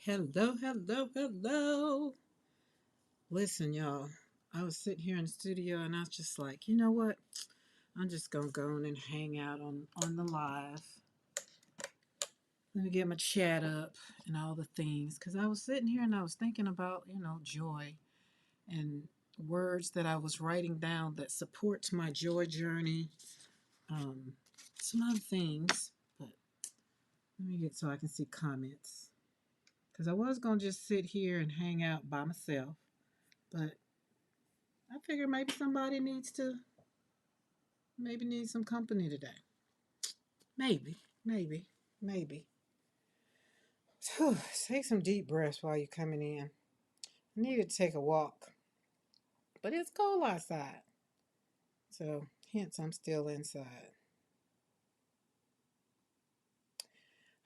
Hello, hello, hello. Listen, y'all. I was sitting here in the studio and I was just like, you know what? I'm just gonna go on and hang out on the live. Let me get my chat up and all the things. Cause I was sitting here and I was thinking about, joy and words that I was writing down that supports my joy journey. Um, some other things, but let me get so I can see comments. Cause I was gonna just sit here and hang out by myself, but I figure maybe somebody needs some company today. Maybe, maybe, maybe. Whew, take some deep breaths while you're coming in. I need to take a walk, but it's cold outside. So, hence, I'm still inside.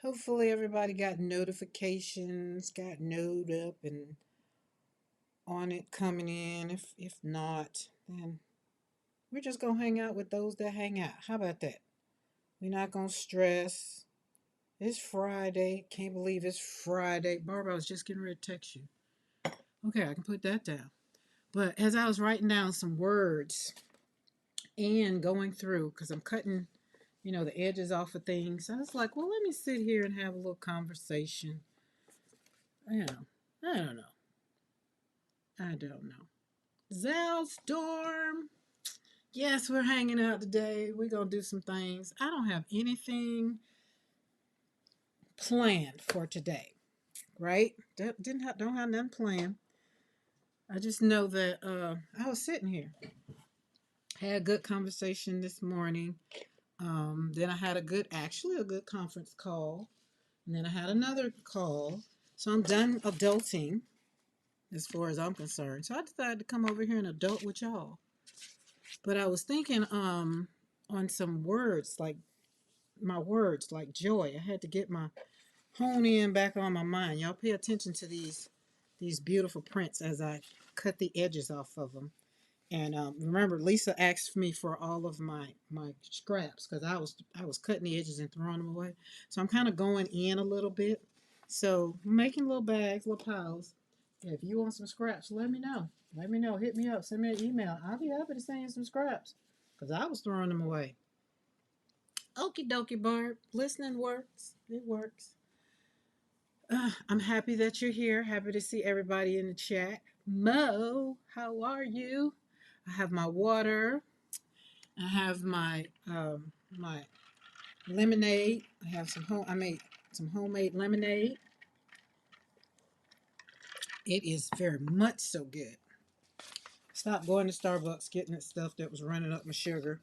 Hopefully, everybody got notifications, got node up and on it coming in. If not, then we're just going to hang out with those that hang out. How about that? We're not going to stress. It's Friday. Can't believe it's Friday. Barbara, I was just getting ready to text you. Okay, I can put that down. But as I was writing down some words and going through, because I'm cutting, the edges off of things, I was like, well, let me sit here and have a little conversation. You know, I don't know. I don't know. Zal Storm. Yes, we're hanging out today. We're going to do some things. I don't have anything planned for today, right? Don't have nothing planned. I just know that I was sitting here, had a good conversation this morning. Then I had actually a good conference call, and then I had another call. So I'm done adulting as far as I'm concerned. So I decided to come over here and adult with y'all. But I was thinking on some words like my words like joy. I had to get my hone in back on my mind. Y'all pay attention to these beautiful prints as I cut the edges off of them. And remember, Lisa asked me for all of my scraps because I was cutting the edges and throwing them away. So I'm kind of going in a little bit. So I'm making little bags, little piles. If you want some scraps, let me know. Let me know. Hit me up. Send me an email. I'll be happy to send you some scraps because I was throwing them away. Okie dokie, Barb. Listening works. It works. I'm happy that you're here. Happy to see everybody in the chat. Mo, how are you? I have my water. I have my lemonade. I have I made some homemade lemonade. It is very much so good. Stop going to Starbucks getting that stuff that was running up my sugar.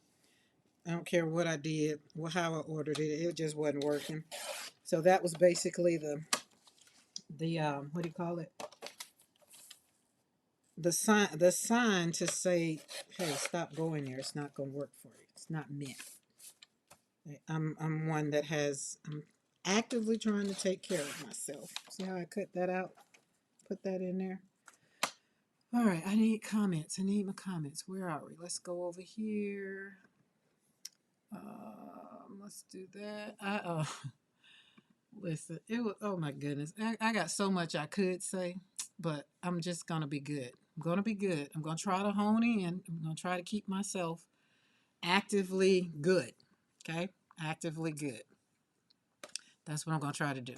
I don't care what I did, how I ordered it. It just wasn't working. So that was basically the what do you call it? The sign to say, hey, stop going there. It's not going to work for you. It's not meant. I'm one that I'm actively trying to take care of myself. See how I cut that out? Put that in there. All right, I need comments. I need my comments. Where are we? Let's go over here. Let's do that. Listen, it was, oh my goodness. I got so much I could say, but I'm just gonna be good. I'm gonna be good. I'm gonna try to hone in. I'm gonna try to keep myself actively good. Okay? Actively good. That's what I'm gonna try to do.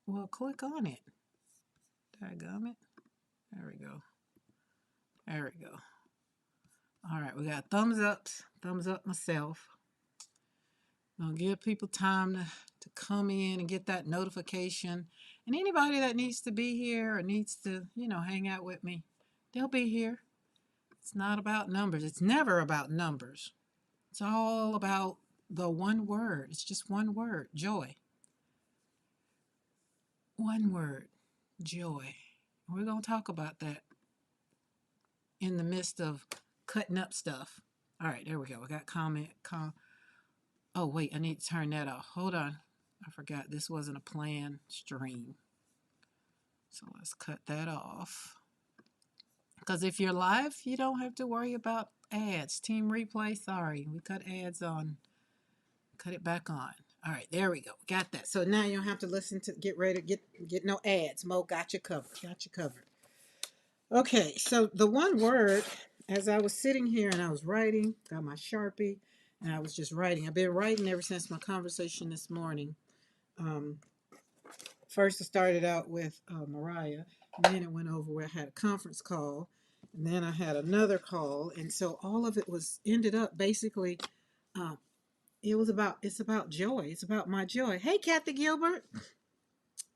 Well, click on it. Daggum it. There we go. There we go. All right, we got thumbs ups. Thumbs up myself. I'll give people time to come in and get that notification. And anybody that needs to be here or needs to, hang out with me, they'll be here. It's not about numbers. It's never about numbers. It's all about the one word. It's just one word, joy. One word, joy. We're going to talk about that in the midst of cutting up stuff. All right, there we go. We got comment. Oh, wait, I need to turn that off. Hold on. I forgot this wasn't a planned stream. So let's cut that off. Because if you're live, you don't have to worry about ads. Team replay, sorry. We cut Cut it back on. All right, there we go. Got that. So now you don't have to listen to get ready to get no ads. Mo got you covered. Got you covered. Okay, so the one word, as I was sitting here and I was writing, got my Sharpie, and I was just writing. I've been writing ever since my conversation this morning. Um, First, I started out with Mariah, and then it went over where I had a conference call, and then I had another call, and so all of it was ended up basically. Um, it's about joy. It's about my joy. Hey, Kathy Gilbert,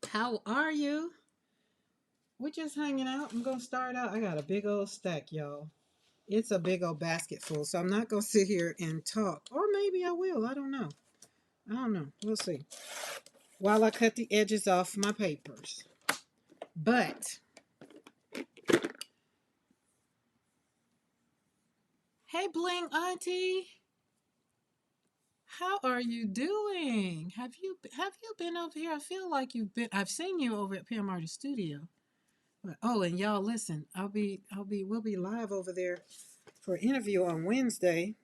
how are you? We're just hanging out. I'm gonna start out. I got a big old stack, y'all. It's a big old basket full, so I'm not gonna sit here and talk, or maybe I will. I don't know. I don't know. We'll see. While I cut the edges off my papers, but hey, Bling Auntie, how are you doing? Have you been over here? I feel like you've been. I've seen you over at PM Artist Studio. But, oh, and y'all listen. We'll be live over there for an interview on Wednesday.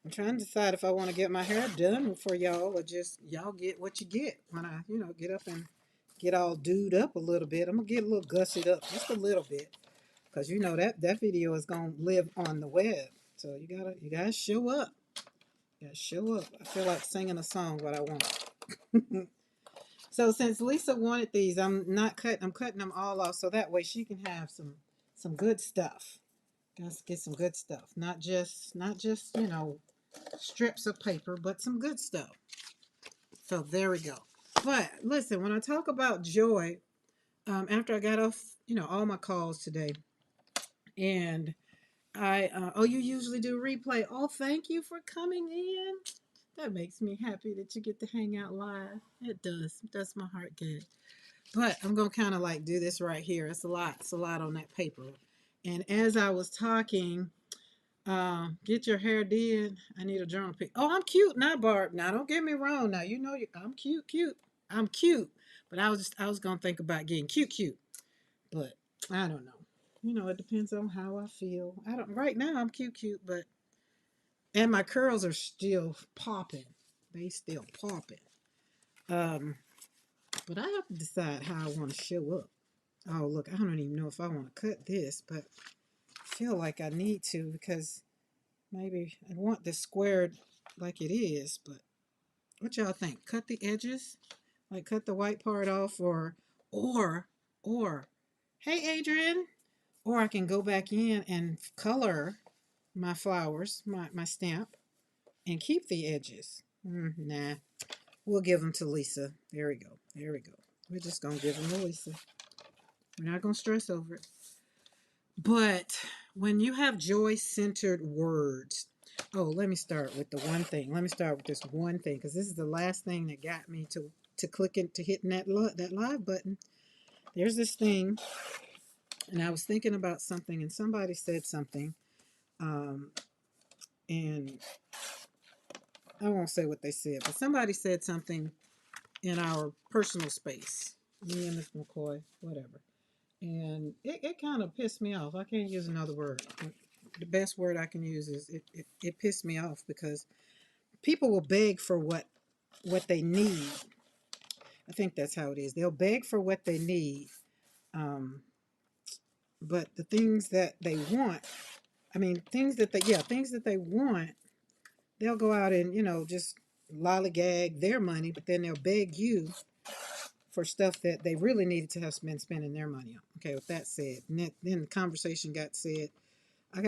I'm trying to decide if I want to get my hair done for y'all or just y'all get what you get when I, get up and get all dude up a little bit. I'm gonna get a little gussied up just a little bit because that video is gonna live on the web. So you gotta show up. You gotta show up. I feel like singing a song, but I won't. So since Lisa wanted these, I'm cutting them all off so that way she can have some good stuff. Gotta get some good stuff, not just strips of paper, but some good stuff. So there we go. But listen, when I talk about joy, after I got off, all my calls today, and oh, you usually do replay. Oh, thank you for coming in. That makes me happy that you get to hang out live. It does. It does my heart good. But I'm gonna kind of like do this right here. It's a lot. It's a lot on that paper. And as I was talking, get your hair did. I need a journal pic. Oh, I'm cute, not Barb. Now, don't get me wrong. Now, I'm cute, cute. I'm cute. But I was gonna think about getting cute, cute. But I don't know. It depends on how I feel. I don't. Right now, I'm cute, cute. But and my curls are still popping. They still popping. Um, but I have to decide how I want to show up. Oh, look, I don't even know if I want to cut this, but I feel like I need to because maybe I want this squared like it is, but what y'all think? Cut the edges? Like cut the white part off or, or, hey Adrian, or I can go back in and color my flowers, my stamp, and keep the edges. Nah, we'll give them to Lisa. There we go. There we go. We're just going to give them to Lisa. We're not going to stress over it. But when you have joy-centered words, oh, let me start with the one thing. Let me start with this one thing because this is the last thing that got me to clicking to hitting that live button. There's this thing, and I was thinking about something, and somebody said something, and I won't say what they said, but somebody said something in our personal space, me and Miss McCoy, whatever. And it kind of pissed me off. I can't use another word. The best word I can use is it pissed me off because people will beg for what they need. I think that's how it is. They'll beg for what they need, but the things that they want, I mean, things that they want, they'll go out and just lollygag their money, but then they'll beg you for stuff that they really needed to have been spending their money on. Okay, with that said, and then the conversation got said. I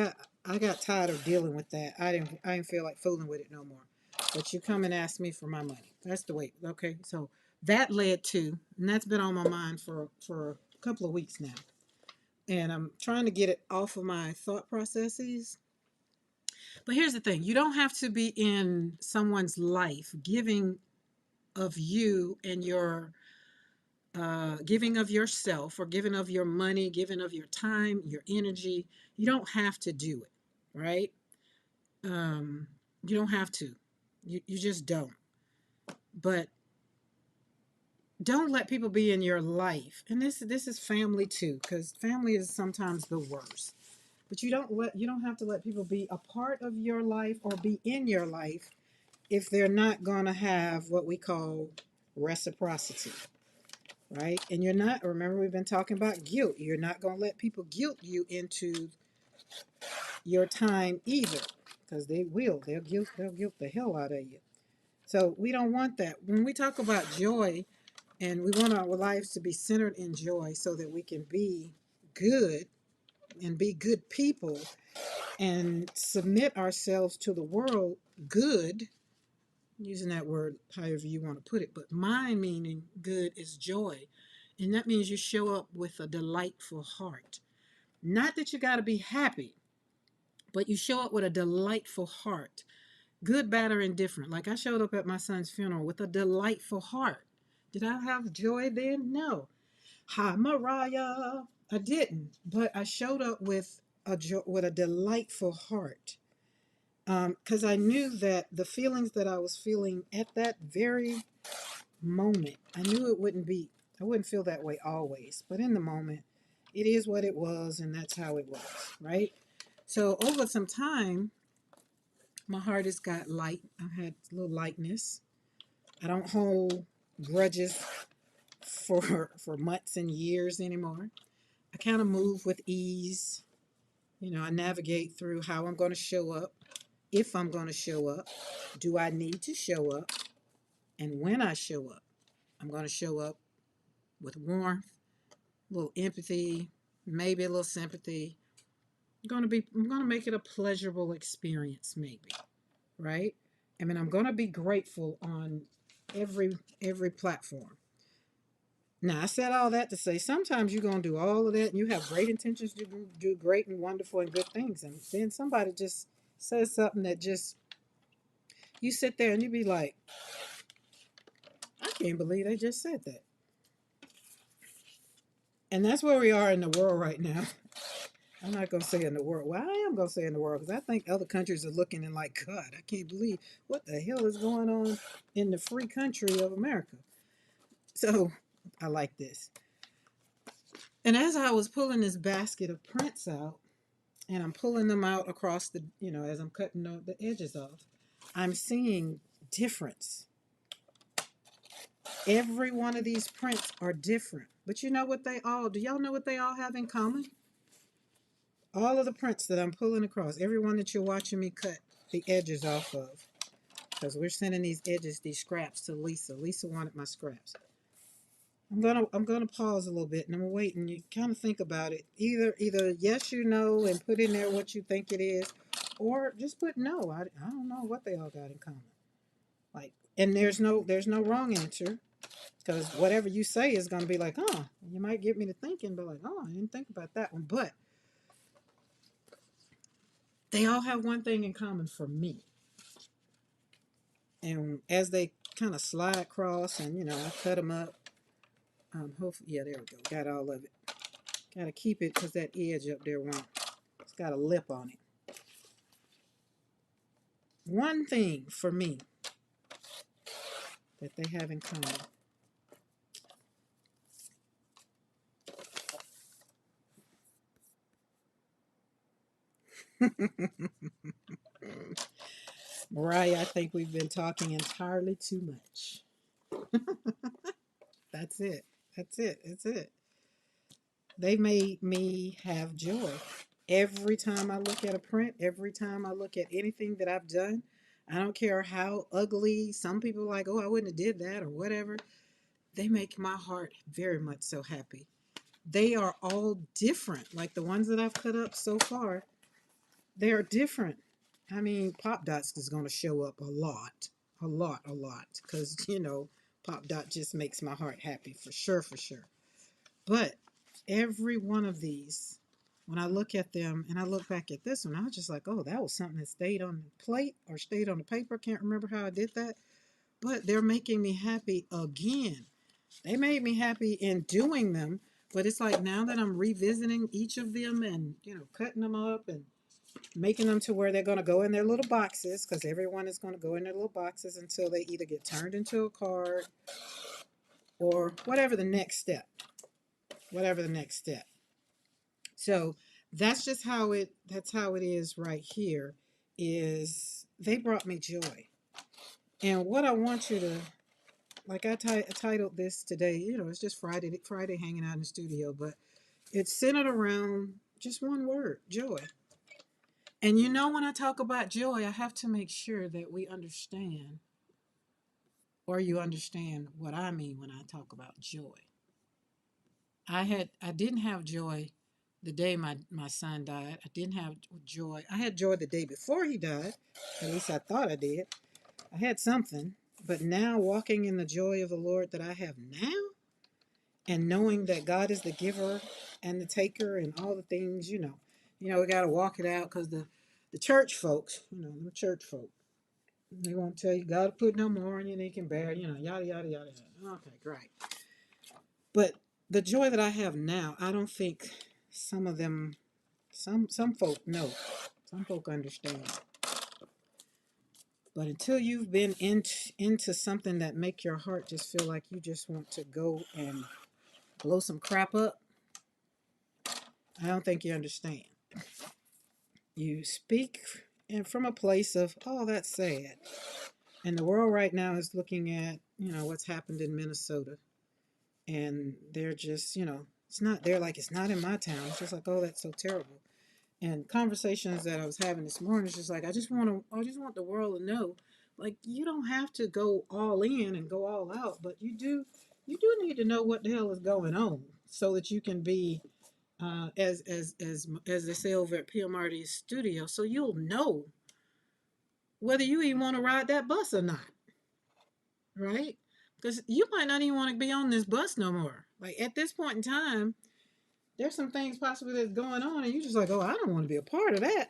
got tired of dealing with that. I didn't feel like fooling with it no more. But you come and ask me for my money. That's the way. Okay, so that led to, and that's been on my mind for a couple of weeks now, and I'm trying to get it off of my thought processes. But here's the thing: you don't have to be in someone's life giving of you and your giving of yourself or giving of your money, giving of your time, your energy. You don't have to do it, right? Um, you don't have to. You just don't. But don't let people be in your life. And this is family too, because family is sometimes the worst. But you don't have to let people be a part of your life or be in your life if they're not going to have what we call reciprocity, right? And you're not, remember, we've been talking about guilt. You're not going to let people guilt you into your time either, because they will. They'll guilt the hell out of you. So we don't want that. When we talk about joy, and we want our lives to be centered in joy so that we can be good and be good people and submit ourselves to the world good, using that word however you want to put it, but my meaning good is joy. And that means you show up with a delightful heart. Not that you got to be happy, but you show up with a delightful heart. Good, bad, or indifferent. Like I showed up at my son's funeral with a delightful heart. Did I have joy then? No. Hi, Mariah. I didn't, but I showed up with with a delightful heart, because I knew that the feelings that I was feeling at that very moment, I knew I wouldn't feel that way always, but in the moment, it is what it was, and that's how it was, right? So over some time, my heart has got light. I've had a little lightness. I don't hold grudges for months and years anymore. I kind of move with ease. I navigate through how I'm going to show up, if I'm going to show up, do I need to show up, and when I show up, I'm going to show up with warmth, a little empathy, maybe a little sympathy. I'm going to make it a pleasurable experience, maybe, right? I mean, I'm going to be grateful on every platform. Now, I said all that to say sometimes you're going to do all of that and you have great intentions to do great and wonderful and good things. And then somebody just says something that just, you sit there and you be like, I can't believe they just said that. And that's where we are in the world right now. I'm not going to say in the world. Well, I am going to say in the world because I think other countries are looking and like, God, I can't believe what the hell is going on in the free country of America. So I like this. And as I was pulling this basket of prints out, and I'm pulling them out across as I'm cutting the edges off, I'm seeing difference. Every one of these prints are different. But you know what do y'all know what they all have in common? All of the prints that I'm pulling across, every one that you're watching me cut the edges off of, because we're sending these edges, these scraps to Lisa. Lisa wanted my scraps. I'm gonna pause a little bit and I'm gonna wait and you kind of think about it. Either yes and put in there what you think it is, or just put no. I don't know what they all got in common. Like, and there's no wrong answer, because whatever you say is gonna be like, oh, you might get me to thinking, but like, oh, I didn't think about that one. But they all have one thing in common for me. And as they kind of slide across and I cut them up, hopefully, yeah, there we go, got all of it. Got to keep it because that edge up there it's got a lip on it. One thing for me that they have in common. Mariah, I think we've been talking entirely too much. That's it. That's it. That's it. They made me have joy. Every time I look at a print, every time I look at anything that I've done, I don't care how ugly, some people are like, oh, I wouldn't have did that or whatever. They make my heart very much so happy. They are all different. Like the ones that I've cut up so far, they are different. I mean, Pop Dots is going to show up a lot, a lot, a lot, because, Pop Dot just makes my heart happy for sure, for sure. But every one of these, when I look at them and I look back at this one, I was just like, oh, that was something that stayed on the plate or stayed on the paper. Can't remember how I did that. But they're making me happy again. They made me happy in doing them. But it's like now that I'm revisiting each of them and, cutting them up and making them to where they're going to go in their little boxes, because everyone is going to go in their little boxes until they either get turned into a card or whatever the next step. Whatever the next step. So that's how it is right here, is they brought me joy. And what I want you to, like titled this today, it's just Friday hanging out in the studio, but it's centered around just one word: joy. And when I talk about joy, I have to make sure that we understand, or you understand what I mean when I talk about joy. I didn't have joy the day my son died. I didn't have joy. I had joy the day before he died. At least I thought I did. I had something. But now walking in the joy of the Lord that I have now, and knowing that God is the giver and the taker and all the things, we got to walk it out, because the church folks, the church folk, they won't tell you God put no more in you than you can bear, yada, yada, yada, yada. Okay, great. But the joy that I have now, I don't think some of them, some folk know, some folk understand. But until you've been into something that make your heart just feel like you just want to go and blow some crap up, I don't think you understand. You speak from a place of, oh, that's sad. And the world right now is looking at, what's happened in Minnesota. And they're just, they're like, it's not in my town. It's just like, oh, that's so terrible. And conversations that I was having this morning is just like, I just want the world to know, like, you don't have to go all in and go all out, but you do need to know what the hell is going on, so that you can be, as they say over at PMRD's studio, so you'll know whether you even want to ride that bus or not, right? Because you might not even want to be on this bus no more. Like, at this point in time, there's some things possibly that's going on, and you're just like, oh, I don't want to be a part of that.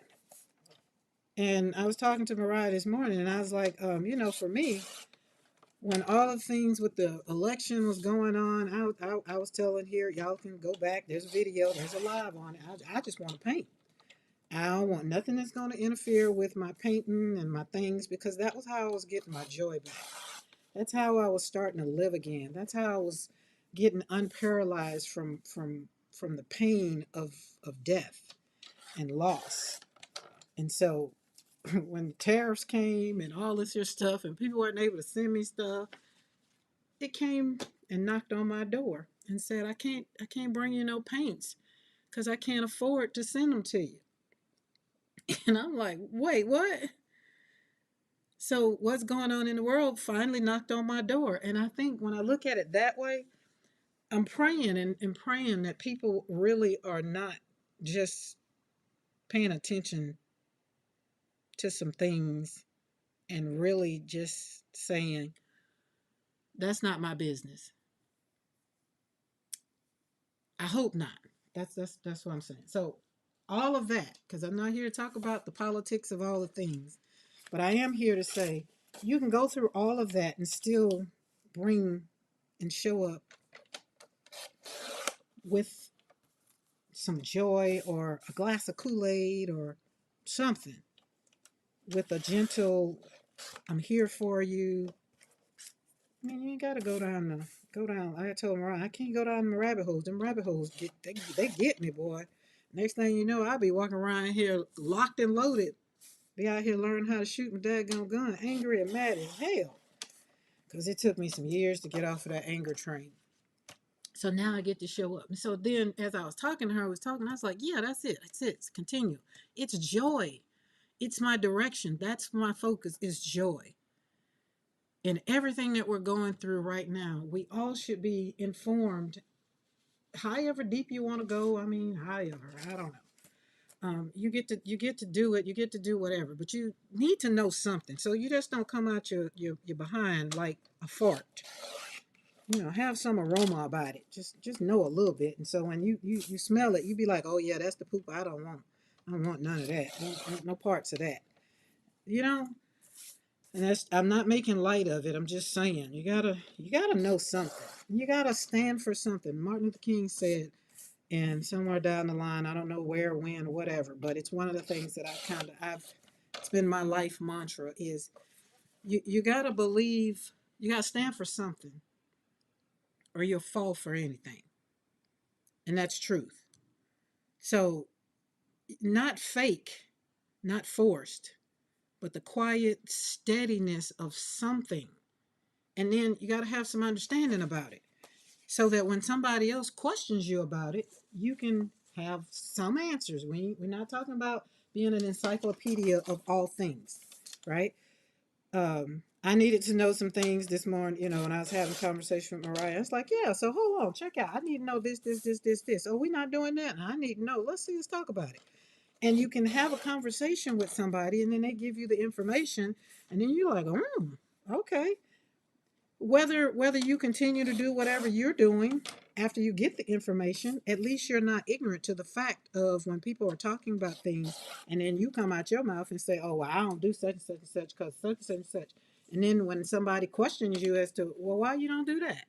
And I was talking to Mariah this morning, and I was like, for me, when all the things with the election was going on, I was telling here, y'all can go back. There's a video, there's a live on it. I just want to paint. I don't want nothing that's going to interfere with my painting and my things, because that was how I was getting my joy back. That's how I was starting to live again. That's how I was getting unparalyzed from the pain of death and loss. And so when the tariffs came and all this here stuff, and people weren't able to send me stuff, it came and knocked on my door and said, I can't bring you no paints because I can't afford to send them to you. And I'm like, wait, what? So what's going on in the world finally knocked on my door. And I think when I look at it that way, I'm praying and praying that people really are not just paying attention to some things and really just saying, that's not my business. I hope not. That's what I'm saying. So all of that, because I'm not here to talk about the politics of all the things, but I am here to say you can go through all of that and still bring and show up with some joy, or a glass of Kool-Aid, or something, with a gentle, I'm here for you. I mean, you ain't gotta go down. Like I told Mariah, I can't go down the rabbit holes. Them rabbit holes they get me, boy. Next thing you know, I'll be walking around here locked and loaded. Be out here learning how to shoot my daggone gun, angry and mad as hell. Because it took me some years to get off of that anger train. So now I get to show up. And so then, as I was talking to her, I was like, yeah, that's it. That's it. It's continue. It's joy. It's my direction. That's my focus, is joy. In everything that we're going through right now, we all should be informed, however deep you want to go. I mean, however, I don't know. You get to do it. You get to do whatever, but you need to know something. So you just don't come out your behind like a fart. Have some aroma about it. Just know a little bit. And so when you smell it, you be like, oh yeah, that's the poop I don't want. I don't want none of that. No parts of that. You know. And I'm not making light of it. I'm just saying you gotta know something. You gotta stand for something. Martin Luther King said, and somewhere down the line, I don't know where, when, whatever, but it's one of the things that it's been my life mantra, is you gotta believe, you gotta stand for something, or you'll fall for anything. And that's truth. So, not fake, not forced, but the quiet steadiness of something. And then you got to have some understanding about it so that when somebody else questions you about it, you can have some answers. We're not talking about being an encyclopedia of all things, right? I needed to know some things this morning, when I was having a conversation with Mariah. It's like, yeah, so hold on, check out. I need to know this. Oh, we're not doing that. I need to know. Let's talk about it. And you can have a conversation with somebody, and then they give you the information, and then you're like, okay. Whether you continue to do whatever you're doing after you get the information, at least you're not ignorant to the fact of when people are talking about things, and then you come out your mouth and say, "Oh, well, I don't do such and such and such because such and such and such." And then when somebody questions you as to, "Well, why you don't do that?"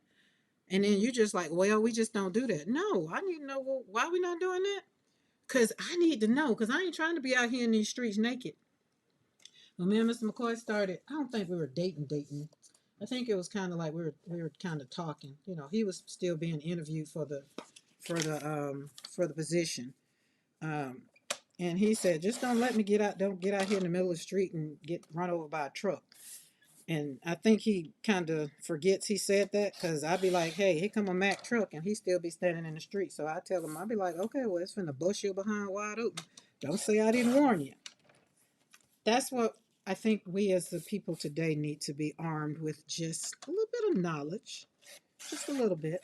And then you just like, "Well, we just don't do that." No, I need to know, well, why we not doing that? Because I need to know, because I ain't trying to be out here in these streets naked. When me and Mr. McCoy started, I don't think we were dating. I think it was kind of like we were kind of talking. He was still being interviewed for the position. Um, and he said, "Just don't let me get out. Don't get out here in the middle of the street and get run over by a truck." And I think he kind of forgets he said that, because I'd be like, "Hey, here come a Mack truck," and he still be standing in the street. So I tell him, I'd be like, "Okay, well, it's finna bust you behind wide open. Don't say I didn't warn you." That's what I think we as the people today need to be armed with, just a little bit of knowledge, just a little bit.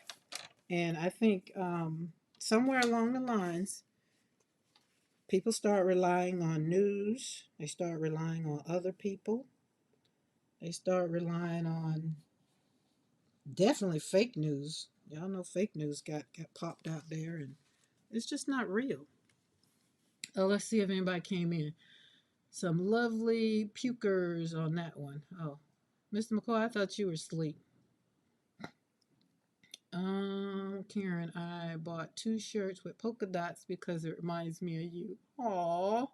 And I think somewhere along the lines, people start relying on news, they start relying on other people, they start relying on definitely fake news. Y'all know fake news got popped out there, and it's just not real. Oh, let's see if anybody came in. Some lovely pukers on that one. Oh, Mr. McCoy, I thought you were asleep. Karen, I bought 2 shirts with polka dots because it reminds me of you. Aw,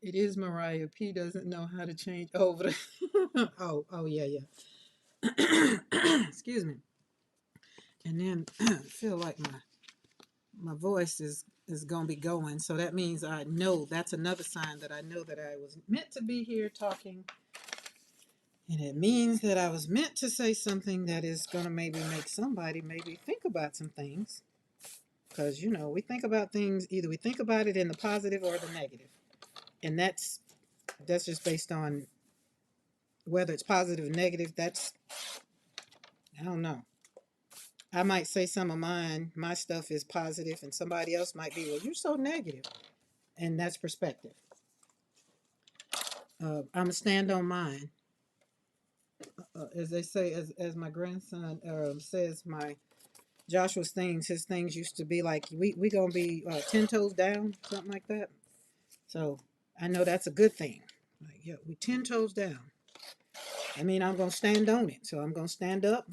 it is Mariah. P doesn't know how to change over. Oh, yeah, yeah. Excuse me. And then I feel like my voice is gonna be going, so that means I know that's another sign that I know that I was meant to be here talking, and it means that I was meant to say something that is gonna maybe make somebody maybe think about some things. Because, we think about things, either we think about it in the positive or the negative. And that's just based on whether it's positive or negative. I don't know. I might say some of my stuff is positive, and somebody else might be, well, you're so negative. And that's perspective. I'm going to stand on mine. As they say, as my grandson says, my Joshua's things, his things used to be like, we going to be 10 toes down, something like that. So I know that's a good thing. Like, yeah, we 10 toes down. I mean, I'm gonna stand on it. So I'm gonna stand up,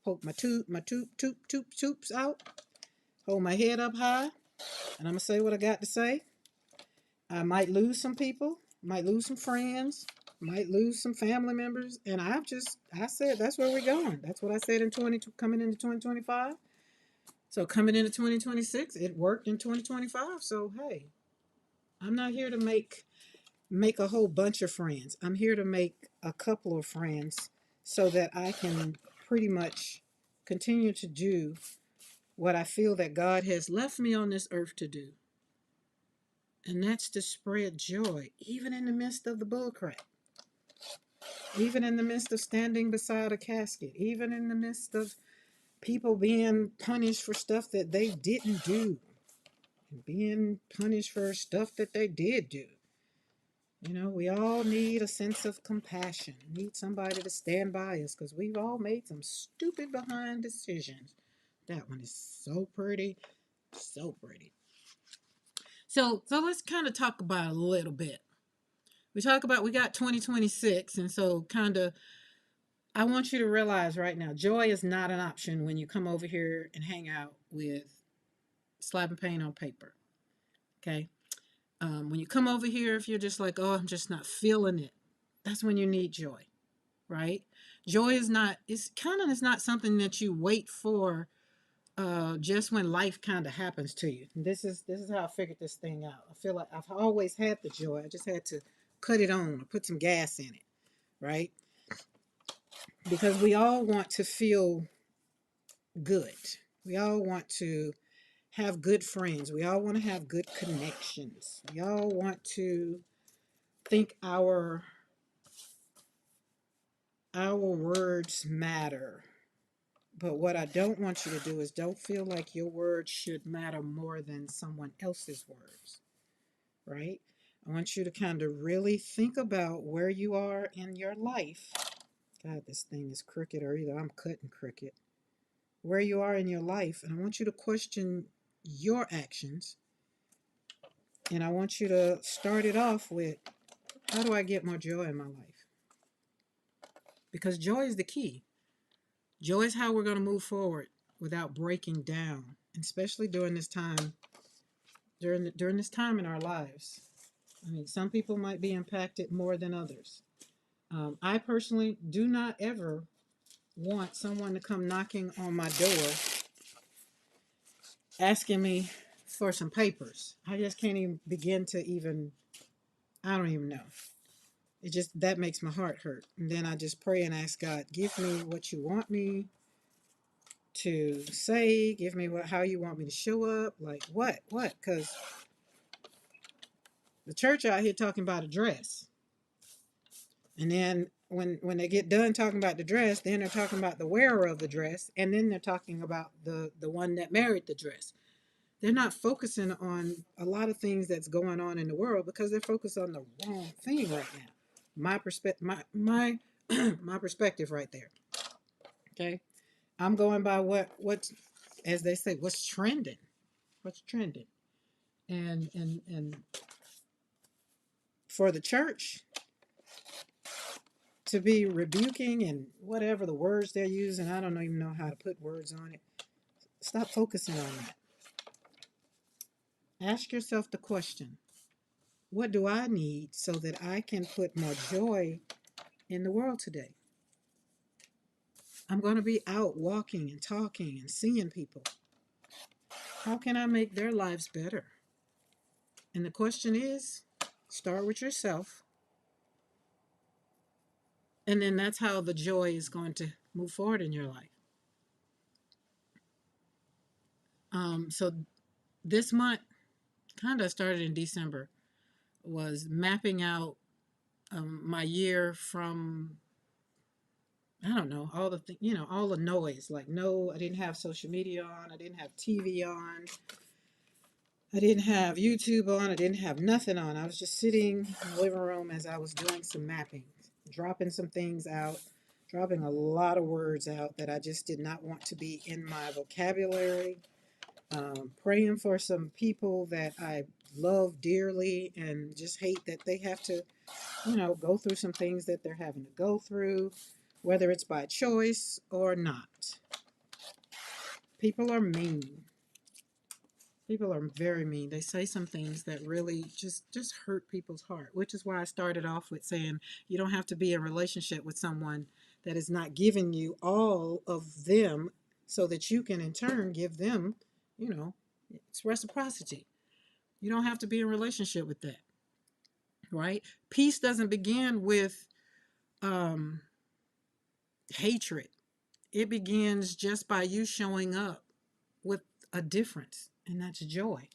poke my toops out, hold my head up high, and I'm gonna say what I got to say. I might lose some people, might lose some friends, might lose some family members, and I said that's where we're going. That's what I said in coming into 2025. So coming into 2026, it worked in 2025. So hey, I'm not here to make a whole bunch of friends. I'm here to make a couple of friends so that I can pretty much continue to do what I feel that God has left me on this earth to do. And that's to spread joy, even in the midst of the bullcrap, even in the midst of standing beside a casket, even in the midst of people being punished for stuff that they didn't do, and being punished for stuff that they did do. We all need a sense of compassion. Need somebody to stand by us, because we've all made some stupid behind decisions. That one is so pretty, so pretty. So let's kind of talk about it a little bit. We got 2026, and so kind of I want you to realize right now, joy is not an option when you come over here and hang out with slapping paint on paper. Okay. When you come over here, if you're just like, oh, I'm just not feeling it, that's when you need joy. Right? Joy is not something that you wait for just when life kind of happens to you. And this is how I figured this thing out. I feel like I've always had the joy. I just had to cut it on or put some gas in it, right? Because we all want to feel good. We all want to have good friends. We all want to have good connections. We all want to think our words matter. But what I don't want you to do is don't feel like your words should matter more than someone else's words, right? I want you to kind of really think about where you are in your life. God, this thing is crooked, or either I'm cutting crooked. Where you are in your life, and I want you to question your actions. And I want you to start it off with, how do I get more joy in my life? Because joy is the key. Joy is how we're going to move forward without breaking down, especially during this time, during this time in our lives. I mean, some people might be impacted more than others. I personally do not ever want someone to come knocking on my door asking me for some papers. I just can't even begin to even, I don't even know. It just, that makes my heart hurt. And then I just pray and ask God, give me what you want me to say, give me how you want me to show up. Like what? Because the church out here talking about a dress. And then when they get done talking about the dress, then they're talking about the wearer of the dress, and then they're talking about the one that married the dress. They're not focusing on a lot of things that's going on in the world because they're focused on the wrong thing right now. My perspective, my my perspective right there. Okay, I'm going by what's, as they say, what's trending. What's trending, and for the church to be rebuking and whatever the words they're using, I don't even know how to put words on it. Stop focusing on that. Ask yourself the question, what do I need so that I can put more joy in the world today? I'm going to be out walking and talking and seeing people. How can I make their lives better? And the question is, start with yourself. And then that's how the joy is going to move forward in your life. So this month, kind of started in December, was mapping out my year from, I don't know, all the all the noise. Like, no, I didn't have social media on. I didn't have TV on. I didn't have YouTube on. I didn't have nothing on. I was just sitting in the living room as I was doing some mapping, dropping some things out, dropping a lot of words out that I just did not want to be in my vocabulary, praying for some people that I love dearly and just hate that they have to, go through some things that they're having to go through, whether it's by choice or not. People are mean. People are very mean. They say some things that really just hurt people's heart, which is why I started off with saying you don't have to be in a relationship with someone that is not giving you all of them so that you can in turn give them, it's reciprocity. You don't have to be in a relationship with that, right? Peace doesn't begin with um, hatred. It begins just by you showing up with a difference, and that's joy.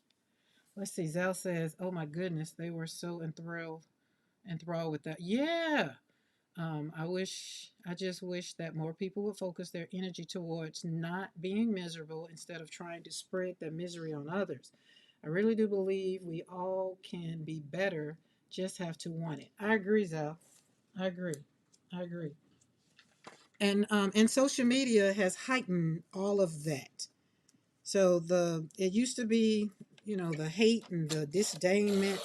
Let's see. Zell says, "Oh my goodness, they were so enthralled with that." Yeah. I just wish that more people would focus their energy towards not being miserable instead of trying to spread their misery on others. I really do believe we all can be better, just have to want it. I agree, Zell. I agree. I agree. And social media has heightened all of that. So it used to be, the hate and the disdainment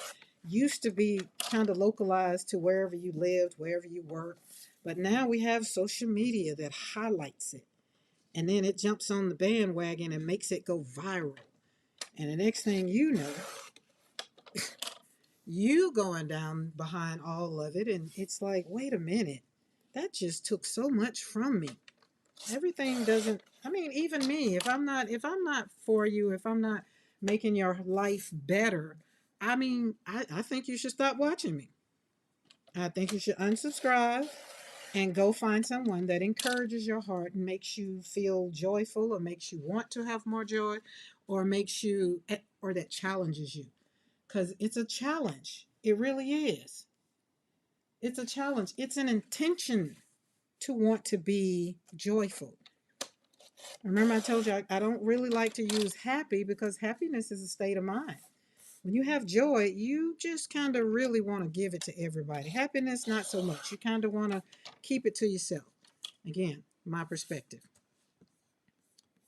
used to be kind of localized to wherever you lived, wherever you worked. But now we have social media that highlights it. And then it jumps on the bandwagon and makes it go viral. And the next thing you know, you going down behind all of it. And it's like, wait a minute, that just took so much from me. Everything doesn't, I mean, even me, if I'm not for you, if I'm not making your life better, I mean, I think you should stop watching me. I think you should unsubscribe and go find someone that encourages your heart and makes you feel joyful, or makes you want to have more joy, or makes you, or that challenges you. Because it's a challenge. It really is. It's a challenge. It's an intention to want to be joyful. Remember, I told you I don't really like to use happy, because happiness is a state of mind. When you have joy, you just kind of really want to give it to everybody. Happiness, not so much. You kind of want to keep it to yourself. Again, my perspective.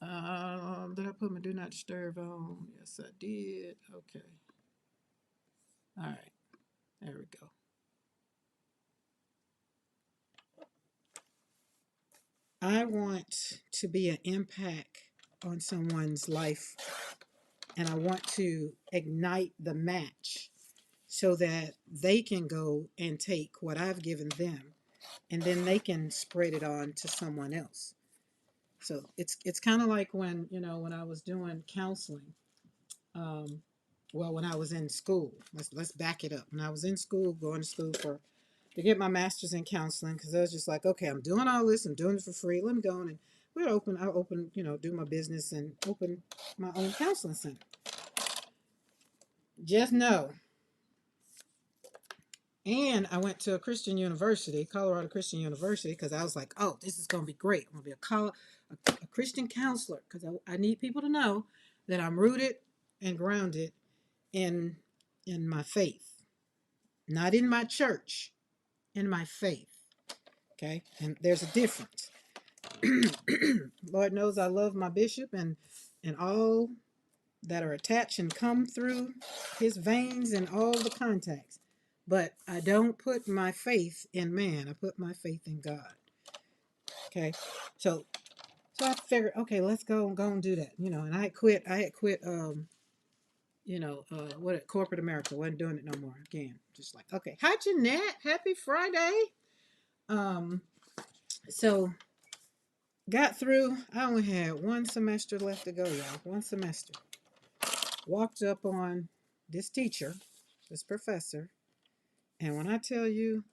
Did I put my do not disturb on? Yes, I did. Okay. All right. There we go. I want to be an impact on someone's life, and I want to ignite the match so that they can go and take what I've given them, and then they can spread it on to someone else. So it's kind of like when I was doing counseling. Um, well, when I was in school, let's back it up. When I was in school, going to school to get my master's in counseling, because I was just like, okay, I'm doing all this, I'm doing it for free. Let me go on and I open, do my business and open my own counseling center. Just know. And I went to a Christian university, Colorado Christian University, because I was like, oh, this is going to be great. I'm going to be a Christian counselor, because I need people to know that I'm rooted and grounded in my faith, not in my church, in my faith. Okay, and there's a difference. Lord knows I love my bishop and all that are attached and come through his veins and all the contacts. But I don't put my faith in man. I put my faith in God. Okay, so I figured, okay, let's go and do that. And I had quit. What corporate America, wasn't doing it no more. Again, just like, okay, hi Jeanette, happy Friday. Um, so got through. I only had one semester left to go, y'all. One semester. Walked up on this teacher, this professor, and when I tell you,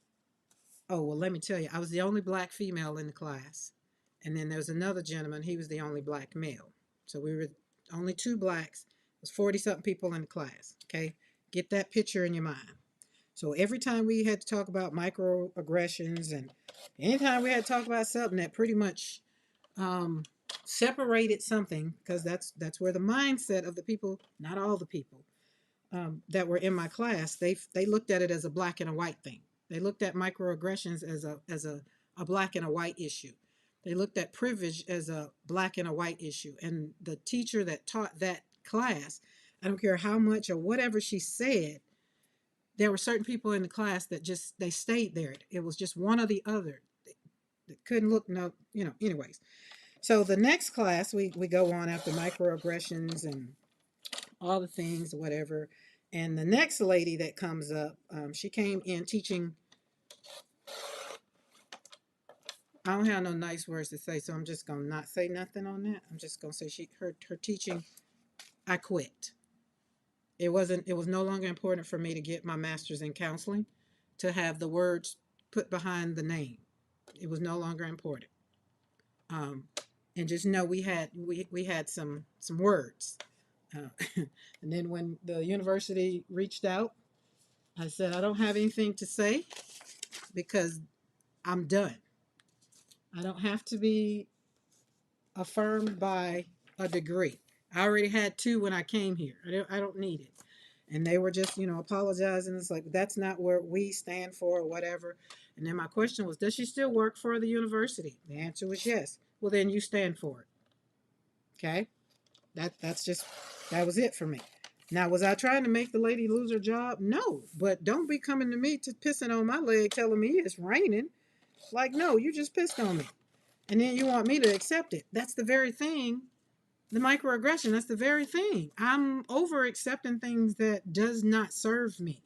oh, well, let me tell you, I was the only black female in the class. And then there was another gentleman, he was the only black male. So we were only two blacks. There's 40 something people in the class. Okay. Get that picture in your mind. So every time we had to talk about microaggressions, and anytime we had to talk about something that pretty much separated something, because that's where the mindset of the people, not all the people, that were in my class, they looked at it as a black and a white thing. They looked at microaggressions as a black and a white issue. They looked at privilege as a black and a white issue. And the teacher that taught that class, I don't care how much or whatever she said, there were certain people in the class that just they stayed there. It was just one or the other. They couldn't look anyways. So the next class we go on after microaggressions and all the things, whatever. And the next lady that comes up, she came in teaching. I don't have no nice words to say, so I'm just gonna not say nothing on that. I'm just gonna say her teaching. I quit. It was no longer important for me to get my master's in counseling, to have the words put behind the name. It was no longer important. Um, and just know we had some words. And then when the university reached out, I said, I don't have anything to say because I'm done. I don't have to be affirmed by a degree. I already had two when I came here. I don't need it. And they were just, apologizing. It's like, that's not where we stand for or whatever. And then my question was, does she still work for the university? The answer was yes. Well, then you stand for it. Okay? That was it for me. Now, was I trying to make the lady lose her job? No, but don't be coming to me to pissing on my leg telling me it's raining. Like, no, you just pissed on me. And then you want me to accept it. That's the very thing. The microaggression, that's the very thing. I'm over accepting things that does not serve me.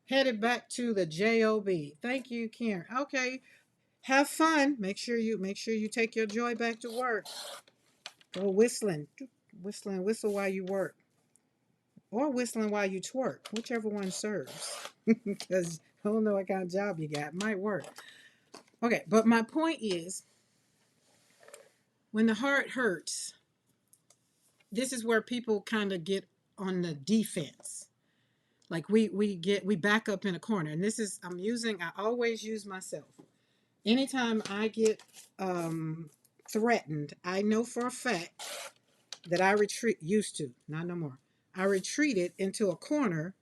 Headed back to the job. Thank you, Karen. Okay, have fun. Make sure you take your joy back to work. Go whistling. Whistle while you work. Or whistling while you twerk, whichever one serves. Because don't know what kind of job you got. Might work. Okay, but my point is, when the heart hurts, this is where people kind of get on the defense. Like we back up in a corner. And this is I always use myself. Anytime I get threatened, I know for a fact that I retreat, used to, not no more. I retreated into a corner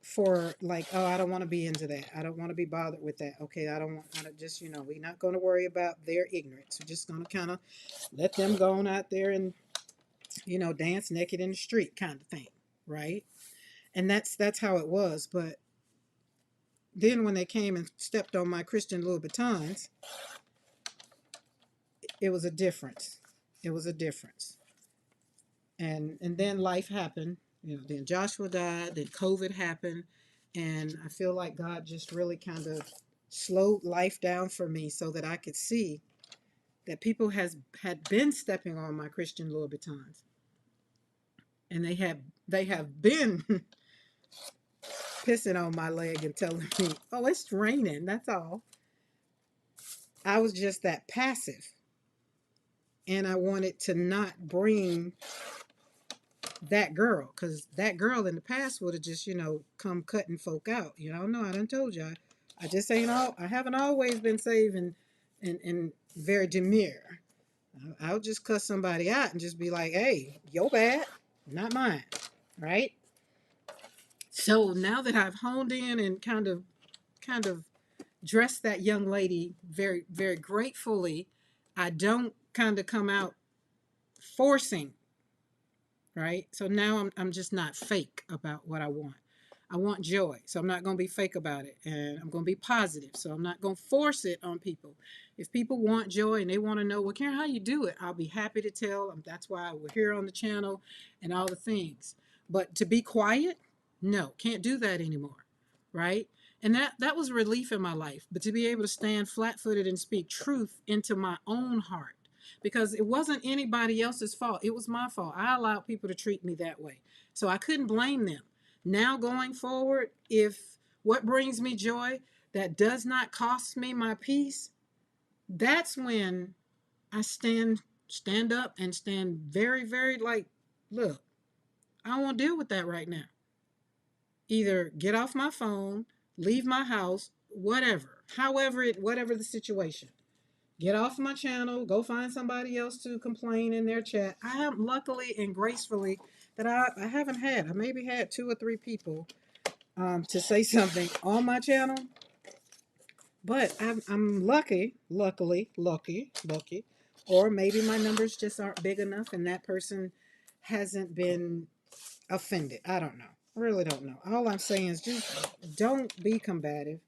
for like, oh, I don't want to be into that. I don't want to be bothered with that. Okay, I don't just, we're not going to worry about their ignorance. We're just going to kind of let them go on out there and, dance naked in the street kind of thing, right? And that's how it was. But then when they came and stepped on my Christian Louboutins, it was a difference. It was a difference. And then life happened. Then Joshua died. Then COVID happened, and I feel like God just really kind of slowed life down for me so that I could see that people had been stepping on my Christian Louboutins, and they have been pissing on my leg and telling me, "Oh, it's raining." That's all. I was just that passive, and I wanted to not bring that girl, because that girl in the past would have just come cutting folk out. No, I done told you, I just ain't all I haven't always been saved and very demure. I'll just cuss somebody out and just be like, hey, your bad, not mine, right? So now that I've honed in and kind of dressed that young lady very very gratefully, I don't kind of come out forcing, right? So now I'm just not fake about what I want. I want joy, so I'm not going to be fake about it, and I'm going to be positive, so I'm not going to force it on people. If people want joy and they want to know, well, Karen, how you do it, I'll be happy to tell them. That's why we're here on the channel and all the things. But to be quiet, no, can't do that anymore, right? And that was relief in my life. But to be able to stand flat-footed and speak truth into my own heart, because it wasn't anybody else's fault. It was my fault. I allowed people to treat me that way. So I couldn't blame them. Now going forward, if what brings me joy that does not cost me my peace, that's when I stand up and stand very, very like, look, I don't want to deal with that right now. Either get off my phone, leave my house, whatever. Whatever the situation. Get off my channel, go find somebody else to complain in their chat. I have luckily and gracefully that I haven't had. I maybe had 2 or 3 people to say something on my channel, but I'm lucky, or maybe my numbers just aren't big enough and that person hasn't been offended. I don't know. I really don't know. All I'm saying is just don't be combative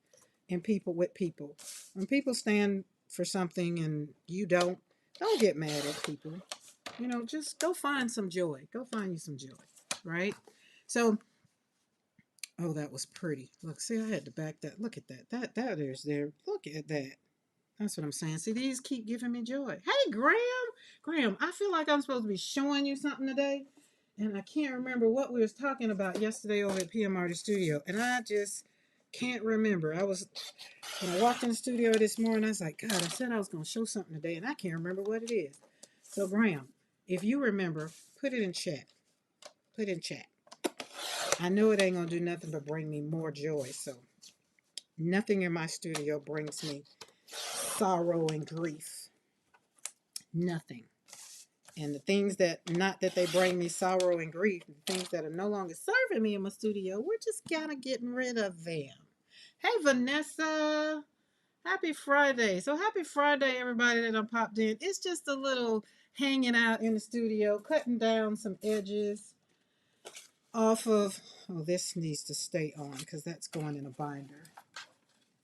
and people with people. When people stand for something and you don't get mad at people. Just go find some joy. Go find you some joy, right? So, oh, that was pretty. Look, see, I had to back that. Look at that. That is there. Look at that. That's what I'm saying. See, these keep giving me joy. Hey, Graham. Graham, I feel like I'm supposed to be showing you something today, and I can't remember what we was talking about yesterday over at PMR Studio, and I just can't remember. When I walked in the studio this morning, I was like, God, I said I was going to show something today, and I can't remember what it is. So, Graham, if you remember, put it in chat. Put it in chat. I know it ain't going to do nothing but bring me more joy. So, nothing in my studio brings me sorrow and grief. Nothing. And the things not that they bring me sorrow and grief, the things that are no longer serving me in my studio, we're just kind of getting rid of them. Hey, Vanessa. Happy Friday. So happy Friday, everybody that done popped in. It's just a little hanging out in the studio, cutting down some edges off of, oh, this needs to stay on because that's going in a binder.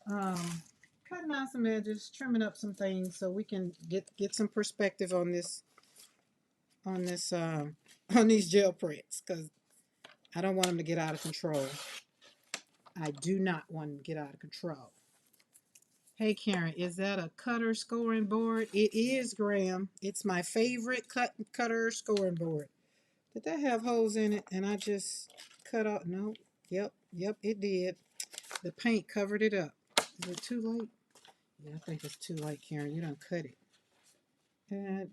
Cutting down some edges, trimming up some things so we can get some perspective on these gel prints, because I don't want them to get out of control. I do not want them to get out of control. Hey, Karen, is that a cutter scoring board? It is, Graham. It's my favorite cutter scoring board. Did that have holes in it and I just cut off? No. Yep, it did. the paint covered it up. Is it too late? Yeah, I think it's too late, Karen. You done cut it.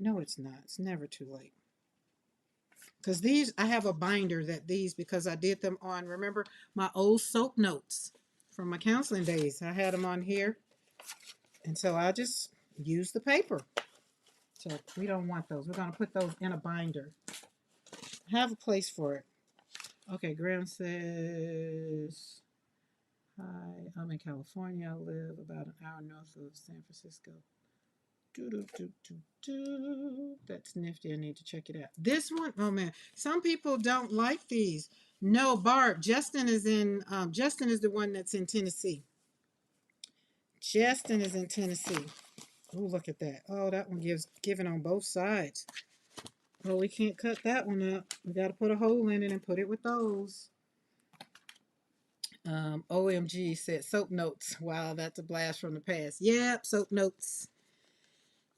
No, it's not. It's never too late. Because these, I have a binder that these, because I did them on, remember, my old soap notes from my counseling days. I had them on here. And so I just use the paper. So we don't want those. We're going to put those in a binder. I have a place for it. Okay, Graham says, hi, I'm in California. I live about an hour north of San Francisco. That's nifty. I need to check it out. This one, oh man, some people don't like these. No, Barb, Justin is the one that's in Tennessee. Justin is in Tennessee. Oh, look at that. Oh, that one giving on both sides. Oh, we can't cut that one up. We got to put a hole in it and put it with those. OMG said soap notes. Wow, that's a blast from the past. Yep, soap notes.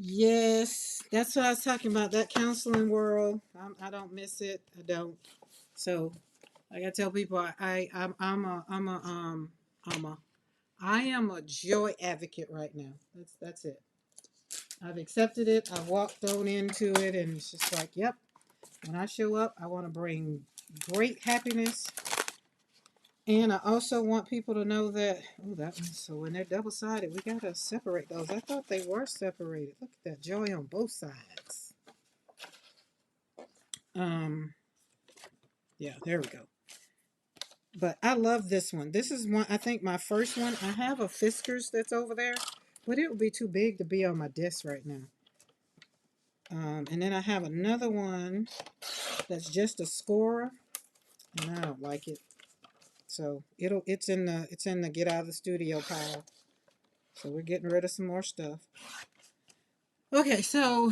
Yes, that's what I was talking about. That counseling world. I don't miss it. I don't. So I gotta tell people I am a joy advocate right now. That's it. I've accepted it. I walked on into it, and it's just like, yep. When I show up, I want to bring great happiness. And I also want people to know that, oh, that one, so when they're double-sided, we got to separate those. I thought they were separated. Look at that joy on both sides. Yeah, there we go. But I love this one. This is one, I think my first one. I have a Fiskars that's over there, but it would be too big to be on my desk right now. And then I have another one that's just a scorer, and I don't like it. So it's in the get out of the studio pile. So we're getting rid of some more stuff. Okay, so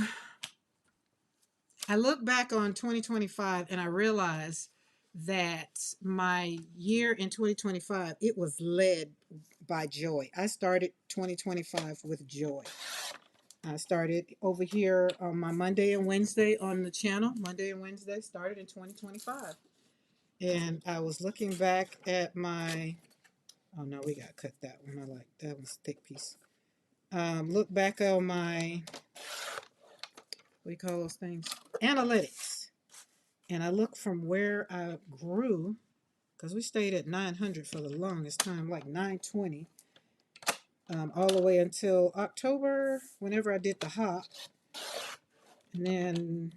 I look back on 2025 and I realize that my year in 2025, it was led by joy. I started 2025 with joy. I started over here on my Monday and Wednesday on the channel. Monday and Wednesday started in 2025. And I was looking back at my, oh no, we got to cut that one. I like that one's a thick piece. Look back on my, what do you call those things? Analytics. And I look from where I grew, because we stayed at 900 for the longest time, like 920, all the way until October, whenever I did the hop, and then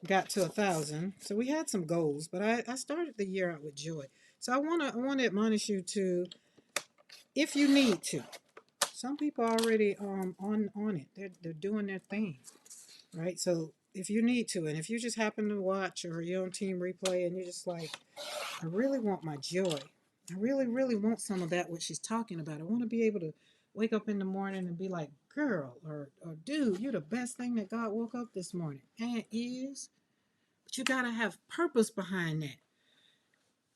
got to 1,000. So we had some goals, but I started the year out with joy. So I want to admonish you to, if you need to. Some people are already on it. They're doing their thing, right? So if you need to, and if you just happen to watch or you're on Team Replay and you're just like, I really want my joy. I really, really want some of that, what she's talking about. I want to be able to wake up in the morning and be like, girl, or dude, you're the best thing that God woke up this morning. And it is. But you got to have purpose behind that.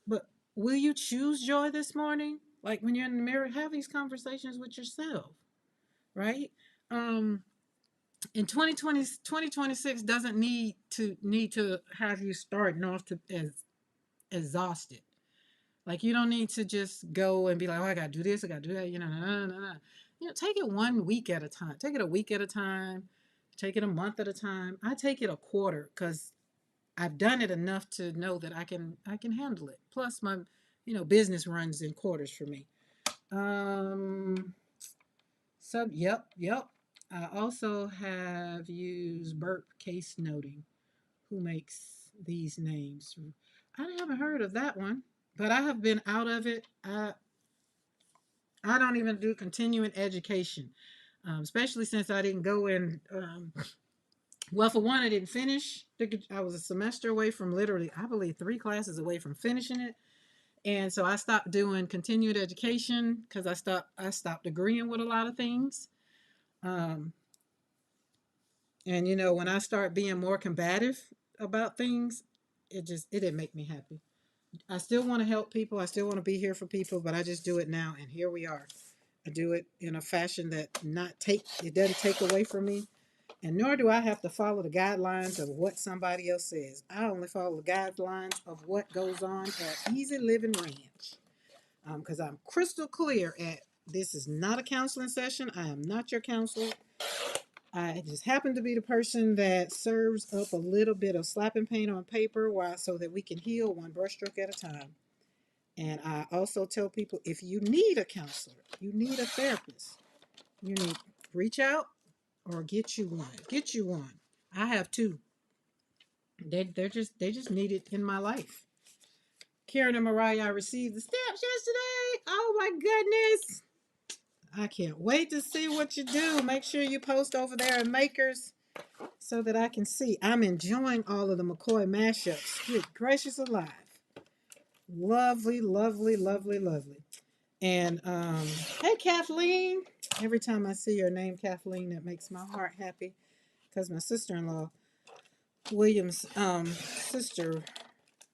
But will you choose joy this morning? Like when you're in the mirror, have these conversations with yourself, right? In 2026 doesn't need to have you starting off as exhausted. Like you don't need to just go and be like, oh, I gotta do this, I gotta do that, no. Take it 1 week at a time. Take it a week at a time. Take it a month at a time. I take it a quarter because I've done it enough to know that I can handle it. Plus my, business runs in quarters for me. Yep. I also have used Burp Case Noting, who makes these names. I haven't heard of that one, but I have been out of it. I don't even do continuing education, especially since I didn't go in. Well, for one, I didn't finish. I was a semester away from literally, I believe, 3 classes away from finishing it. And so I stopped doing continued education because I stopped agreeing with a lot of things. And when I start being more combative about things, it didn't make me happy. I still want to help people. I still want to be here for people, but I just do it now. And here we are. I do it in a fashion that it doesn't take away from me. And nor do I have to follow the guidelines of what somebody else says. I only follow the guidelines of what goes on at Easy Living Ranch. because I'm crystal clear at this is not a counseling session. I am not your counselor. I just happen to be the person that serves up a little bit of slapping paint on paper so that we can heal one brushstroke at a time. And I also tell people, if you need a counselor, you need a therapist, you need reach out or get you one. Get you one. I have two. They just need it in my life. Karen and Mariah, I received the stamps yesterday. Oh my goodness. I can't wait to see what you do. Make sure you post over there in Makers so that I can see. I'm enjoying all of the McCoy mashups. Good gracious alive. Lovely, lovely, lovely, lovely. And hey Kathleen. Every time I see your name, Kathleen, that makes my heart happy. Because my sister-in-law, William's sister,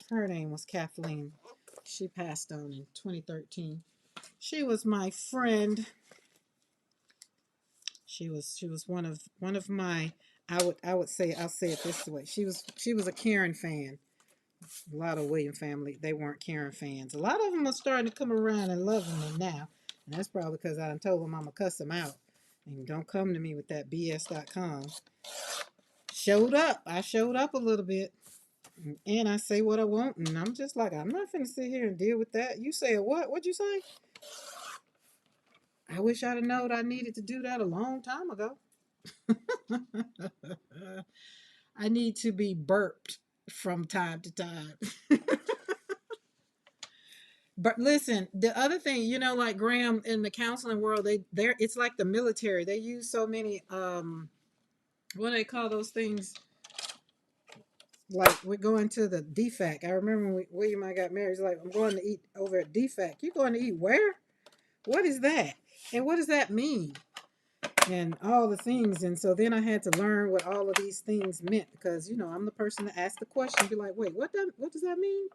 her name was Kathleen. She passed on in 2013. She was my friend. She was one of my I would say I'll say it this way. She was a Karen fan. A lot of William family, they weren't Karen fans. A lot of them are starting to come around and loving them now. And that's probably because I done told them I'm going to cuss them out. And don't come to me with that BS.com. Showed up. I showed up a little bit. And I say what I want. And I'm just like, I'm not finna sit here and deal with that. You say what? What'd you say? I wish I'd have known I needed to do that a long time ago. I need to be burped from time to time. But listen, the other thing, you know, like Graham in the counseling world, they're it's like the military. They use so many what do they call those things? Like we're going to the DFAC. I remember when William and I got married. He's like, I'm going to eat over at DFAC. You going to eat where? What is that? And what does that mean? And all the things. And so then I had to learn what all of these things meant because, you know, I'm the person to ask the question. Be like, wait, what does that mean?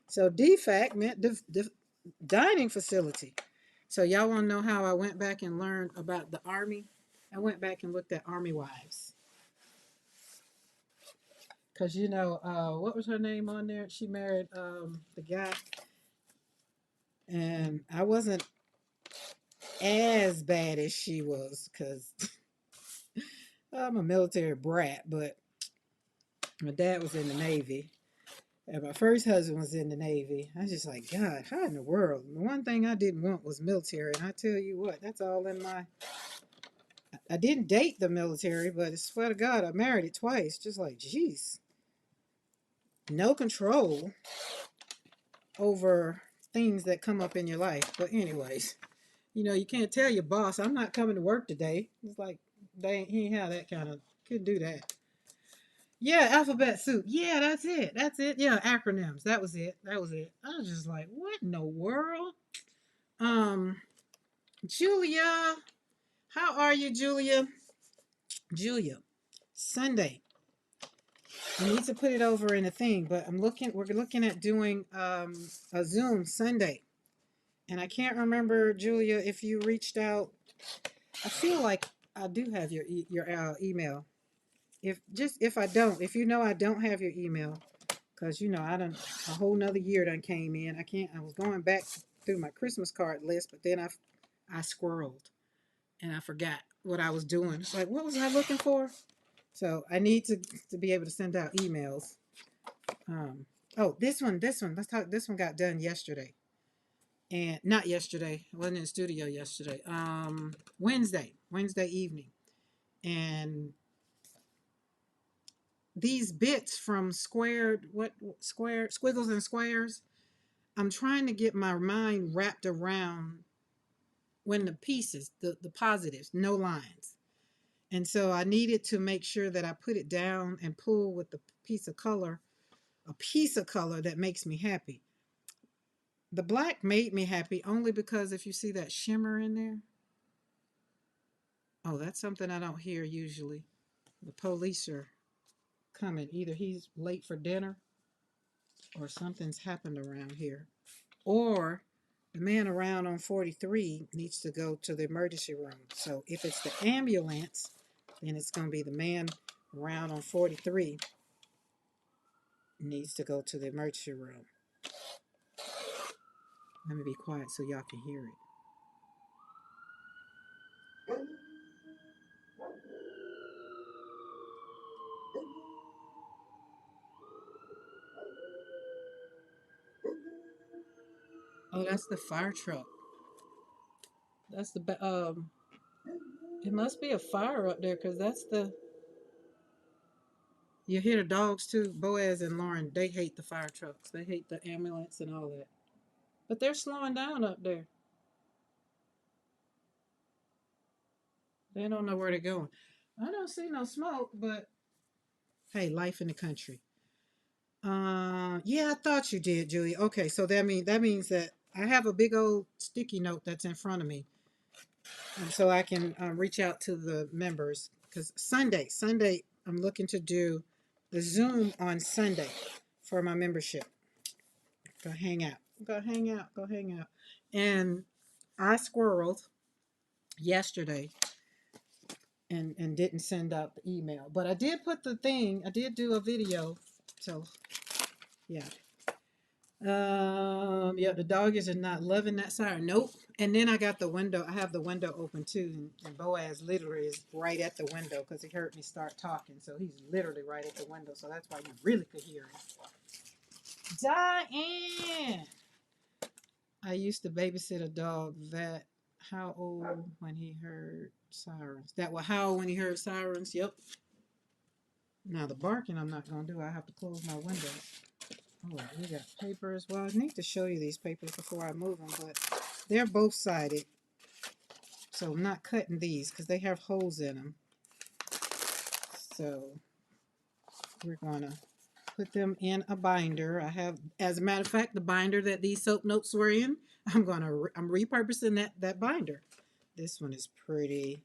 So DFAC meant dining facility. So y'all want to know how I went back and learned about the Army? I went back and looked at Army wives. Because, you know, what was her name on there? She married the guy. And I wasn't as bad as she was because I'm a military brat, but my dad was in the Navy. And my first husband was in the Navy. I was just like, God, how in the world? The one thing I didn't want was military. And I tell you what, that's all in my... I didn't date the military, but I swear to God, I married it twice. Just like, geez. No control over things that come up in your life. But anyways, you know, you can't tell your boss, I'm not coming to work today. It's like, he ain't have that kind of... Couldn't do that. Yeah, alphabet soup. Yeah, that's it. That's it. Yeah, acronyms. That was it. That was it. I was just like, what in the world? Julia. How are you, Julia? Julia. Sunday. I need to put it over in a thing, but we're looking at doing a Zoom Sunday. And I can't remember, Julia, if you reached out. I feel like I do have your email. If I don't, if you know I don't have your email, because you know a whole nother year done came in. I was going back through my Christmas card list, but then I squirreled and I forgot what I was doing. It's like, what was I looking for? So I need to be able to send out emails. Oh, this one. Let's talk. This one got done yesterday, and not yesterday. I wasn't in the studio yesterday. Wednesday evening, and these bits from squiggles and squares. I'm trying to get my mind wrapped around when the pieces, the positives, no lines. And so I needed to make sure that I put it down and pull with the piece of color, a piece of color that makes me happy. The black made me happy only because if you see that shimmer in there, oh, that's something I don't hear usually. The police are coming. Either he's late for dinner or something's happened around here. Or the man around on 43 needs to go to the emergency room. So if it's the ambulance, then it's going to be the man around on 43 needs to go to the emergency room. Let me be quiet so y'all can hear it. Oh, that's the fire truck. That's the it must be a fire up there because that's the. You hear the dogs too. Boaz and Lauren, they hate the fire trucks. They hate the ambulance and all that. But they're slowing down up there. They don't know where they're going. I don't see no smoke, but hey, life in the country. Yeah, I thought you did, Julie. Okay, so that means that I have a big old sticky note that's in front of me, so I can reach out to the members because Sunday, I'm looking to do the Zoom on Sunday for my membership. Go hang out. Go hang out. Go hang out. And I squirreled yesterday and didn't send out the email, but I did put the thing. I did do a video, so yeah. Yeah, the doggies are not loving that siren. Nope. And then I got the window. I have the window open too, and Boaz literally is right at the window because he heard me start talking. So he's literally right at the window. So that's why you really could hear him. Diane. I used to babysit a dog that howled when he heard sirens. That will howl when he heard sirens. Yep. Now the barking I'm not gonna do. I have to close my window. Oh, we got papers. Well, I need to show you these papers before I move them, but they're both sided. So I'm not cutting these because they have holes in them. So we're gonna put them in a binder. I have, as a matter of fact, the binder that these soap notes were in. I'm repurposing that binder. This one is pretty.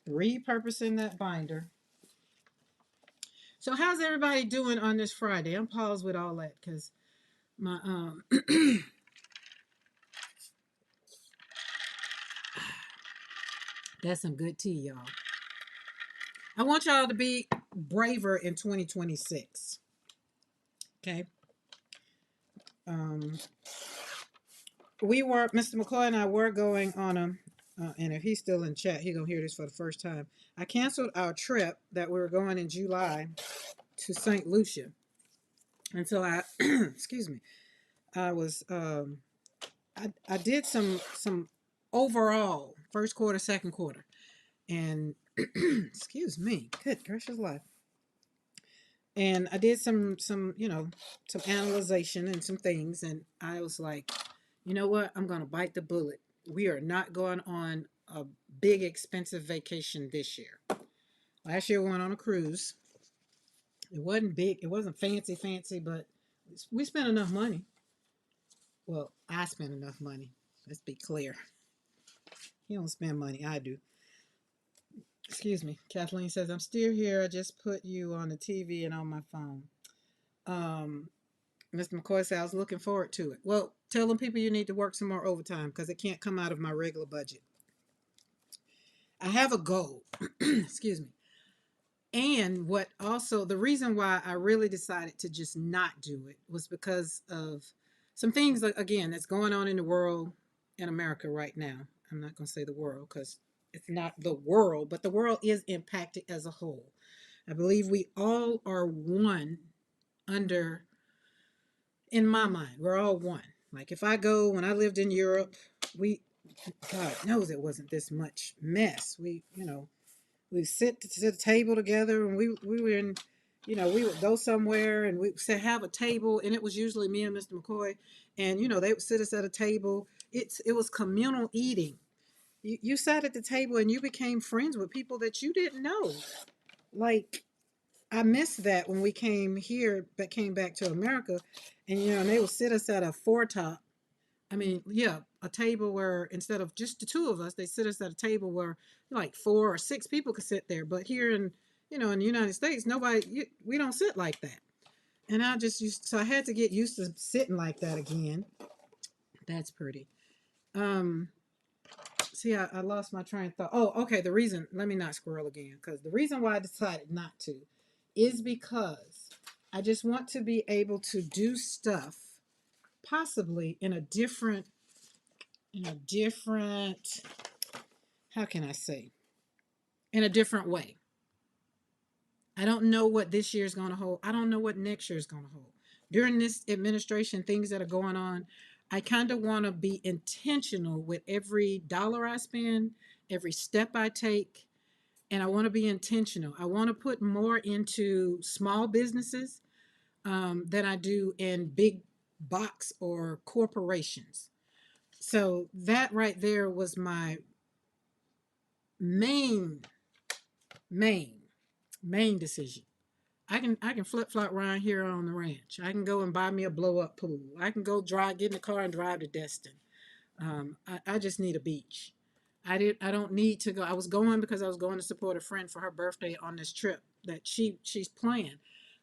Repurposing that binder. So how's everybody doing on this Friday? I'm paused with all that because my that's some good tea, y'all. I want y'all to be braver in 2026. Okay. Um, Mr. McCoy and I were going on a, and if he's still in chat, he's gonna hear this for the first time. I canceled our trip that we were going in July to St. Lucia, and so I, excuse me, I was, I did some overall first quarter, second quarter, and excuse me, good gracious life. And I did some some analyzation and some things, and I was like, you know what, I'm gonna bite the bullet. We are not going on a big expensive vacation this year. Last year we went on a cruise. It wasn't big, it wasn't fancy, but we spent enough money. Well, I spent enough money, let's be clear. You don't spend money, I do. Excuse me. Kathleen says, I'm still here, I just put you on the TV and on my phone. Mr. McCoy said, I was looking forward to it. Well, tell them people you need to work some more overtime because it can't come out of my regular budget. I have a goal. Excuse me. And what also, the reason why I really decided to just not do it was because of some things, again, that's going on in the world, in America right now. I'm not going to say the world because it's not the world, but the world is impacted as a whole. I believe we all are one under, in my mind, we're all one. Like if I go, when I lived in Europe, we, God knows it wasn't this much mess. We sit to the table together, and we were in, we would go somewhere and we said have a table, and it was usually me and Mr. McCoy, and they would sit us at a table. It was communal eating. You sat at the table and you became friends with people that you didn't know. Like I missed that when we came here, but came back to America, and and they would sit us at a four top. I mean, yeah, a table where instead of just the two of us, they sit us at a table where like 4 or 6 people could sit there. But here in the United States, we don't sit like that. And so I had to get used to sitting like that again. That's pretty. Um, See, I lost my train of thought. Oh, okay. Let me not squirrel again, because the reason why I decided not to is because I just want to be able to do stuff possibly in a different, how can I say, in a different way. I don't know what this year is going to hold. I don't know what next year is going to hold. During this administration, things that are going on, I kind of want to be intentional with every dollar I spend, every step I take, and I want to be intentional. I want to put more into small businesses than I do in big box or corporations. So that right there was my main, main, main decision. I can flip flop around here on the ranch. I can go and buy me a blow up pool. I can go drive, get in the car and drive to Destin. I just need a beach. I don't need to go. I was going because I was going to support a friend for her birthday on this trip that she's planned.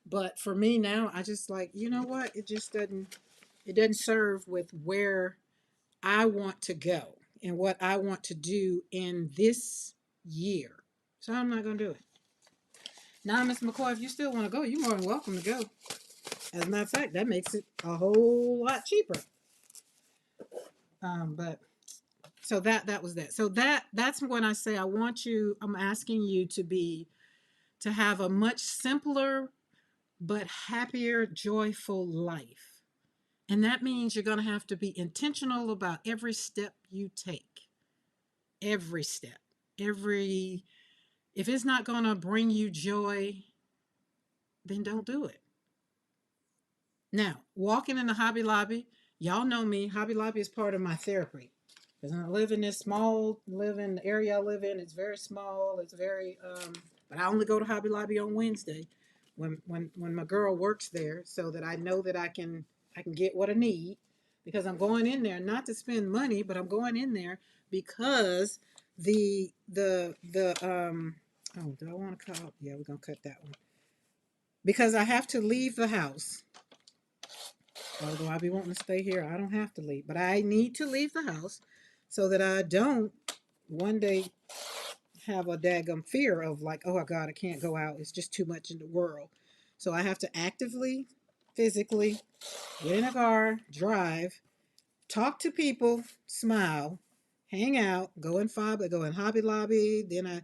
But for me now, I just like, you know what? It doesn't serve with where I want to go and what I want to do in this year. So I'm not gonna do it. Now, Miss McCoy, if you still want to go, you're more than welcome to go. As a matter of fact, that makes it a whole lot cheaper. But so that was that. So that's when I say I want you. I'm asking you to have a much simpler but happier, joyful life, and that means you're going to have to be intentional about every step you take. Every step, every if it's not going to bring you joy, then don't do it. Now, walking in the Hobby Lobby, y'all know me. Hobby Lobby is part of my therapy because I live in this small, live in the area I live in. It's very small. It's very, but I only go to Hobby Lobby on Wednesday when my girl works there, so that I know that I can get what I need because I'm going in there not to spend money, but I'm going in there because the oh, do I want to cut? Yeah, we're gonna cut that one because I have to leave the house. Although I be wanting to stay here, I don't have to leave. But I need to leave the house so that I don't one day have a daggum fear of like, oh my God, I can't go out. It's just too much in the world. So I have to actively, physically get in a car, drive, talk to people, smile, hang out, go in Hobby Lobby. Then I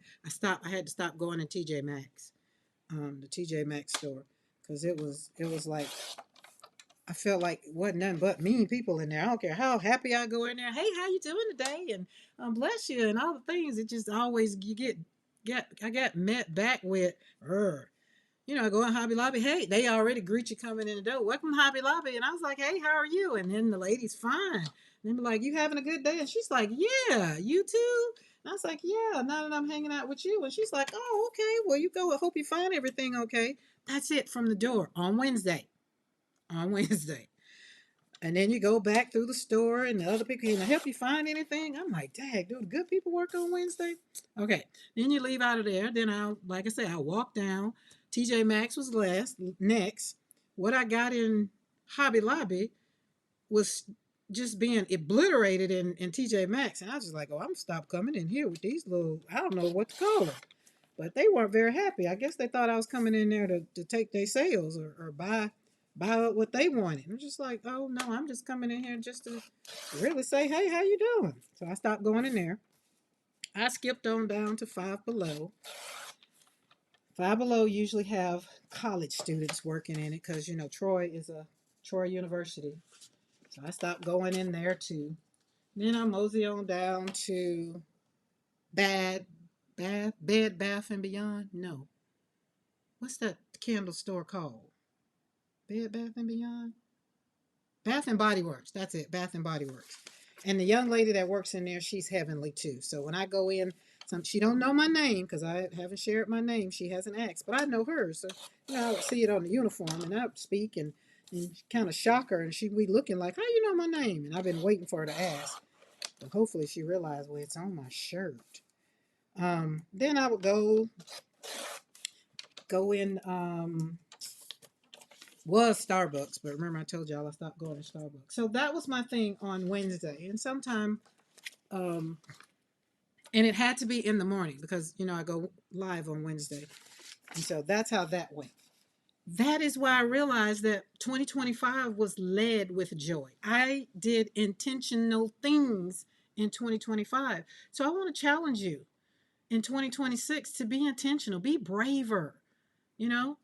had to stop going to TJ Maxx, the TJ Maxx store, because it was like I felt like it wasn't nothing but mean people in there. I don't care how happy I go in there. Hey, how you doing today? And bless you and all the things. It just always you get I got met back with I go in Hobby Lobby. Hey, they already greet you coming in the door. Welcome to Hobby Lobby. And I was like, hey, how are you? And then the lady's fine. And they're like, you having a good day? And she's like, yeah, you too. And I was like, yeah, now that I'm hanging out with you. And she's like, oh, okay. Well, you go. I hope you find everything okay. That's it from the door on Wednesday. On Wednesday. And then you go back through the store and the other people, can I help you find anything? I'm like, dang, do the good people work on Wednesday? Okay. Then you leave out of there. Then like I say, I'll walk down. TJ Maxx was next. What I got in Hobby Lobby was just being obliterated in TJ Maxx. And I was just like, oh, I'm going to stop coming in here with these little, I don't know what to call them. But they weren't very happy. I guess they thought I was coming in there to take their sales or buy what they wanted. I'm just like, oh no, I'm just coming in here just to really say, hey, how you doing? So I stopped going in there. I skipped on down to Five Below. Five Below usually have college students working in it because Troy is a Troy University. So I stopped going in there too. Then I mosey on down to Bed Bath and Beyond. No, what's that candle store called? Bed Bath and Beyond. Bath and Body Works. That's it. Bath and Body Works. And the young lady that works in there, she's heavenly too. So when I go in, she don't know my name because I haven't shared my name. She hasn't asked, but I know her. So I would see it on the uniform, and I would speak and kind of shock her, and she'd be looking like, "How you know my name?" And I've been waiting for her to ask. But hopefully she realized, well, it's on my shirt. Then I would go in. Was Starbucks, but remember I told y'all I stopped going to Starbucks. So that was my thing on Wednesday, and sometime, and it had to be in the morning because I go live on Wednesday, and so that's how that went. That is why I realized that 2025 was led with joy. I did intentional things in 2025. So I want to challenge you in 2026 to be intentional, be braver, you know?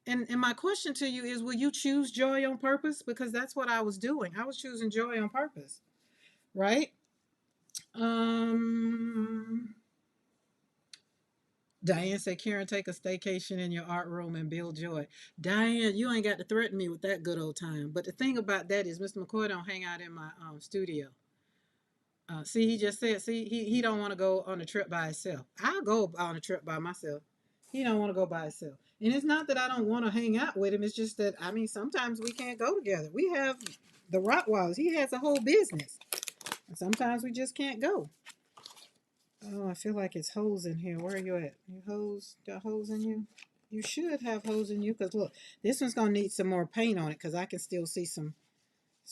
And my question to you is, will you choose joy on purpose? Because that's what I was doing. I was choosing joy on purpose, right? Um Diane said, Karen, take a staycation in your art room and build joy. Diane, you ain't got to threaten me with that good old time. But the thing about that is Mr. McCoy don't hang out in my studio. See, he just said, see, he don't want to go on a trip by himself. I'll go on a trip by myself. He don't want to go by himself. And it's not that I don't want to hang out with him. It's just that, I mean, sometimes we can't go together. We have the Rottweilers. He has a whole business. And sometimes we just can't go. Oh, I feel like it's holes in here. Where are you at? You holes? Got holes in you? You should have holes in you, because look, this one's gonna need some more paint on it, because I can still see some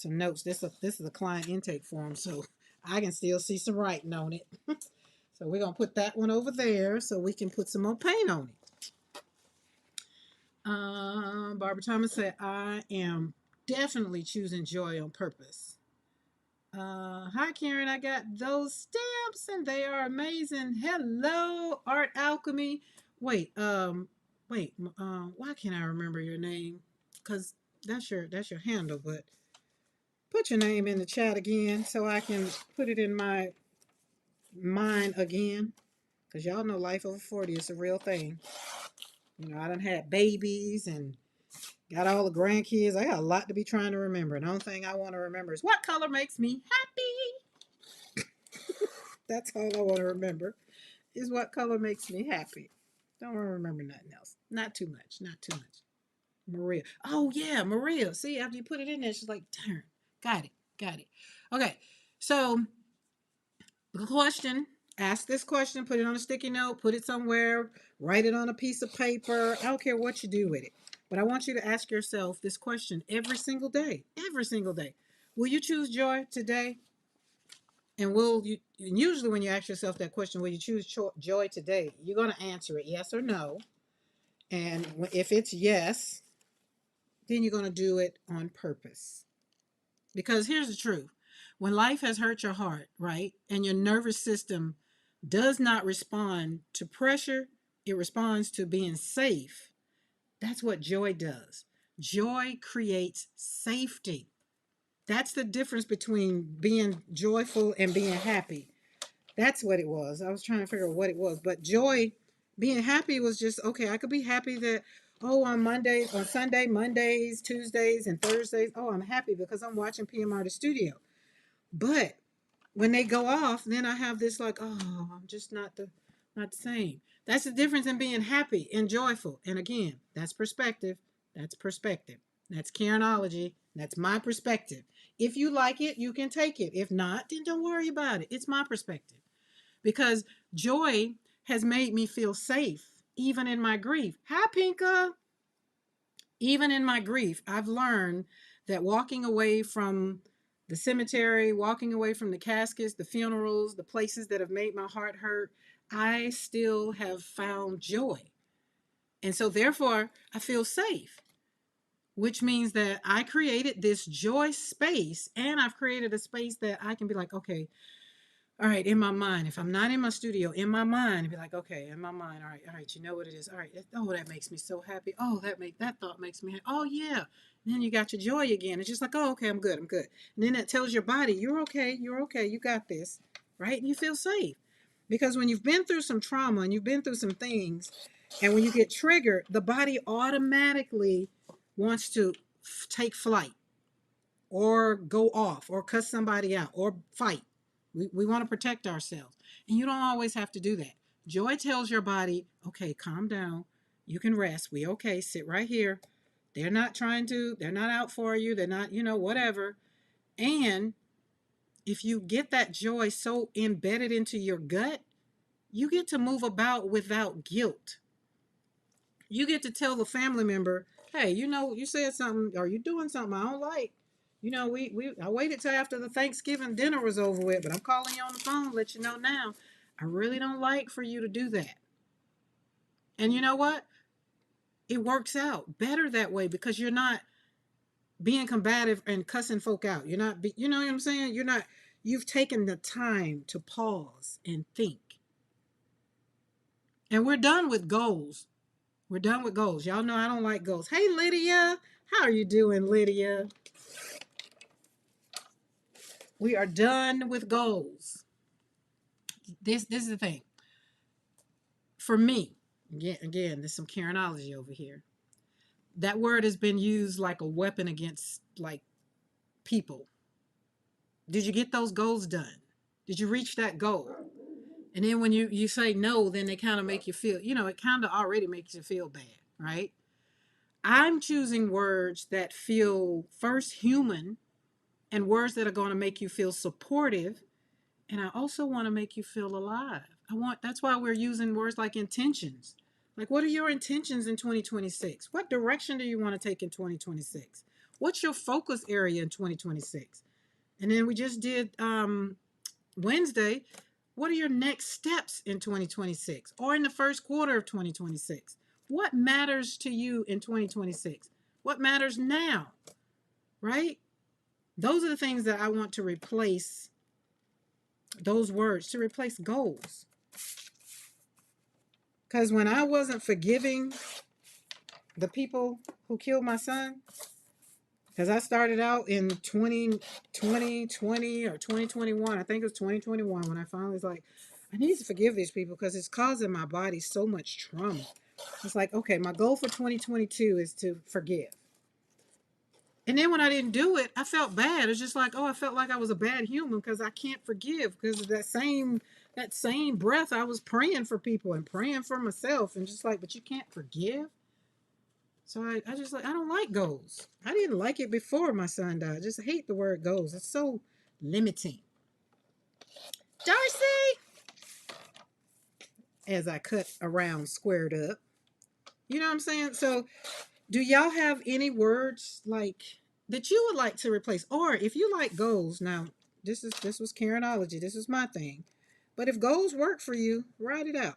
notes. This is a client intake form, so I can still see some writing on it. So we're gonna put that one over there so we can put some more paint on it. Barbara Thomas said, I am definitely choosing joy on purpose. Hi Karen, I got those stamps and they are amazing. Hello, Art Alchemy. Wait, why can't I remember your name? Cause that's your handle, but put your name in the chat again so I can put it in my mind again. Cause y'all know life over 40 is a real thing. You know, I done had babies and got all the grandkids. I got a lot to be trying to remember. The only thing I want to remember is what color makes me happy. That's all I want to remember is what color makes me happy. Don't want to remember nothing else. Not too much. Not too much. Maria. Oh yeah, Maria. See, after you put it in there, she's like, darn, got it. Got it. Okay. So the question, ask this question, put it on a sticky note, put it somewhere, write it on a piece of paper. I don't care what you do with it. But I want you to ask yourself this question every single day. Every single day. Will you choose joy today? And will you, and usually when you ask yourself that question, will you choose joy today? You're going to answer it yes or no. And if it's yes, then you're going to do it on purpose. Because here's the truth. When life has hurt your heart, right, and your nervous system does not respond to pressure, it responds to being safe. That's what joy does. Joy creates safety. That's the difference between being joyful and being happy. That's what it was. I was trying to figure out what it was. But joy, being happy was just, okay, I could be happy that, oh, on Monday, on Sunday, Mondays, Tuesdays, and Thursdays, oh, I'm happy because I'm watching PMR the studio. But when they go off, then I have this like, oh, I'm just not the same. That's the difference in being happy and joyful. And again, that's perspective. That's perspective. That's Karenology. That's my perspective. If you like it, you can take it. If not, then don't worry about it. It's my perspective. Because joy has made me feel safe, even in my grief. Hi, Pinka. Even in my grief, I've learned that walking away from the cemetery, walking away from the caskets, the funerals, the places that have made my heart hurt, I still have found joy. And so, therefore, I feel safe, which means that I created this joy space and I've created a space that I can be like, okay, all right, in my mind, if I'm not in my studio, in my mind, be like, okay, in my mind, all right, you know what it is. All right, oh, that makes me so happy. Oh, that thought makes me happy. Oh yeah. And then you got your joy again. It's just like, oh, okay, I'm good, I'm good. And then it tells your body, you're okay, you got this, right? And you feel safe. Because when you've been through some trauma and you've been through some things, and when you get triggered, the body automatically wants to take flight or go off or cuss somebody out or fight. We want to protect ourselves. And you don't always have to do that. Joy tells your body, okay, calm down. You can rest. We okay. Sit right here. They're not out for you. They're not, whatever. And if you get that joy so embedded into your gut, you get to move about without guilt. You get to tell the family member, hey, you said something or you doing something I don't like. I waited till after the Thanksgiving dinner was over with, but I'm calling you on the phone, let you know now. I really don't like for you to do that. And you know what? it works out better that way because you're not being combative and cussing folk out. You're not, you know what I'm saying? You're not, you've taken the time to pause and think. And we're done with goals. We're done with goals. Y'all know I don't like goals. Hey, Lydia. How are you doing, Lydia? We are done with goals. This is the thing. For me, again, there's some Karenology over here. That word has been used like a weapon against like people. Did you get those goals done? Did you reach that goal? And then when you say no, then they kind of make you feel, it kind of already makes you feel bad, right? I'm choosing words that feel first human and words that are going to make you feel supportive. And I also want to make you feel alive. That's why we're using words like intentions. Like, what are your intentions in 2026? What direction do you want to take in 2026? What's your focus area in 2026? And then we just did Wednesday. What are your next steps in 2026 or in the first quarter of 2026? What matters to you in 2026? What matters now, right? Those are the things that I want to replace, those words, to replace goals. Because when I wasn't forgiving the people who killed my son, because I started out in 2020 or 2021, I think it was 2021, when I finally was like, I need to forgive these people because it's causing my body so much trauma. It's like, okay, my goal for 2022 is to forgive. And then when I didn't do it, I felt bad. It's just like, oh, I felt like I was a bad human because I can't forgive, because of that same breath I was praying for people and praying for myself, and just like, but you can't forgive. So I just like, I don't like goals. I didn't like it before my son died. I just hate the word goals. It's so limiting. Darcy, as I cut around squared up. You know what I'm saying? So do y'all have any words like that you would like to replace? Or if you like goals, now this was Karenology, this is my thing. But if goals work for you, write it out.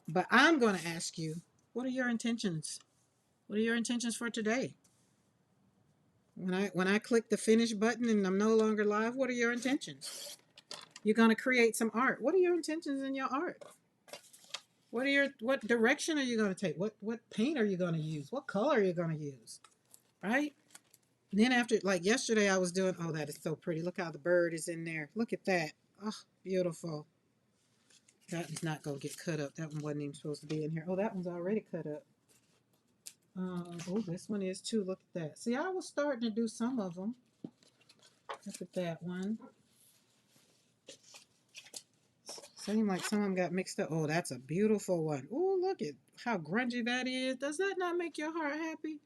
But I'm going to ask you, what are your intentions? What are your intentions for today? When I click the finish button and I'm no longer live, what are your intentions? You're going to create some art. What are your intentions in your art? What direction are you going to take? What paint are you going to use? What color are you going to use? Right? And then after, like yesterday, I was doing, oh, that is so pretty. Look how the bird is in there. Look at that. Oh, beautiful. That is not going to get cut up. That one wasn't even supposed to be in here. Oh, that one's already cut up. Oh, this one is too. Look at that. See, I was starting to do some of them. Look at that one. Seemed like some of them got mixed up. Oh, that's a beautiful one. Oh, look at how grungy that is. Does that not make your heart happy?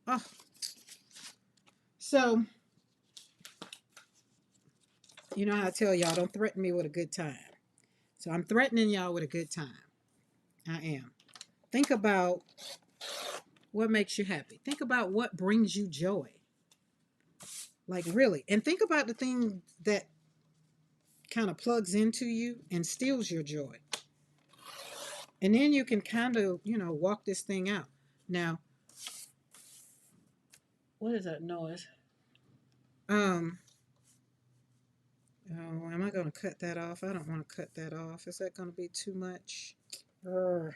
Oh. So, you know how I tell y'all, don't threaten me with a good time. So I'm threatening y'all with a good time. I am. Think about what makes you happy. Think about what brings you joy. Like really. And think about the thing that kind of plugs into you and steals your joy. And then you can kind of, walk this thing out. Now, what is that noise? Oh, am I going to cut that off? I don't want to cut that off. Is that going to be too much? I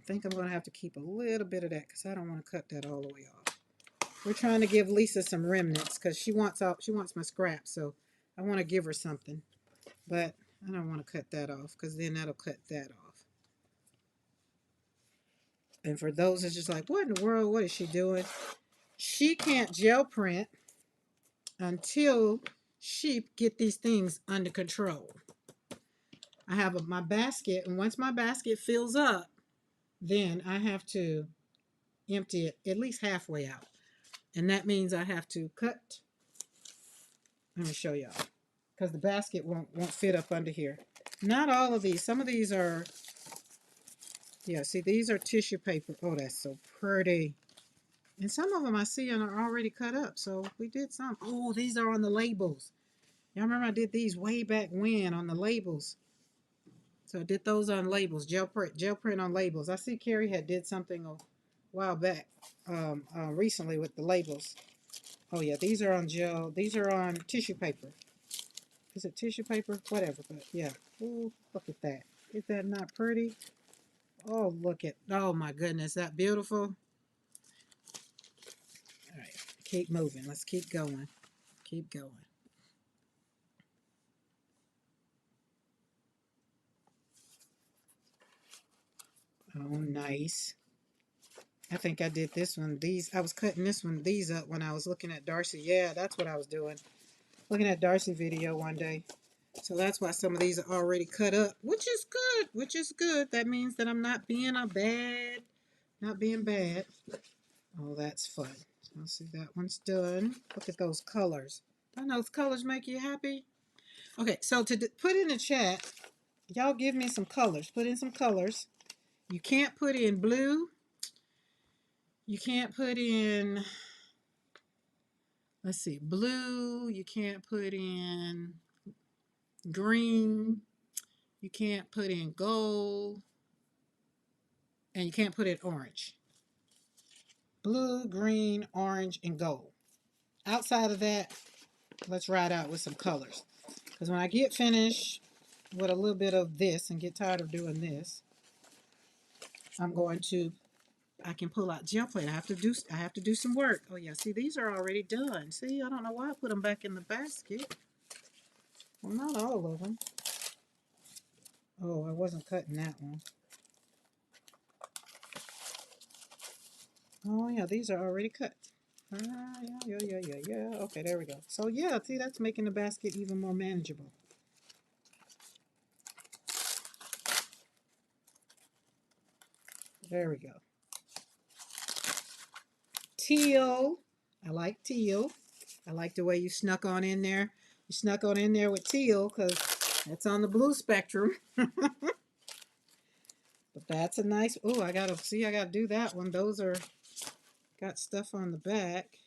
think I'm going to have to keep a little bit of that because I don't want to cut that all the way off. We're trying to give Lisa some remnants because she wants my scraps, so I want to give her something. But I don't want to cut that off because then that'll cut that off. And for those that's just like, what in the world? What is she doing? She can't gel print until she get these things under control. I have my basket, and once my basket fills up, then I have to empty it at least halfway out. And that means I have to cut. Let me show y'all, because the basket won't fit up under here. Not all of these. Some of these are, yeah, see, these are tissue paper. Oh, that's so pretty. And some of them I see are already cut up. So we did some. Oh, these are on the labels. Y'all remember I did these way back when on the labels. So I did those on labels, gel print on labels. I see Carrie had did something a while back, recently with the labels. Oh yeah, these are on gel. These are on tissue paper. Is it tissue paper? Whatever, but yeah. Ooh, look at that. Is that not pretty? Oh, look at, oh my goodness, that beautiful. All right, keep moving. Let's keep going. Keep going. Oh, nice. I think I did this one. I was cutting these up when I was looking at Darcy. Yeah, that's what I was doing. Looking at Darcy video one day. So that's why some of these are already cut up, which is good, which is good. That means that I'm not being not being bad. Oh, that's fun. I'll see that one's done. Look at those colors. Don't those colors make you happy? Okay, so to put in the chat, y'all give me some colors. Put in some colors. You can't put in blue. You can't put in, let's see, blue. You can't put in green. You can't put in gold. And you can't put in orange. Blue, green, orange, and gold. Outside of that, let's ride out with some colors. Because when I get finished with a little bit of this and get tired of doing this, I can pull out gel plate. I have to do some work. Oh yeah, see, these are already done. See, I don't know why I put them back in the basket. Well, not all of them. Oh, I wasn't cutting that one. Oh yeah, these are already cut. Yeah. Okay, there we go. So yeah, see, that's making the basket even more manageable. There we go. Teal. I like teal. I like the way you snuck on in there. You snuck on in there with teal because that's on the blue spectrum. But that's a nice, oh, I gotta do that one. Those are, got stuff on the back.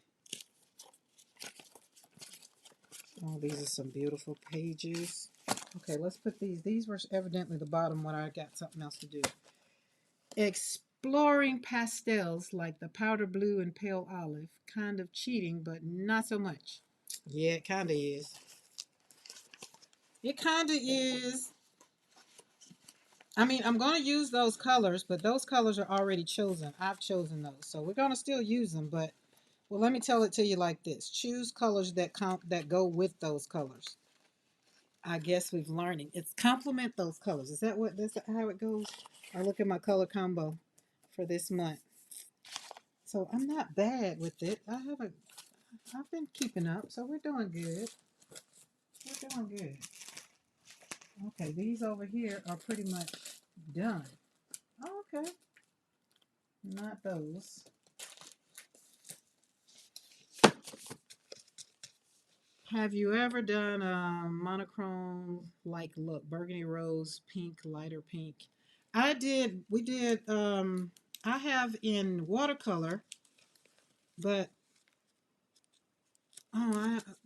Oh, these are some beautiful pages. Okay, let's put these. These were evidently the bottom when I got something else to do. Exploring pastels like the powder blue and pale olive. Kind of cheating, but not so much. Yeah, it kind of is. It kind of is. I mean, I'm going to use those colors, but those colors are already chosen. I've chosen those. So we're going to still use them, but, well, let me tell it to you like this. Choose colors that go with those colors. I guess we've learning. It's complement those colors. Is that that's how it goes? I look at my color combo for this month. So I'm not bad with it. I've been keeping up, so we're doing good. We're doing good. Okay, these over here are pretty much done. Okay. Not those. Have you ever done a monochrome like look? Burgundy rose, pink, lighter pink. We did, I have in watercolor, but,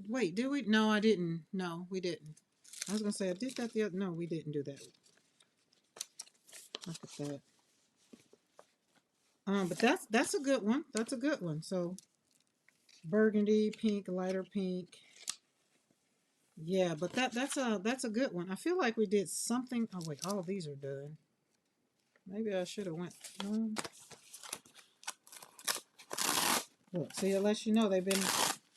wait, did we? No, I didn't. No, we didn't. I was going to say, I did that the other, no, we didn't do that. Look at that. But that's a good one. That's a good one. So, burgundy, pink, lighter pink. Yeah, but that's a good one. I feel like we did something. Oh wait, all of these are done. Maybe I should have went. No. Look, see, it lets you know they've been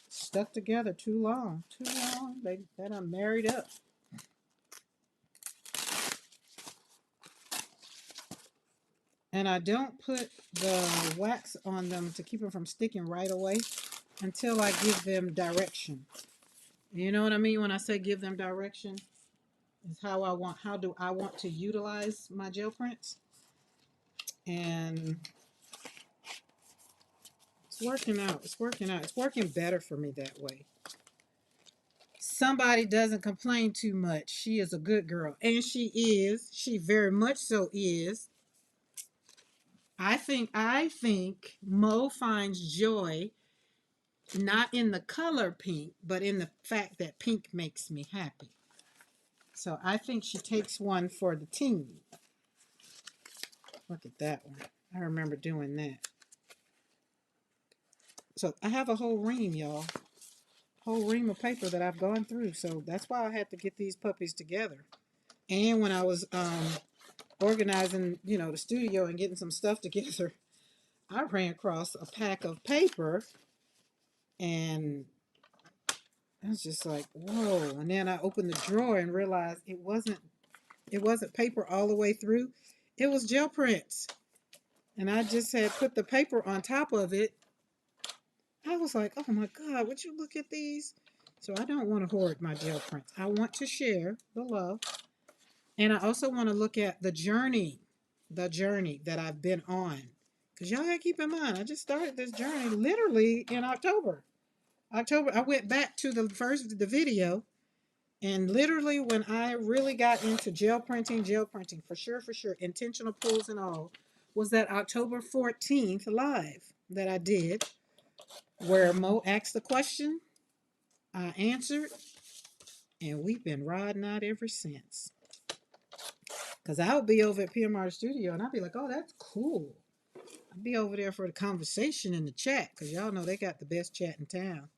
stuck together too long. Too long. They done married up. And I don't put the wax on them to keep them from sticking right away until I give them direction. You know what I mean when I say give them direction? Is how do I want to utilize my gel prints? And it's working out. It's working out. It's working better for me that way. Somebody doesn't complain too much. She is a good girl. And she is. She very much so is. I think Mo finds joy not in the color pink, but in the fact that pink makes me happy. So I think she takes one for the team. Look at that one. I remember doing that. So I have a whole ream, y'all. Whole ream of paper that I've gone through. So that's why I had to get these puppies together. And when I was organizing, the studio and getting some stuff together, I ran across a pack of paper, and I was just like, whoa. And then I opened the drawer and realized it wasn't paper all the way through. It was gel prints. And I just had put the paper on top of it. I was like, oh my God, would you look at these? So I don't want to hoard my gel prints. I want to share the love. And I also want to look at the journey that I've been on. Because y'all gotta keep in mind, I just started this journey literally in October. I went back to the video, and literally when I really got into gel printing for sure, intentional pulls and all, was that October 14th live that I did, where Mo asked the question, I answered, and we've been riding out ever since. Because I would be over at PMR Studio and I'd be like, oh, that's cool. I'd be over there for the conversation in the chat, because y'all know they got the best chat in town.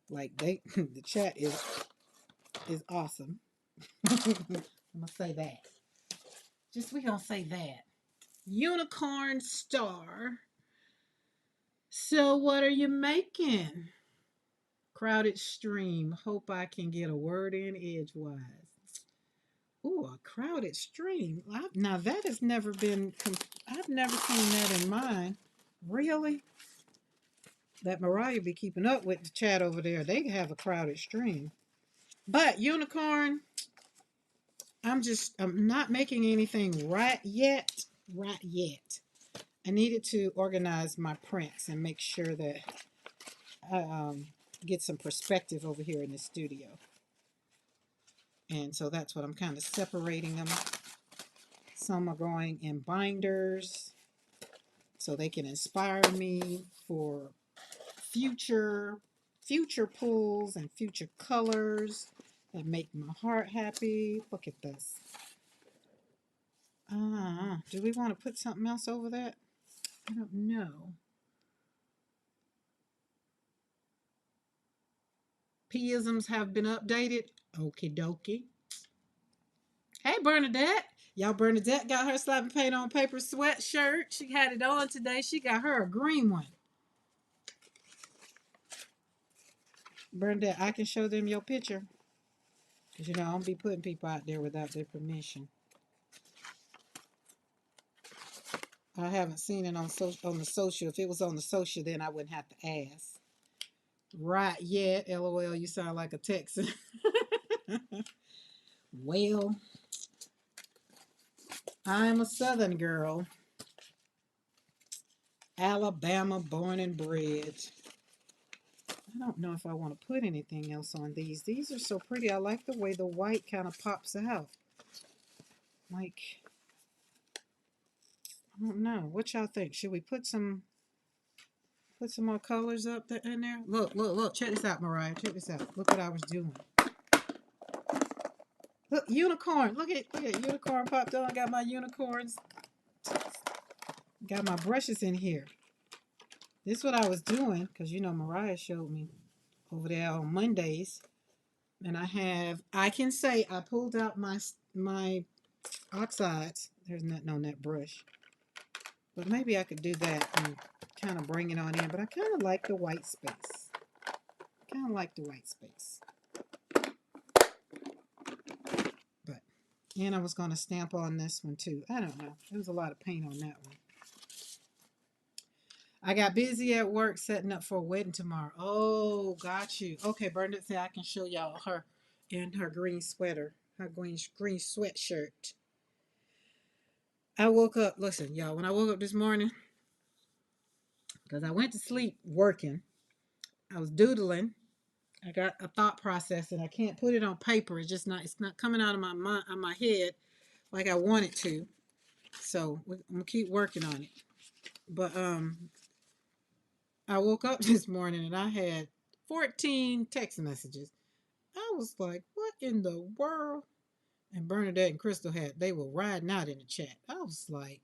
Like the chat is awesome. I'm gonna say that. We gonna say that. Unicorn Star. So what are you making? Crowded stream. Hope I can get a word in edgewise. Ooh, a crowded stream. Now that has never been. I've never seen that in mine. Really? That Mariah be keeping up with the chat over there. They have a crowded stream. But Unicorn, I'm not making anything right yet. Right yet. I needed to organize my prints and make sure that I get some perspective over here in the studio. And so that's what I'm kind of separating them. Some are going in binders so they can inspire me for future pulls and future colors that make my heart happy. Look at this. Do we want to put something else over that? I don't know. P-isms have been updated. Okie dokie. Hey, Bernadette. Y'all, Bernadette got her slapping paint on paper sweatshirt. She had it on today. She got her a green one. Bernadette, I can show them your picture. Because, I don't be putting people out there without their permission. I haven't seen it on the social. If it was on the social, then I wouldn't have to ask. Right yet. LOL, you sound like a Texan. Well, I'm a Southern girl. Alabama born and bred. I don't know if I want to put anything else on these. These are so pretty. I like the way the white kind of pops out. Like, I don't know. What y'all think? Should we put some more colors up there in there? Look. Check this out, Mariah. Check this out. Look what I was doing. Look, unicorn. Look at unicorn popped on. I got my unicorns. Got my brushes in here. This is what I was doing, because Mariah showed me over there on Mondays. And I can say I pulled out my oxides. There's nothing on that brush. But maybe I could do that and kind of bring it on in. But I kind of like the white space. And I was going to stamp on this one too. I don't know. There was a lot of paint on that one. I got busy at work setting up for a wedding tomorrow. Oh, got you. Okay, Bernadette said I can show y'all her in her green sweater. Her green sweatshirt. I woke up, listen, y'all, when I woke up this morning, because I went to sleep working, I was doodling. I got a thought process and I can't put it on paper. It's not coming out of my mind, on my head like I want it to. So I'm gonna keep working on it. But I woke up this morning and I had 14 text messages. I was like, what in the world? And Bernadette and Crystal they were riding out in the chat. I was like,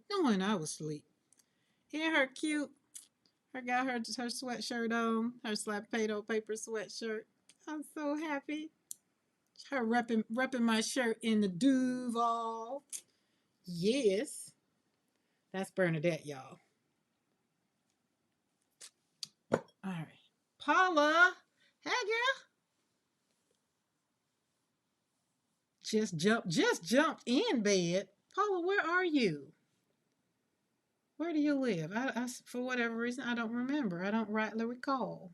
knowing I was asleep. Isn't her cute? Her got her sweatshirt on, her Slapato paper sweatshirt. I'm so happy. Her repping my shirt in the Duval. Yes. That's Bernadette, y'all. All right. Paula. Hey, girl. Just jumped in bed. Paula, where are you? Where do you live? For whatever reason, I don't remember. I don't rightly recall.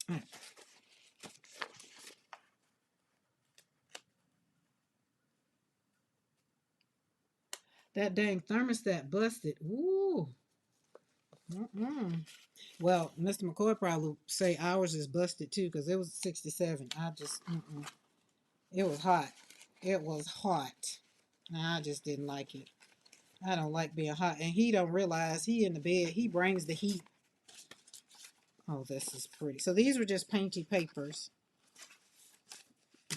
All right. That dang thermostat busted. Ooh. Mm-mm. Well, Mr. McCoy probably say ours is busted too because it was 67. It was hot. It was hot. I just didn't like it. I don't like being hot. And he don't realize he in the bed. He brings the heat. Oh, this is pretty. So these were just painty papers.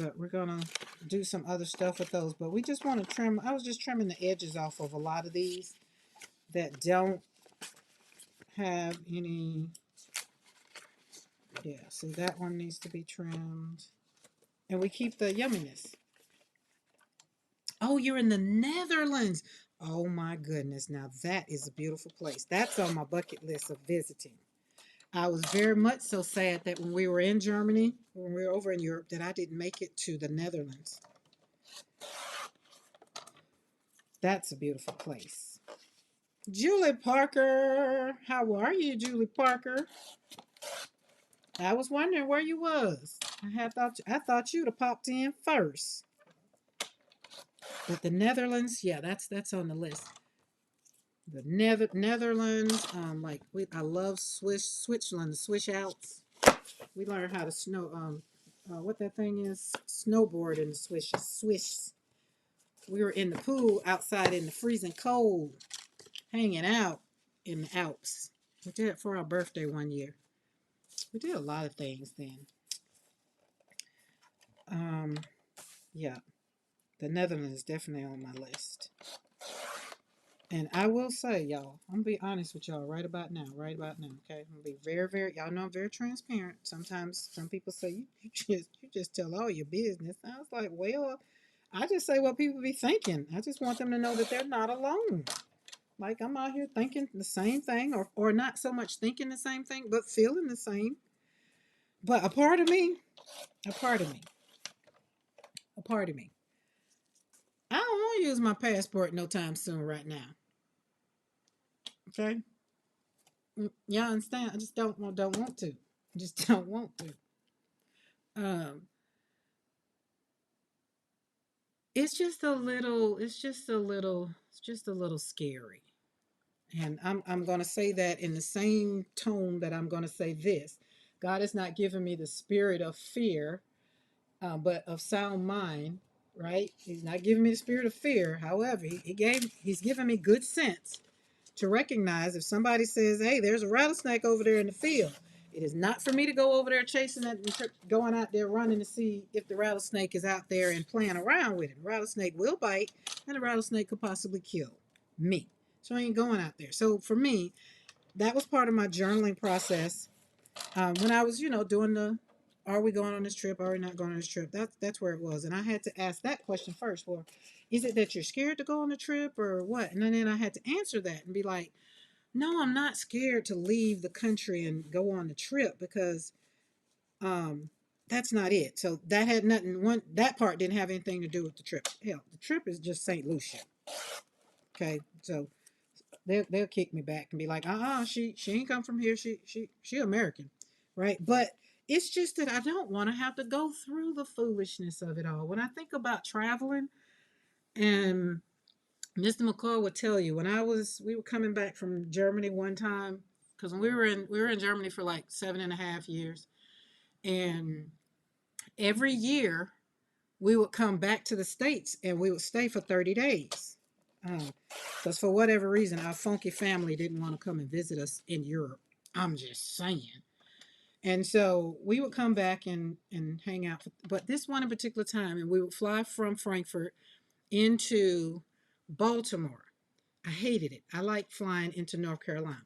But we're going to do some other stuff with those. But we just want to trim. I was just trimming the edges off of a lot of these that don't have any. Yeah, see that one needs to be trimmed. And we keep the yumminess. Oh, you're in the Netherlands. Oh my goodness. Now that is a beautiful place. That's on my bucket list of visiting. I was very much so sad that when we were in Germany, when we were over in Europe, that I didn't make it to the Netherlands. That's a beautiful place. Julie Parker. How are you, Julie Parker? I was wondering where you was. I thought you'd have popped in first. But the Netherlands, yeah, that's on the list. The Netherlands, I love Switzerland, the Swiss Alps. We learned how to what that thing is, snowboard in the Swiss. We were in the pool outside in the freezing cold, hanging out in the Alps. We did it for our birthday one year. We did a lot of things then. Yeah, the Netherlands is definitely on my list. And I will say, y'all, I'm gonna be honest with y'all right about now, okay? I'm gonna be very, y'all know I'm very transparent. Sometimes some people say you just tell all your business. I was like, well, I just say what people be thinking. I just want them to know that they're not alone. Like I'm out here thinking the same thing, or not so much thinking the same thing, but feeling the same. But a part of me, a part of me, a part of me, I don't want to use my passport no time soon right now. Okay? Y'all understand? I just don't want to. Just don't want to. Um, it's just a little scary. And I'm gonna say that in the same tone that I'm gonna say this. God has not given me the spirit of fear, but of sound mind, right? He's not giving me the spirit of fear. However, he's given me good sense to recognize if somebody says, hey, there's a rattlesnake over there in the field. It is not for me to go over there chasing it and going out there running to see if the rattlesnake is out there and playing around with it. The rattlesnake will bite, and the rattlesnake could possibly kill me. So I ain't going out there. So for me, that was part of my journaling process when I was, doing are we going on this trip? Are we not going on this trip? That's where it was. And I had to ask that question first. Well, is it that you're scared to go on the trip or what? And then I had to answer that and be like, no, I'm not scared to leave the country and go on the trip because um, that's not it. So that had nothing. That part didn't have anything to do with the trip. Hell, the trip is just St. Lucia. Okay, so they'll kick me back and be like, she ain't come from here. She American, right? But it's just that I don't want to have to go through the foolishness of it all. When I think about traveling, and Mr. McCall would tell you we were coming back from Germany one time because we were in Germany for like 7.5 years, and every year we would come back to the States and we would stay for 30 days. Because for whatever reason, our funky family didn't want to come and visit us in Europe. I'm just saying. And so we would come back and hang out. But this one in particular time, and we would fly from Frankfurt into Baltimore. I hated it. I like flying into North Carolina.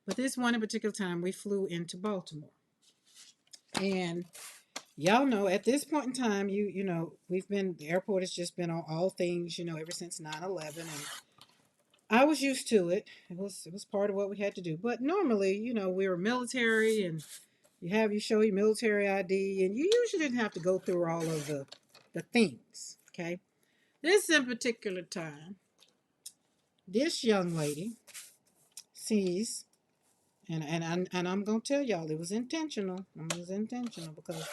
But this one in particular time, we flew into Baltimore. And y'all know at this point in time, we've been, the airport has just been on all things, ever since 9/11. And I was used to it. It was part of what we had to do. But normally, we were military and you show your military ID, and you usually didn't have to go through all of the things. Okay. This in particular time, this young lady sees, and I'm gonna tell y'all it was intentional. It was intentional because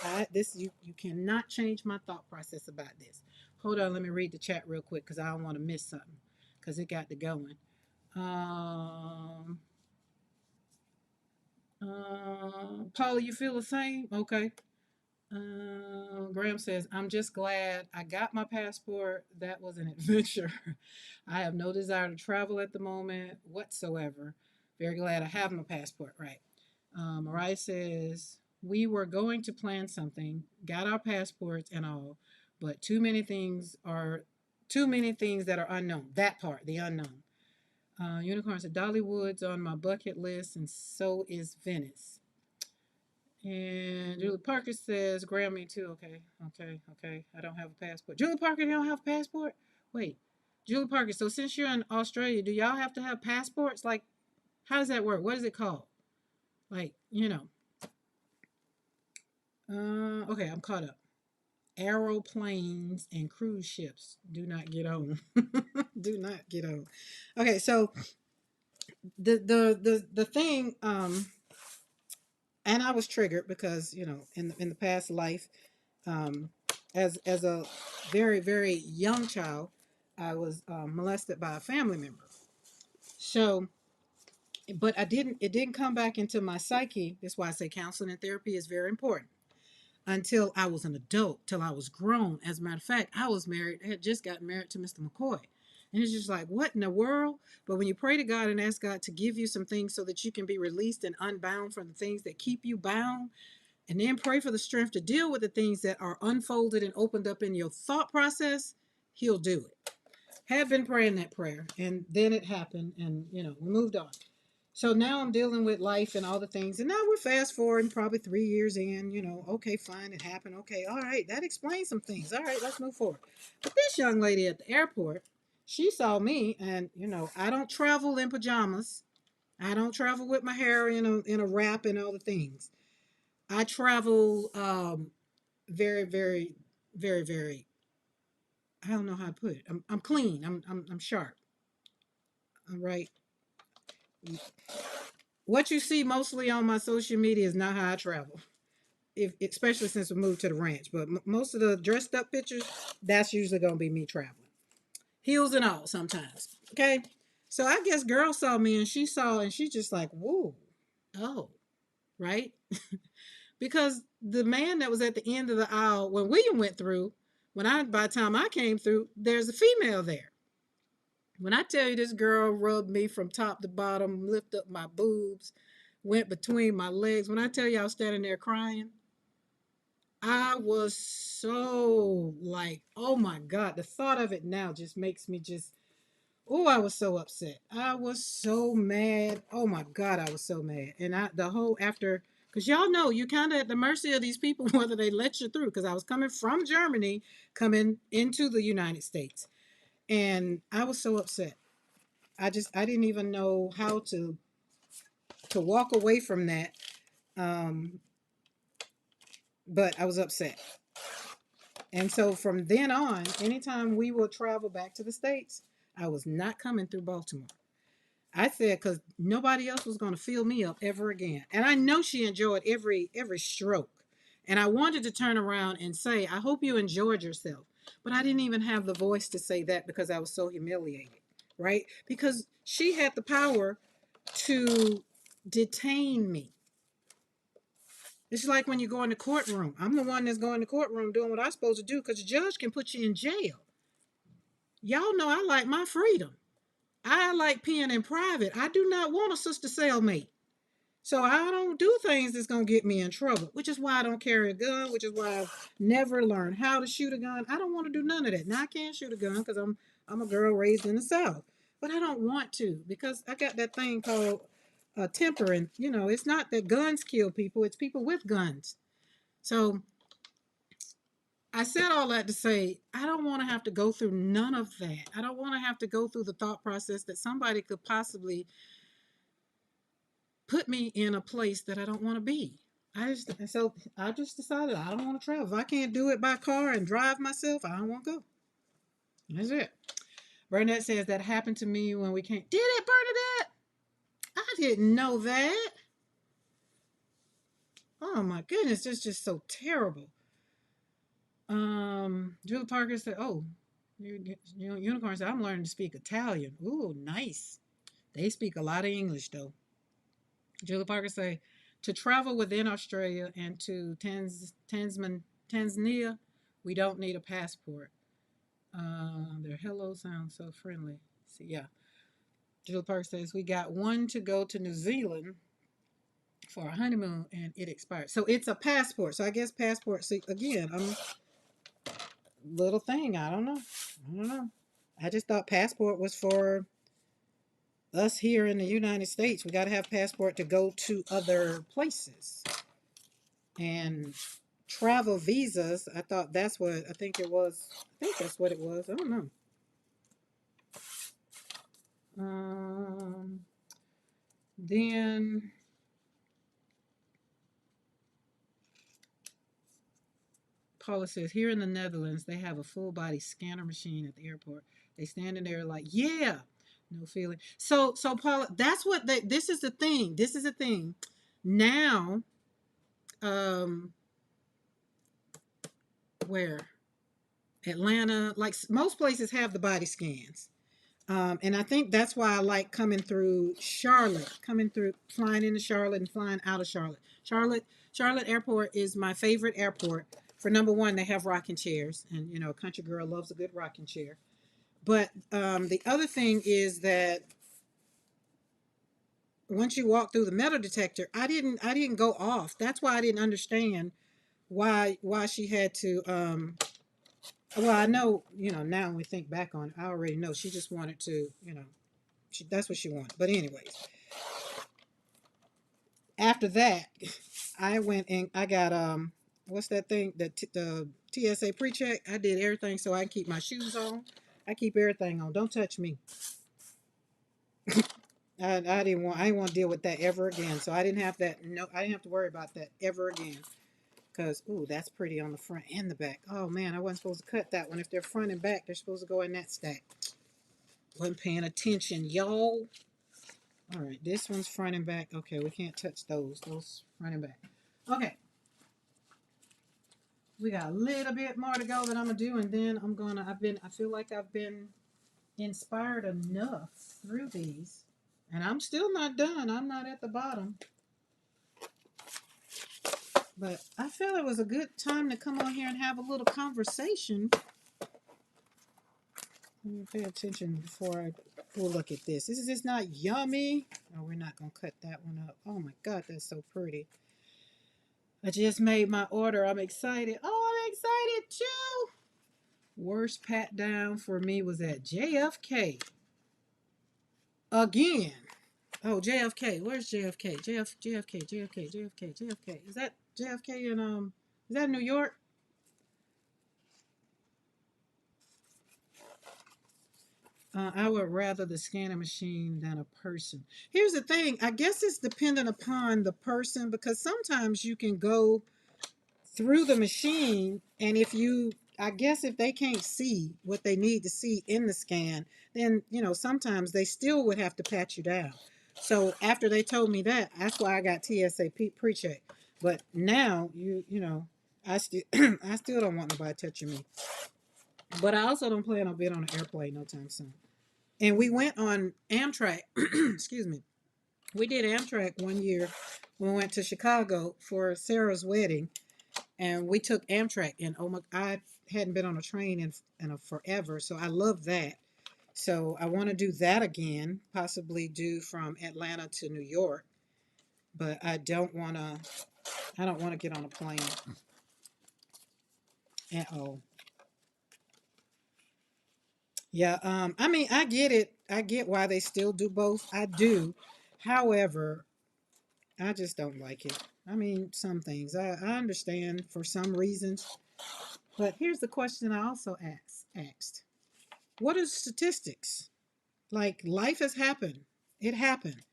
you cannot change my thought process about this. Hold on, let me read the chat real quick because I don't want to miss something because it got to going. Paula, you feel the same? Okay. Graham says, I'm just glad I got my passport. That was an adventure. I have no desire to travel at the moment whatsoever. Very glad I have my passport, right? Mariah says, we were going to plan something, got our passports and all, but too many things that are unknown. That part, the unknown. Unicorn said, Dollywood's on my bucket list, and so is Venice. And Julie Parker says, Graham, me too. Okay. I don't have a passport. Julie Parker, you don't have a passport? Wait. Julie Parker, so since you're in Australia, do y'all have to have passports? Like, how does that work? What is it called? Like, okay, I'm caught up. Aeroplanes and cruise ships do not get on. Do not get on. Okay, so the thing, and I was triggered because in the past life, um, as a very very young child, I was molested by a family member. So, but it didn't come back into my psyche. That's why I say counseling and therapy is very important. Until I was an adult, till I was grown. As a matter of fact, I was married, had just got married to Mr. McCoy. And it's just like, what in the world? But when you pray to God and ask God to give you some things so that you can be released and unbound from the things that keep you bound, and then pray for the strength to deal with the things that are unfolded and opened up in your thought process, He'll do it. Had been praying that prayer, and then it happened, and we moved on. So now I'm dealing with life and all the things. And now we're fast forwarding probably 3 years in, okay, fine, it happened. Okay, all right, that explains some things. All right, let's move forward. But this young lady at the airport, she saw me, and, I don't travel in pajamas. I don't travel with my hair in a wrap and all the things. I travel very, very, very, very, I don't know how to put it. I'm clean. I'm sharp. All right. What you see mostly on my social media is not how I travel. Especially since we moved to the ranch. But most of the dressed up pictures, that's usually going to be me traveling. Heels and all sometimes. Okay. So I guess girl saw me and she saw and she's just like, whoa, oh, right? Because the man that was at the end of the aisle when William went through, by the time I came through, there's a female there. When I tell you this girl rubbed me from top to bottom, lift up my boobs, went between my legs. When I tell you I was standing there crying, I was so like, oh my God, the thought of it now just makes me oh, I was so upset. I was so mad. Oh my God, I was so mad. And the whole after, because y'all know you kind of at the mercy of these people whether they let you through. Because I was coming from Germany, coming into the United States. And I was so upset. I didn't even know how to walk away from that. Um, but I was upset. And so from then on, anytime we will travel back to the States, I was not coming through Baltimore. I said because nobody else was going to fill me up ever again. And I know she enjoyed every stroke. And I wanted to turn around and say, I hope you enjoyed yourself. But I didn't even have the voice to say that because I was so humiliated, right? Because she had the power to detain me. It's like when you go in the courtroom. I'm the one that's going in the courtroom doing what I'm supposed to do because the judge can put you in jail. Y'all know I like my freedom. I like peeing in private. I do not want a sister cellmate. So I don't do things that's gonna get me in trouble, which is why I don't carry a gun, which is why I've never learned how to shoot a gun. I don't want to do none of that. Now I can't shoot a gun because I'm a girl raised in the South, but I don't want to because I got that thing called temper, and it's not that guns kill people; it's people with guns. So I said all that to say I don't want to have to go through none of that. I don't want to have to go through the thought process that somebody could possibly put me in a place that I don't want to be. I just decided I don't want to travel. If I can't do it by car and drive myself, I don't want to go. That's it. Burnett says that happened to me when we came. Did it, Bernadette? I didn't know that. Oh my goodness, that's just so terrible. Julie Parker said, "Oh, Unicorn said I'm learning to speak Italian. Ooh, nice. They speak a lot of English though." Julie Parker say, "To travel within Australia and to Tanzania, we don't need a passport. Their hello sounds so friendly." See, yeah. Julie Parker says, "We got one to go to New Zealand for a honeymoon and it expired." So it's a passport. So I guess passport. See, again, I'm little thing. I don't know. I don't know. I just thought passport was for us here in the United States. We got to have passport to go to other places. And travel visas, I thought that's what I think it was. I think that's what it was. I don't know. Then Paula says, here in the Netherlands, they have a full body scanner machine at the airport. They stand in there like, yeah, no feeling. So Paula, that's what this is the thing. This is the thing. Now, um, where Atlanta, like most places have the body scans. And I think that's why I like coming through Charlotte, flying into Charlotte and flying out of Charlotte. Charlotte Airport is my favorite airport. For number one, they have rocking chairs, and a country girl loves a good rocking chair. But the other thing is that once you walk through the metal detector, I didn't go off. That's why I didn't understand why she had to. Well, I know, now when we think back on it, I already know she just wanted to, that's what she wanted. But anyways, after that, I went and I got what's that thing? The TSA pre-check. I did everything so I can keep my shoes on. I keep everything on. Don't touch me. I didn't want to deal with that ever again. So I didn't have that. No, I didn't have to worry about that ever again. Cause ooh, that's pretty on the front and the back. Oh man, I wasn't supposed to cut that one. If they're front and back, they're supposed to go in that stack. Wasn't paying attention, y'all. All right, this one's front and back. Okay, we can't touch those. Those front and back. Okay, we got a little bit more to go that I'm gonna do, and then I feel like I've been inspired enough through these, and I'm still not done. I'm not at the bottom, but I feel it was a good time to come on here and have a little conversation. Let me pay attention before I look at this. This is just not yummy. No, we're not gonna cut that one up. Oh my God, that's so pretty. I just made my order. I'm excited. Oh, I'm excited too. Worst pat down for me was at JFK. Again. Oh, JFK. Where's JFK? JFK, JFK, JFK, JFK. Is that JFK in is that New York? I would rather the scanner machine than a person. Here's the thing. I guess it's dependent upon the person because sometimes you can go through the machine, and I guess if they can't see what they need to see in the scan, then sometimes they still would have to pat you down. So after they told me that, that's why I got TSA pre-check. But now I still I still don't want nobody touching me. But I also don't plan on being on an airplane no time soon. And we went on Amtrak. Excuse me. We did Amtrak one year when we went to Chicago for Sarah's wedding, and we took Amtrak. And oh my, I hadn't been on a train in a forever, so I love that. So I want to do that again, possibly do from Atlanta to New York. but I don't want to. I don't want to get on a plane at all. Yeah. I mean, I get it. I get why they still do both. I do. However, I just don't like it. I mean, some things I understand for some reasons, but here's the question I also asked: what are statistics? Like life has happened. It happened.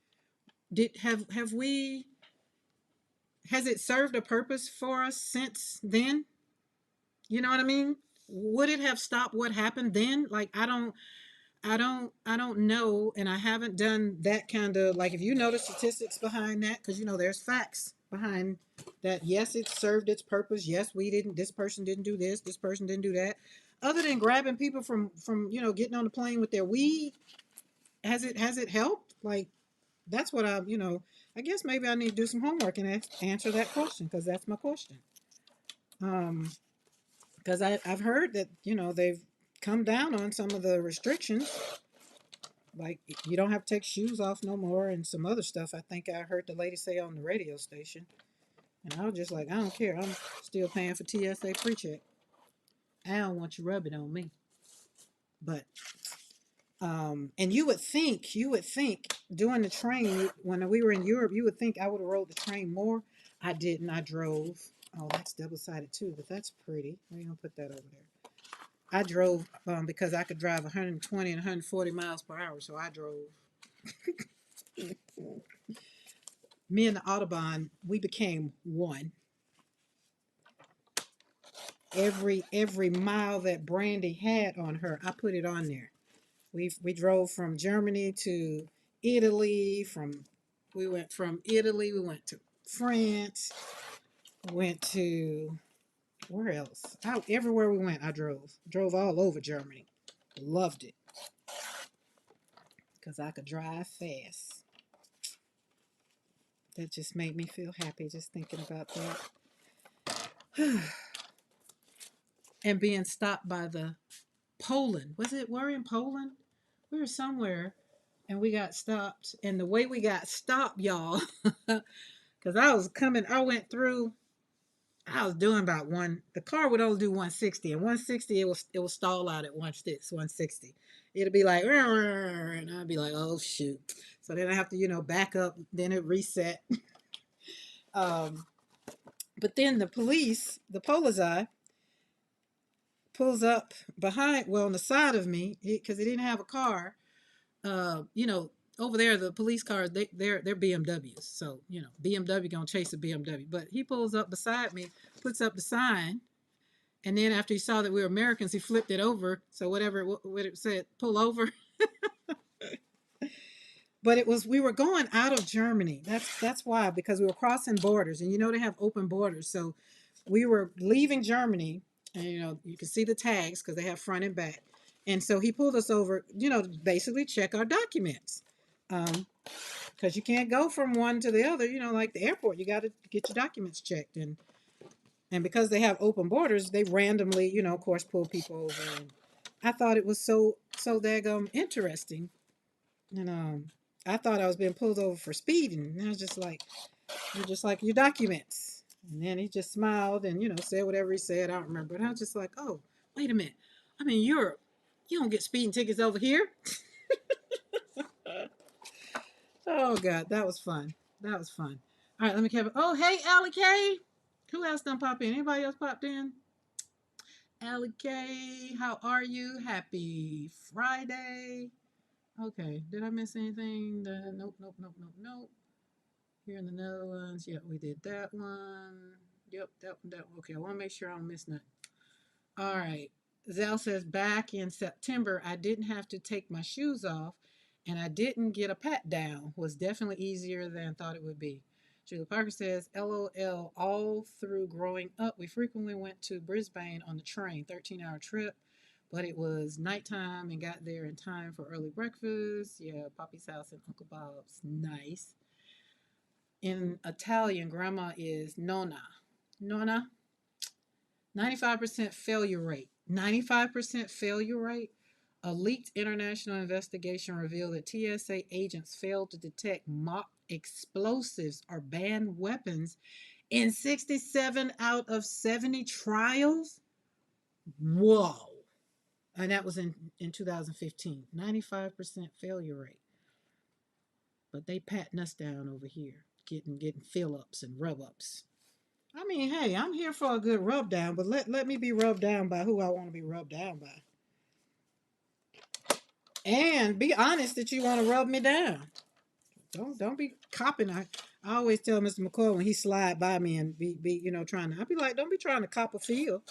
Did have we has it served a purpose for us since then? You know what I mean? Would it have stopped what happened then? Like I don't know, and I haven't done that kind of like if you know the statistics behind that, because there's facts behind that. Yes, it served its purpose. Yes, we didn't. This person didn't do this person didn't do that. Other than grabbing people from getting on the plane with their weed, has it helped? Like that's what I guess maybe I need to do some homework and answer that question because that's my question. Um, because I've heard that they've come down on some of the restrictions, like you don't have to take shoes off no more and some other stuff. I think I heard the lady say on the radio station, and I was just like, I don't care. I'm still paying for TSA pre-check. I don't want you rubbing on me. But and you would think doing the train when we were in Europe, you would think I would have rode the train more. I didn't. I drove. Oh, that's double sided too, but that's pretty. We're gonna put that over there. I drove because I could drive 120 and 140 miles per hour, so I drove. Me and the Audubon, we became one. Every mile that Brandy had on her, I put it on there. We drove from Germany to Italy. We went from Italy. We went to France. Went to where else? Everywhere we went, I drove. Drove all over Germany. Loved it because I could drive fast. That just made me feel happy just thinking about that. And being stopped by the Poland. Was it? We're in Poland. We were somewhere, and we got stopped. And the way we got stopped, y'all, because I was coming. I went through. I was doing about one. The car would only do 160, and 160 it will stall out at 160. It'll be like, and I'd be like, oh shoot. So then I have to back up. Then it reset. Um, but then the Polizei, pulls up behind, well, on the side of me because he didn't have a car. You know, over there the police cars they're BMWs, so BMW gonna chase a BMW. But he pulls up beside me, puts up the sign, and then after he saw that we were Americans, he flipped it over. So whatever what it said, pull over. But we were going out of Germany. That's why, because we were crossing borders, and they have open borders. So we were leaving Germany, and you can see the tags because they have front and back. And so he pulled us over, to basically check our documents. Because you can't go from one to the other, like the airport. You got to get your documents checked, and because they have open borders, they randomly, of course, pull people over. And I thought it was so daggum interesting, and I thought I was being pulled over for speeding. And I was just like, you're just like your documents. And then he just smiled and said whatever he said. I don't remember. And I was just like, oh, wait a minute. I'm in Europe. You don't get speeding tickets over here. Oh God, that was fun. That was fun. All right, let me keep it. Oh, hey, Allie K. Who else done pop in? Anybody else popped in? Allie K, how are you? Happy Friday. Okay, did I miss anything? Nope, nope, nope, nope, nope. Here in the Netherlands, yeah, we did that one. Yep, that one. Okay, I want to make sure I don't miss nothing. All right. Zell says back in September, I didn't have to take my shoes off and I didn't get a pat down. Was definitely easier than I thought it would be. Julie Parker says, LOL, all through growing up, we frequently went to Brisbane on the train, 13-hour trip, but it was nighttime and got there in time for early breakfast. Yeah, Poppy's house and Uncle Bob's. Nice. In Italian, grandma is nonna. Nonna, 95% failure rate. 95% failure rate. A leaked international investigation revealed that TSA agents failed to detect mock explosives or banned weapons in 67 out of 70 trials. Whoa. And that was in 2015. 95% failure rate. But they patting us down over here, getting fill ups and rub ups. I mean, hey, I'm here for a good rub down, but let me be rubbed down by who I want to be rubbed down by. And be honest that you want to rub me down. Don't be copping. I always tell Mr. McCoy when he slide by me and be trying to. I be like, don't be trying to cop a feel.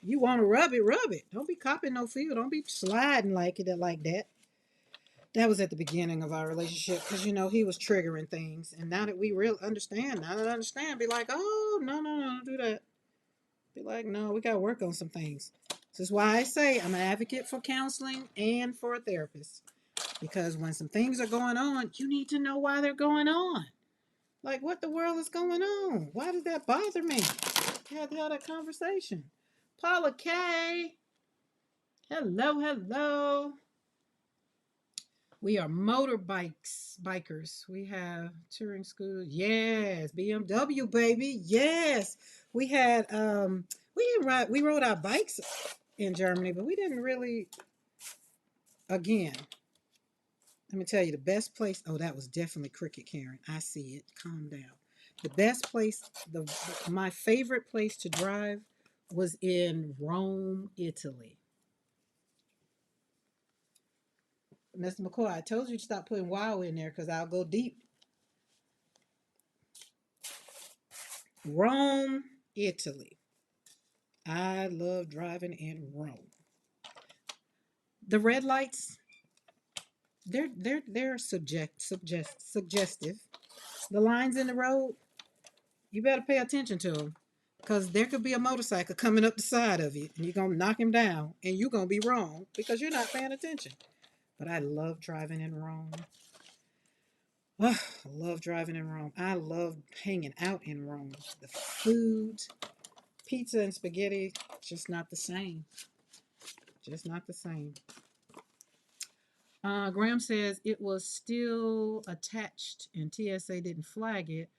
You want to rub it, rub it. Don't be copping no feel. Don't be sliding like it like that. That was at the beginning of our relationship because he was triggering things, and now that we really understand, be like, oh no, don't do that. Be like, no, we got to work on some things. This is why I say I'm an advocate for counseling and for a therapist. Because when some things are going on, you need to know why they're going on. Like, what the world is going on? Why does that bother me? We had to have that conversation. Paula K. Hello. We are bikers. We have touring schools. Yes. BMW, baby. Yes. We had, we rode our bikes in Germany, but we didn't really, again, let me tell you the best place. Oh, that was definitely cricket, Karen. I see it. Calm down. The best place, my favorite place to drive was in Rome, Italy. Mr. McCoy, I told you to stop putting wow in there because I'll go deep. Rome, Italy. I love driving in Rome. The red lights, they're suggestive. The lines in the road, you better pay attention to them. Because there could be a motorcycle coming up the side of you, and you're going to knock him down, and you're going to be wrong because you're not paying attention. But I love driving in Rome. Oh, I love driving in Rome. I love hanging out in Rome. The food, pizza and spaghetti, just not the same. Just not the same. Graham says it was still attached and TSA didn't flag it.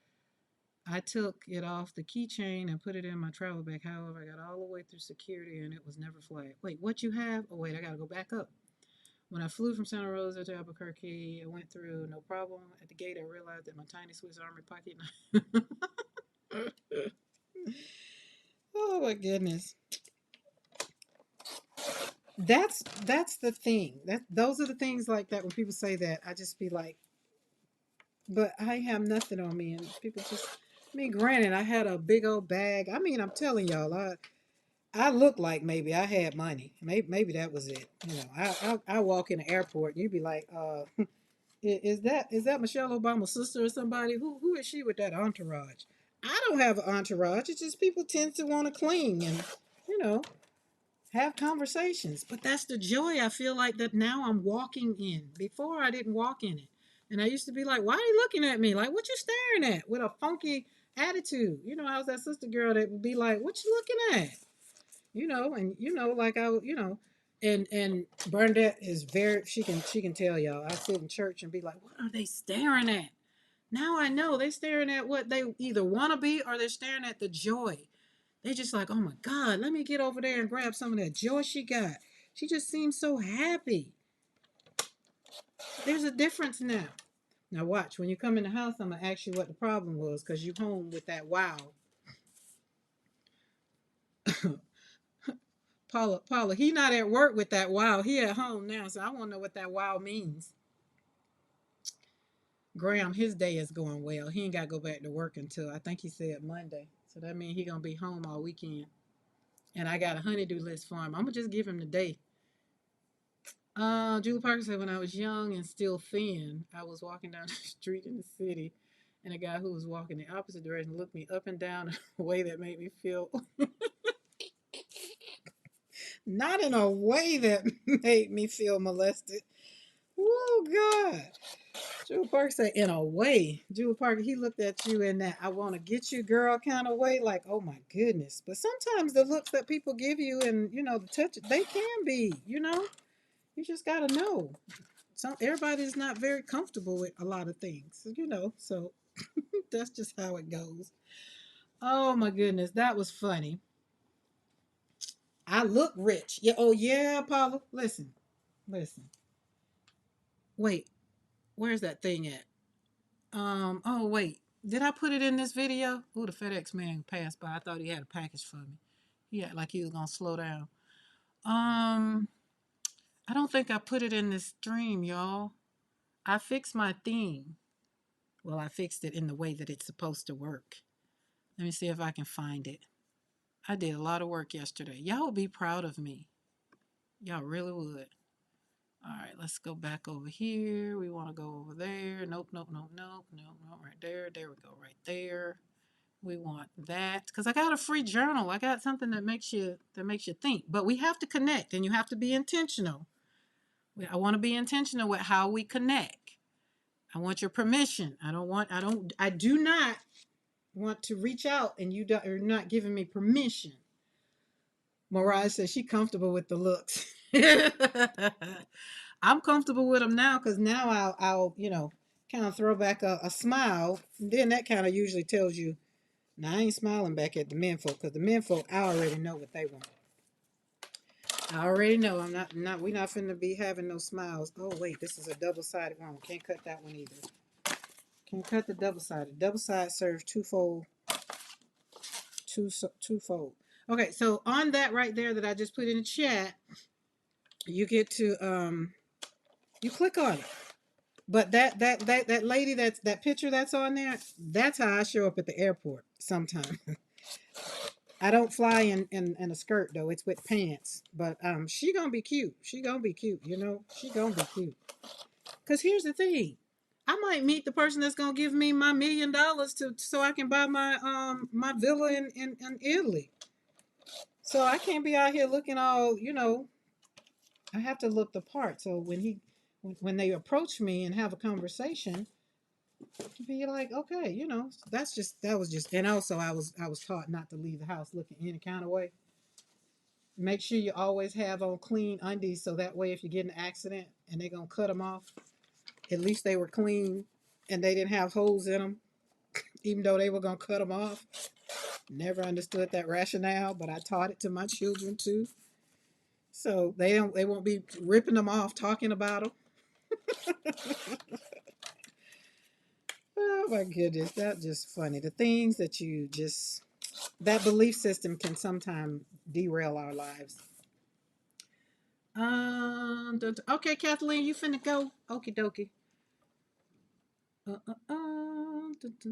I took it off the keychain and put it in my travel bag. However, I got all the way through security and it was never flagged. Wait, what you have? Oh, wait, I got to go back up. When I flew from Santa Rosa to Albuquerque, I went through no problem. At the gate, I realized that my tiny Swiss Army pocket. Oh, my goodness. That's the thing. Those are the things like that when people say that, I just be like, but I have nothing on me. And people just, I mean, granted, I had a big old bag. I mean, I'm telling y'all, I look like maybe I had money. Maybe that was it. I walk in the airport and you'd be like, is that Michelle Obama's sister or somebody? Who is she with that entourage? I don't have an entourage. It's just people tend to want to cling and you know have conversations. But that's the joy I feel like that now I'm walking in. Before I didn't walk in it, and I used to be like, why are you looking at me? Like, what you staring at with a funky attitude? I was that sister girl that would be like, what you looking at? And like and Bernadette is very she can tell y'all. I sit in church and be like, what are they staring at? Now I know they're staring at what they either want to be or they're staring at the joy. They're just like, oh my God, let me get over there and grab some of that joy she got. She just seems so happy. There's a difference now. Now watch, when you come in the house, I'm gonna ask you what the problem was because you home with that wow. Paula, he not at work with that wow. He at home now, so I want to know what that wow means. Graham, his day is going well. He ain't got to go back to work until I think he said Monday. So that means he gonna be home all weekend. And I got a honeydew list for him. I'm gonna just give him the day. Julie Parker said, when I was young and still thin, I was walking down the street in the city, and a guy who was walking the opposite direction looked me up and down in a way that made me feel not in a way that made me feel molested. Oh God. Julie Parker said, in a way. Julie Parker, he looked at you in that I want to get you girl kind of way, like, oh my goodness. But sometimes the looks that people give you and, the touch, they can be. You just gotta know. Everybody's not very comfortable with a lot of things, you know. So that's just how it goes. Oh my goodness, that was funny. I look rich. Yeah. Oh yeah, Paula. Listen, listen. Wait, where's that thing at? Oh wait, did I put it in this video? Oh, the FedEx man passed by. I thought he had a package for me. He acted like he was gonna slow down. Um, I don't think I put it in this stream, y'all. I fixed my theme. Well, I fixed it in the way that it's supposed to work. Let me see if I can find it. I did a lot of work yesterday. Y'all would be proud of me. Y'all really would. All right, let's go back over here. We want to go over there. Nope, nope, nope, nope, nope, nope. Right there. There we go. Right there. We want that because I got a free journal. I got something that makes you think. But we have to connect, and you have to be intentional. I want to be intentional with how we connect. I want your permission. I do not want to reach out and you're not giving me permission. Mariah says she comfortable with the looks. I'm comfortable with them now because now I'll kind of throw back a smile. And then that kind of usually tells you, now I ain't smiling back at the men folk because the men folk, I already know what they want. I already know we're not finna be having no smiles. Oh wait, this is a double-sided one. Can't cut that one either. Can't cut the double-sided. Double-sided serves twofold. Twofold. Okay, so on that right there that I just put in the chat, you get to you click on it. But that lady that picture that's on there, that's how I show up at the airport sometimes. I don't fly in a skirt though. It's with pants. But she gonna be cute. She gonna be cute, you know? She gonna be cute. Cause here's the thing. I might meet the person that's gonna give me my $1,000,000 so I can buy my villa in Italy. So I can't be out here looking all, I have to look the part. So when they approach me and have a conversation, to be like, okay, that was just, and also I was taught not to leave the house looking any kind of way. Make sure you always have on clean undies so that way if you get in an accident and they're gonna cut them off, at least they were clean and they didn't have holes in them, even though they were gonna cut them off. Never understood that rationale, but I taught it to my children too. So they won't be ripping them off talking about them. Oh my goodness, that's just funny. The things that that belief system can sometimes derail our lives. Okay, Kathleen, you finna go. Okie dokie. Dun,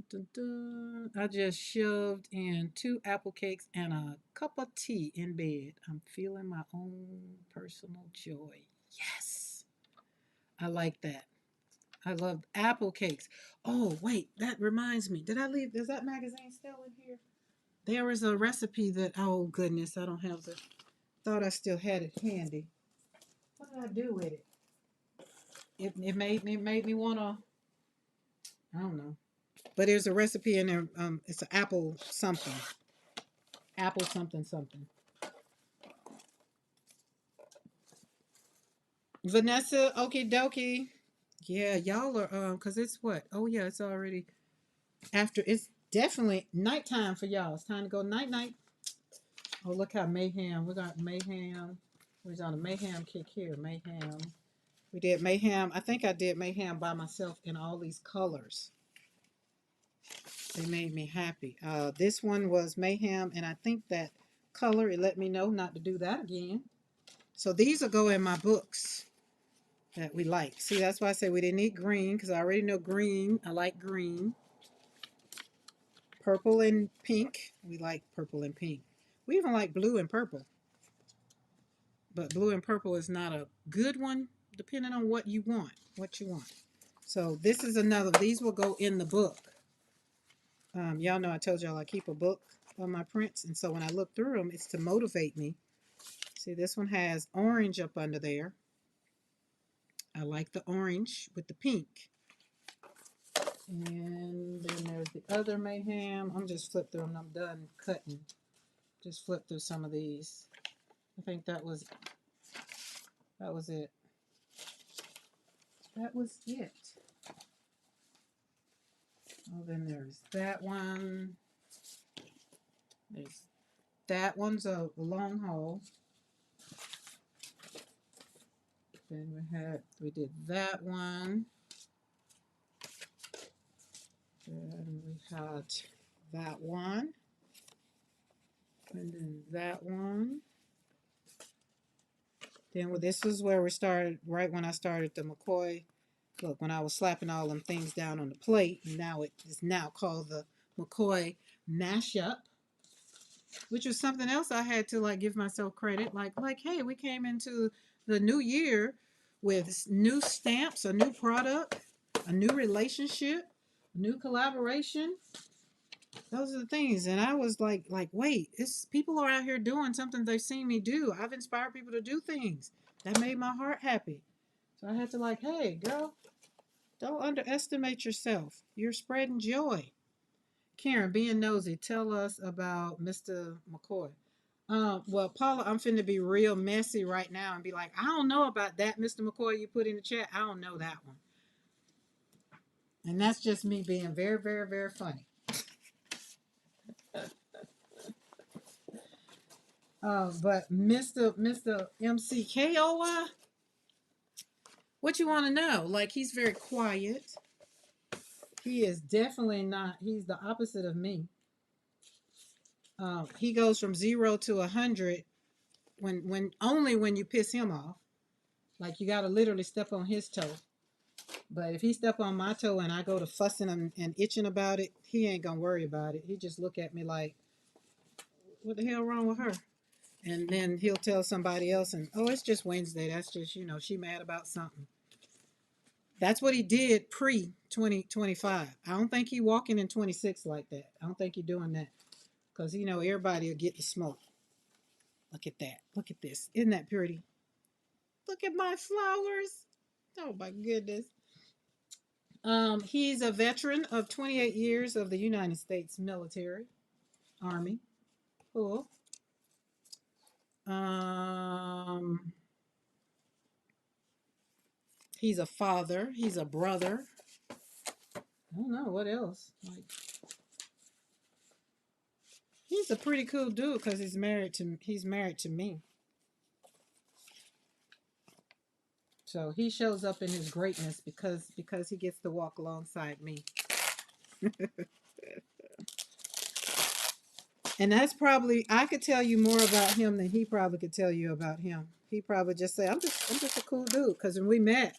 dun, dun. I just shoved in 2 apple cakes and a cup of tea in bed. I'm feeling my own personal joy. Yes, I like that. I love apple cakes. Oh, wait, that reminds me. Is that magazine still in here? There was a recipe oh goodness, I don't have thought I still had it handy. What did I do with it? It made me want to, I don't know. But there's a recipe in there. It's an apple something. Apple something something. Vanessa, okie dokie. Yeah, y'all are, cause it's what? Oh yeah, it's already it's definitely nighttime for y'all. It's time to go night night. Oh, look how mayhem. We got mayhem. We're on a mayhem kick here. Mayhem. We did mayhem. I think I did mayhem by myself in all these colors. They made me happy. This one was mayhem, and I think that color, it let me know not to do that again. So these will go in my books that we like. See, that's why I say we didn't need green, because I already know green. I like green. Purple and pink. We like purple and pink. We even like blue and purple. But blue and purple is not a good one, depending on what you want. So this is another. These will go in the book. Y'all know I told y'all I keep a book of my prints, and so when I look through them, it's to motivate me. See, this one has orange up under there. I like the orange with the pink. And then there's the other mayhem. I'm just flip through them. I'm done cutting. Just flip through some of these. I think that was it. that was it. Oh, then there's that one. There's that one's a long haul. Then we did that one. Then we had that one. And then that one. Then this is where we started, right when I started the McCoy. Look, when I was slapping all them things down on the plate, and now it is now called the McCoy mashup, which was something else I had to like give myself credit. Like, hey, we came into the new year with new stamps, a new product, a new relationship, a new collaboration. Those are the things, and I was like, wait, it's people are out here doing something they've seen me do. I've inspired people to do things that made my heart happy. So I had to like, hey, girl, don't underestimate yourself. You're spreading joy. Karen, being nosy, tell us about Mr. McCoy. Well, Paula, I'm finna be real messy right now and be like, I don't know about that, Mr. McCoy, you put in the chat. I don't know that one. And that's just me being very, very, very funny. But Mr. MCKOY, what you want to know? Like, he's very quiet. He is definitely not, he's the opposite of me. He goes from 0 to 100 when only when you piss him off. Like, you got to literally step on his toe. But if he step on my toe and I go to fussing and itching about it, he ain't gonna worry about it. He just look at me like, what the hell wrong with her? And then he'll tell somebody else, and oh, it's just Wednesday. That's just, she mad about something. That's what he did pre 2025. I don't think he walking in 26 like that. I don't think he doing that. Because, everybody will get the smoke. Look at that. Look at this. Isn't that pretty? Look at my flowers. Oh my goodness. He's a veteran of 28 years of the United States military, Army. Cool. He's a father. He's a brother. I don't know what else. Like, he's a pretty cool dude because he's married to me. So he shows up in his greatness because he gets to walk alongside me. And that's probably, I could tell you more about him than he probably could tell you about him. He probably just say, I'm just a cool dude. Because when we met,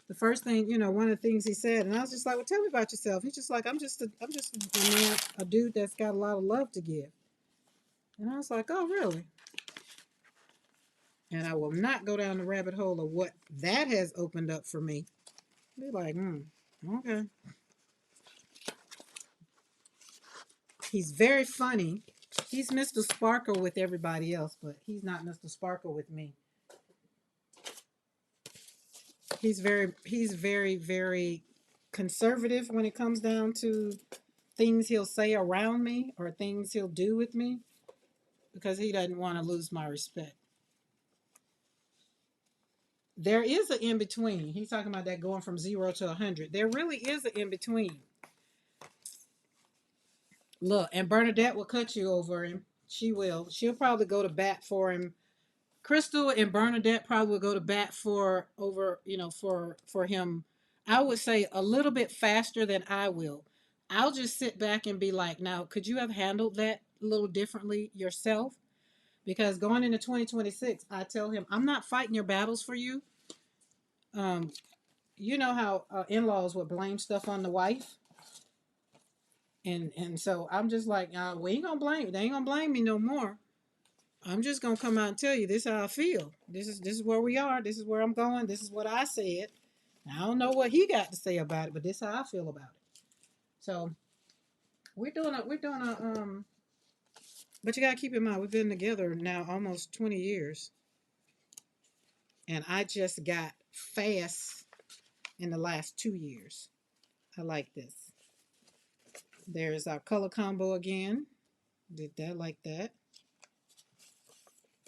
the first thing, one of the things he said, and I was just like, well, tell me about yourself. He's just like, I'm just a man, a dude that's got a lot of love to give. And I was like, oh, really? And I will not go down the rabbit hole of what that has opened up for me. Be like, okay. He's very funny. He's Mr. Sparkle with everybody else, but he's not Mr. Sparkle with me. He's very, very conservative when it comes down to things he'll say around me or things he'll do with me because he doesn't want to lose my respect. There is an in-between. He's talking about that going from 0 to 100. There really is an in-between. Look, and Bernadette will cut you over him. She will. She'll probably go to bat for him. Crystal and Bernadette probably will go to bat for him. I would say a little bit faster than I will. I'll just sit back and be like, now, could you have handled that a little differently yourself? Because going into 2026, I tell him, I'm not fighting your battles for you. You know how in-laws would blame stuff on the wife. And so I'm just like, we ain't gonna blame. They ain't gonna blame me no more. I'm just gonna come out and tell you this is how I feel. This is where we are. This is where I'm going. This is what I said. I don't know what he got to say about it, but this is how I feel about it. So we're doing a but you gotta keep in mind we've been together now almost 20 years. And I just got fast in the last 2 years. I like this. There's our color combo again. Did that like that.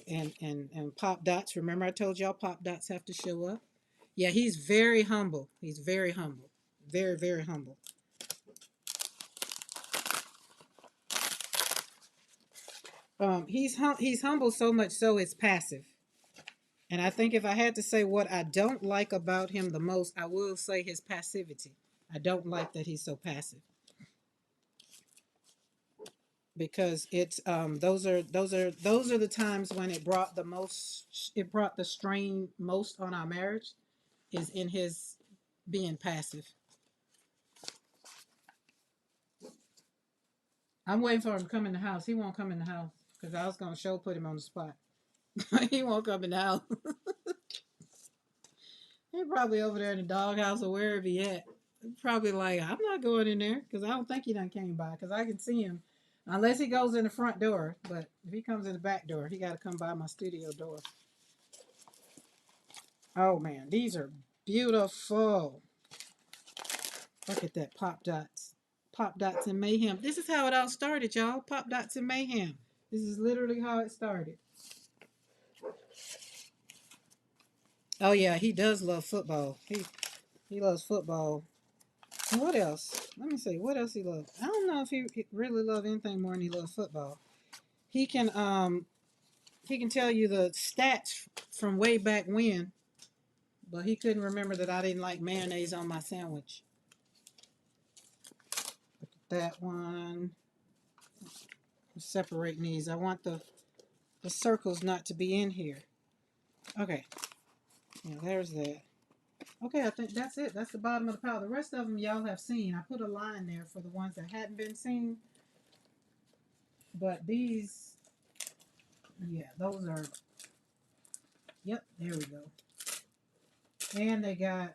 And pop dots. Remember I told y'all pop dots have to show up. Yeah, he's very humble. He's very humble. Very, very humble. He's humble so much so it's passive. And I think if I had to say what I don't like about him the most, I will say his passivity. I don't like that he's so passive because it's those are the times when it brought the strain most on our marriage is in his being passive. I'm waiting for him to come in the house. He won't come in the house because I was gonna put him on the spot. He won't come in the house. He's probably over there in the doghouse or wherever he at. Probably like, I'm not going in there because I don't think he done came by because I can see him. Unless he goes in the front door. But if he comes in the back door, he got to come by my studio door. Oh, man. These are beautiful. Look at that. Pop dots. Pop dots and mayhem. This is how it all started, y'all. Pop dots and mayhem. This is literally how it started. Oh, yeah. He does love football. He loves football. And what else? Let me see. What else he loves? I don't know if he really loves anything more than he loves football. He can tell you the stats from way back when, but he couldn't remember that I didn't like mayonnaise on my sandwich. Look at that one. I'm separating these. I want the circles not to be in here. Okay. Yeah, there's that. Okay, I think that's it. That's the bottom of the pile. The rest of them y'all have seen. I put a line there for the ones that hadn't been seen. But these, yeah, those are, yep, there we go. And they got,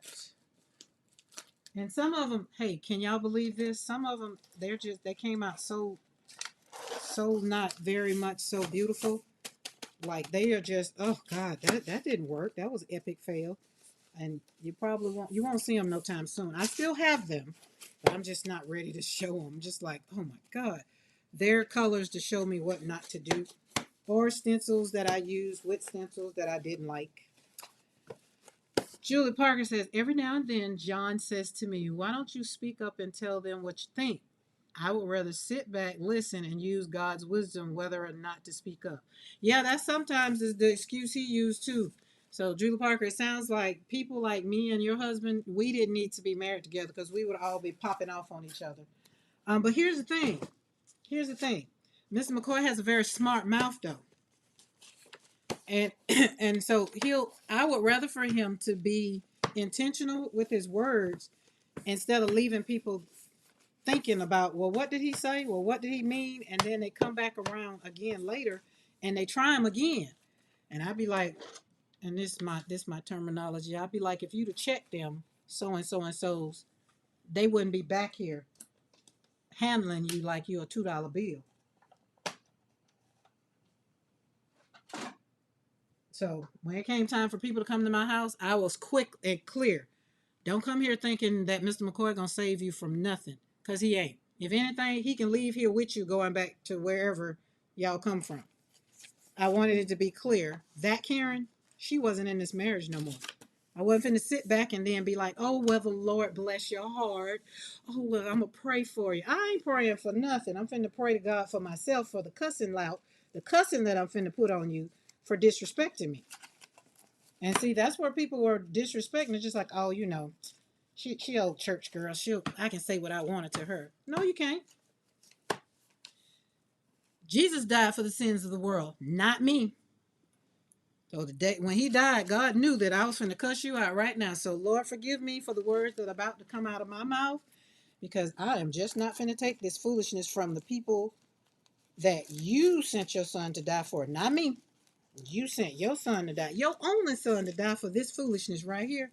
and some of them, hey, can y'all believe this? Some of them, they came out so not very much so beautiful. Like they are just, oh God, that didn't work. That was epic fail. And you won't see them no time soon. I still have them, but I'm just not ready to show them. Just like, oh my God, they're colors to show me what not to do. Or stencils that I used with stencils that I didn't like. Julie Parker says, every now and then, John says to me, why don't you speak up and tell them what you think? I would rather sit back, listen, and use God's wisdom whether or not to speak up. Yeah, that sometimes is the excuse he used too. So, Julie Parker, it sounds like people like me and your husband, we didn't need to be married together because we would all be popping off on each other. But here's the thing. Mr. McCoy has a very smart mouth, though. And and so I would rather for him to be intentional with his words instead of leaving people thinking about, well, what did he say? Well, what did he mean? And then they come back around again later and they try him again. And I'd be like, and this my terminology, I'd be like, if you'd have checked them, so and so and so's, they wouldn't be back here handling you like you're a $2 bill. So when it came time for people to come to my house, I was quick and clear. Don't come here thinking that Mr. McCoy gonna save you from nothing, cause he ain't. If anything, he can leave here with you going back to wherever y'all come from. I wanted it to be clear that Karen, she wasn't in this marriage no more. I wasn't finna sit back and then be like, oh, well, the Lord bless your heart. Oh, well, I'm gonna pray for you. I ain't praying for nothing. I'm finna pray to God for myself for the cussing that I'm finna put on you for disrespecting me. And see, that's where people were disrespecting. It's just like, oh, she old church girl. I can say what I wanted to her. No, you can't. Jesus died for the sins of the world, not me. So the day when he died, God knew that I was going to cuss you out right now. So Lord, forgive me for the words that are about to come out of my mouth, because I am just not going to take this foolishness from the people that you sent your son to die for, not me. You sent your son to die, your only son to die for this foolishness right here.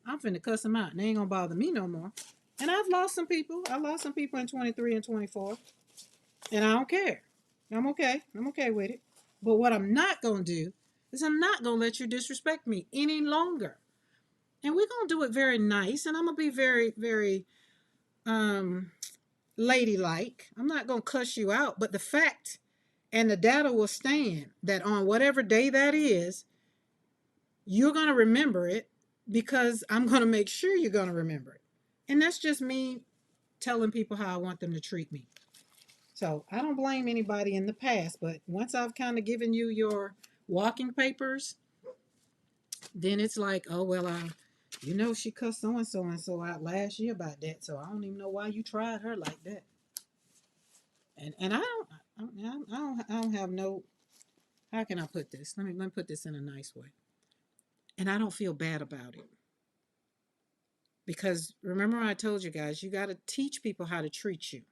I'm finna cuss him out. And they ain't gonna bother me no more. And I've lost some people. I lost some people in 23 and 24. And I don't care. I'm okay. I'm okay with it. But what I'm not gonna do is I'm not gonna let you disrespect me any longer. And we're gonna do it very nice, and I'm gonna be very, very ladylike. I'm not gonna cuss you out, but the fact and the data will stand that on whatever day that is, you're gonna remember it, because I'm going to make sure you're going to remember it. And that's just me telling people how I want them to treat me. So I don't blame anybody in the past, but once I've kind of given you your walking papers, then it's like, oh, well, she cussed so and so out last year about that. So I don't even know why you tried her like that. And I don't have no, how can I put this? Let me put this in a nice way. And I don't feel bad about it. Because remember, I told you guys, you got to teach people how to treat you.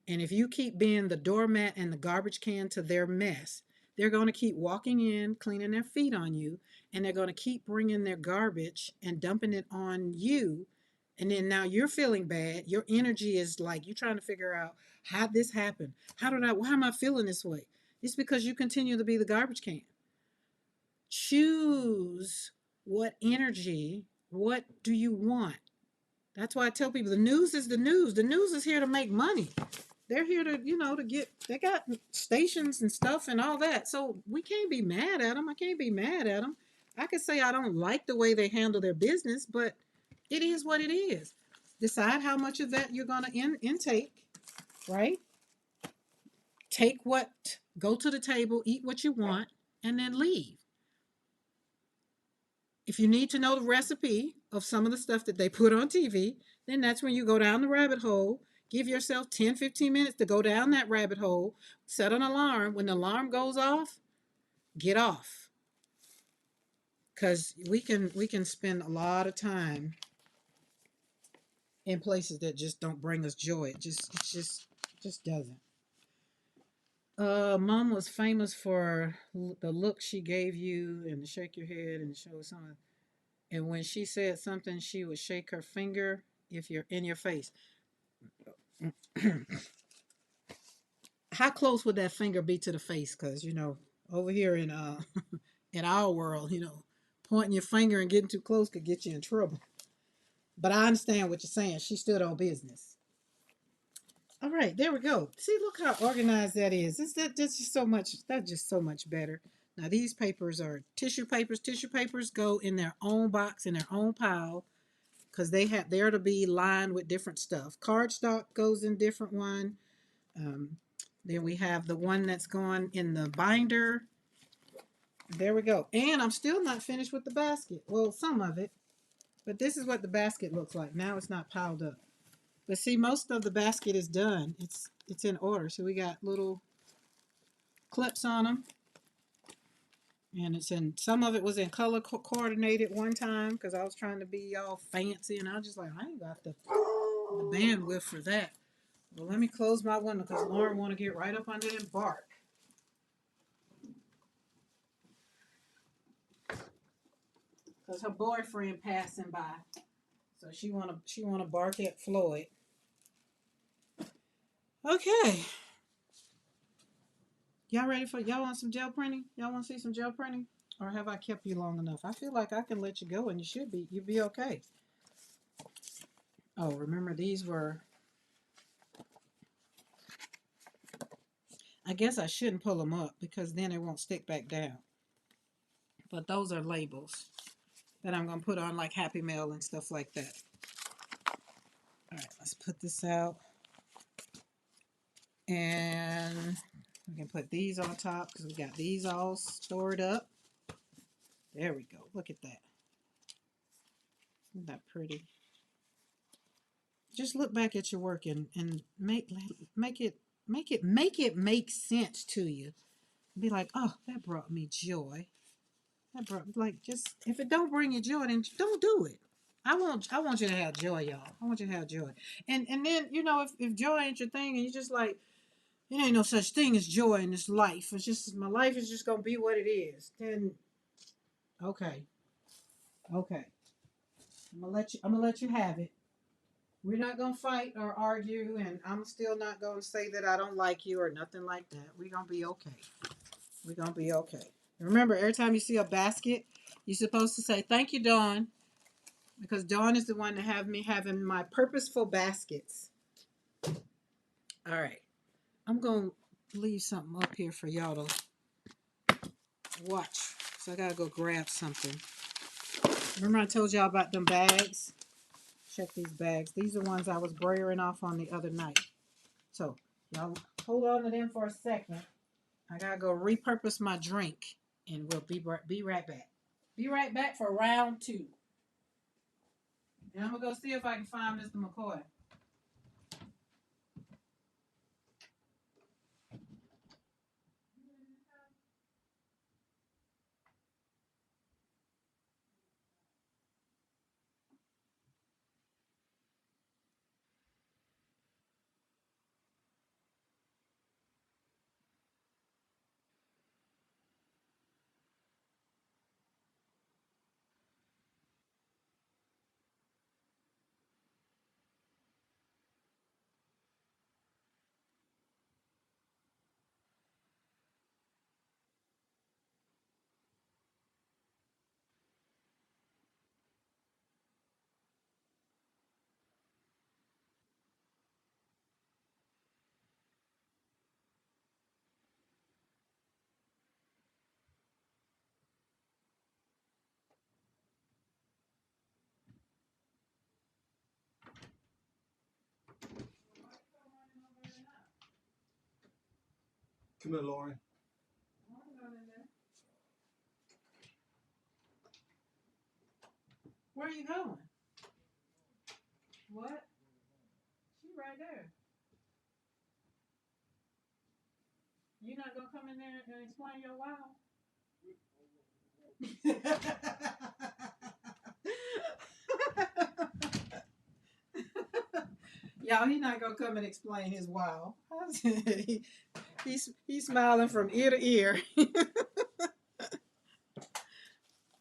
And if you keep being the doormat and the garbage can to their mess, they're going to keep walking in, cleaning their feet on you, and they're going to keep bringing their garbage and dumping it on you. And then now you're feeling bad. Your energy is like you're trying to figure out how this happened. Why am I feeling this way? It's because you continue to be the garbage can. Choose what energy, what do you want? That's why I tell people the news is the news. The news is here to make money. They're here to, they got stations and stuff and all that. So we can't be mad at them. I can't be mad at them. I could say I don't like the way they handle their business, but it is what it is. Decide how much of that you're going to intake, right? Go to the table, eat what you want, and then leave. If you need to know the recipe of some of the stuff that they put on TV, then that's when you go down the rabbit hole. Give yourself 10, 15 minutes to go down that rabbit hole. Set an alarm. When the alarm goes off, get off. Because we can spend a lot of time in places that just don't bring us joy. It just doesn't. Mom was famous for the look she gave you and to shake your head and show something. And when she said something, she would shake her finger if you're in your face. How close would that finger be to the face? Because over here in in our world, pointing your finger and getting too close could get you in trouble. But I understand what you're saying. She stood on business. All right, there we go. See, look how organized that is. That's just so much. That's just so much better. Now these papers are tissue papers. Tissue papers go in their own box in their own pile because they're to be lined with different stuff. Cardstock goes in different one. Um, then we have the one that's going in the binder. There we go. And I'm still not finished with the basket. Well, some of it. But this is what the basket looks like. Now it's not piled up. But see, most of the basket is done. It's in order. So we got little clips on them. And some of it was in color coordinated one time because I was trying to be all fancy. And I was just like, I ain't got the bandwidth for that. Well, let me close my window because Lauren want to get right up under that bark. Because her boyfriend passing by. So she wanna bark at Floyd. Okay. Y'all want some gel printing? Y'all want to see some gel printing? Or have I kept you long enough? I feel like I can let you go and you'd be okay. Oh, remember these were, I guess I shouldn't pull them up because then it won't stick back down. But those are labels that I'm going to put on like Happy Mail and stuff like that. All right, let's put this out. And we can put these on top because we got these all stored up. There we go. Look at that. Isn't that pretty? Just look back at your work and make it make sense to you. Be like, oh, that brought me joy. That brought just if it don't bring you joy, then don't do it. I want you to have joy, y'all. I want you to have joy. And then if joy ain't your thing and you just like it ain't no such thing as joy in this life. It's just my life is just gonna be what it is. Then okay. I'm gonna let you have it. We're not gonna fight or argue, and I'm still not gonna say that I don't like you or nothing like that. We're gonna be okay. We're gonna be okay. Remember, every time you see a basket, you're supposed to say thank you, Dawn, because Dawn is the one that have me having my purposeful baskets. All right, I'm gonna leave something up here for y'all to watch. So I gotta go grab something. Remember I told y'all about them bags? Check these bags. These are ones I was brayering off on the other night. So y'all hold on to them for a second. I gotta go repurpose my drink, and we'll be right back. Be right back for round two. And I'm gonna go see if I can find Mr. McCoy. Come here, Lauren. Where are you going? What? She right there. You not gonna come in there and explain your wow? Y'all, he not gonna come and explain his wow. He's smiling from ear to ear.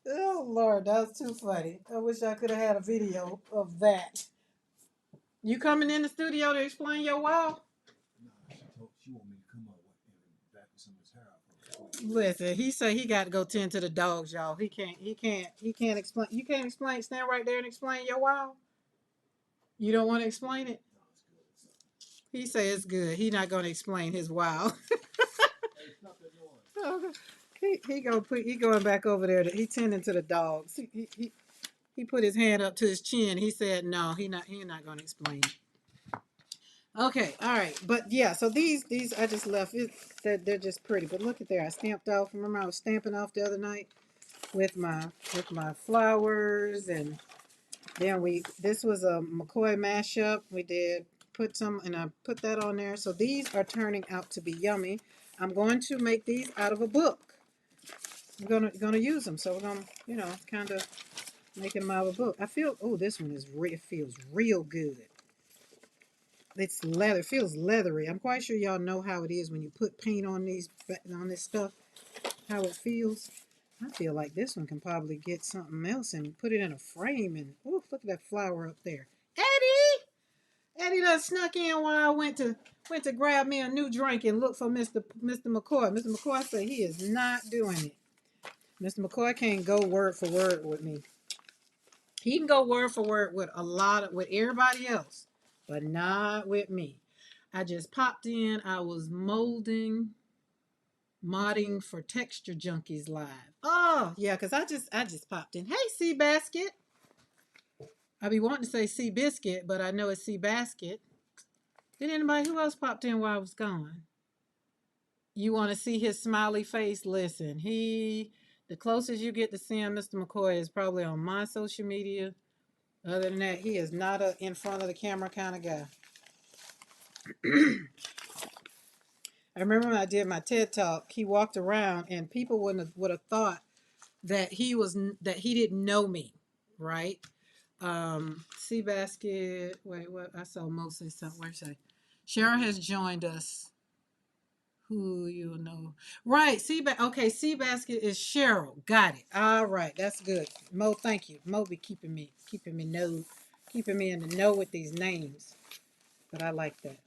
Oh Lord, that was too funny. I wish I could have had a video of that. You coming in the studio to explain your wow? Nah, she want me to come up and back with some of his hair out. Listen, he said he got to go tend to the dogs, y'all. He can't explain. You can't explain. Stand right there and explain your wow. You don't want to explain it. No, it's good. He say it's good. He not going to explain his wow. Hey, stop that noise. He going back over there. He tending to the dogs. He put his hand up to his chin. He said no. He not going to explain it. Okay, all right, but yeah. So these I just left. They're just pretty. But look at there. I stamped off. Remember I was stamping off the other night with my flowers, and then this was a McCoy mashup. We did put some, and I put that on there. So these are turning out to be yummy. I'm going to make these out of a book. We're gonna use them. So we're gonna kind of make them out of a book. I feel this one it feels real good. It's leather. It feels leathery. I'm quite sure y'all know how it is when you put paint on this stuff. How it feels. I feel like this one can probably get something else and put it in a frame. And look at that flower up there. Eddie done snuck in while I went to grab me a new drink and look for Mr. McCoy. Mr. McCoy said he is not doing it. Mr. McCoy can't go word for word with me. He can go word for word with with everybody else, but not with me. I just popped in. I was modding for Texture Junkies Live. Oh yeah, cause I just popped in. Hey, Sea Basket. I be wanting to say Sea Biscuit, but I know it's Sea Basket. Did anybody who else popped in while I was gone? You want to see his smiley face? Listen, the closest you get to seeing Mr. McCoy is probably on my social media. Other than that, he is not a in front of the camera kind of guy. I remember when I did my TED talk, he walked around and people would have thought that he didn't know me, right? Seabasket. Wait, what? I saw mostly something. Where's say? Cheryl has joined us. Who you know? Right, Seabasket. Okay, Seabasket is Cheryl. Got it. All right, that's good. Mo, thank you. Mo be keeping me keeping me in the know with these names. But I like that.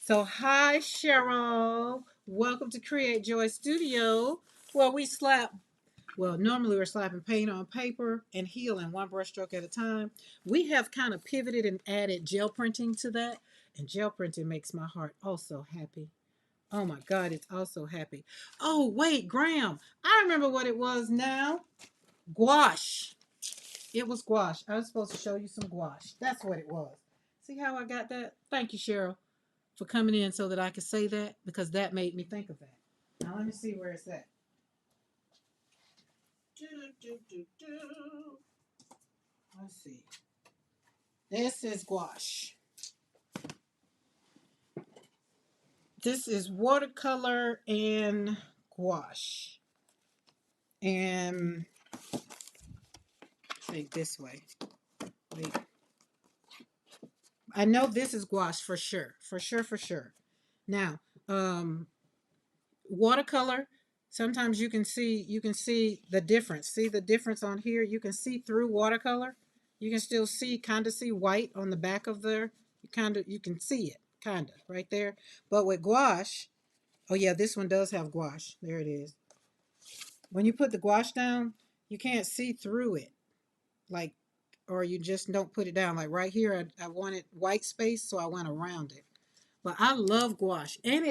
So hi Cheryl. Welcome to Create Joy Studio. Well, normally we're slapping paint on paper and healing one brushstroke at a time. We have kind of pivoted and added gel printing to that. And gel printing makes my heart also happy. Oh my God, it's also happy. Oh, wait, Graham. I remember what it was now. Gouache. It was gouache. I was supposed to show you some gouache. That's what it was. See how I got that? Thank you, Cheryl, for coming in so that I could say that because that made me think of that. Now let me see where it's at. Do, do, do, do. Let's see. This is gouache. This is watercolor and gouache. And say this way. Wait. I know this is gouache for sure. For sure, for sure. Now, watercolor, sometimes you can see the difference. See the difference on here? You can see through watercolor. You can still see kind of see white on the back of there. You can see it kind of right there. But with gouache, oh yeah, this one does have gouache. There it is. When you put the gouache down, you can't see through it. Like or you just don't put it down. Like right here, I wanted white space, so I went around it. But I love gouache, and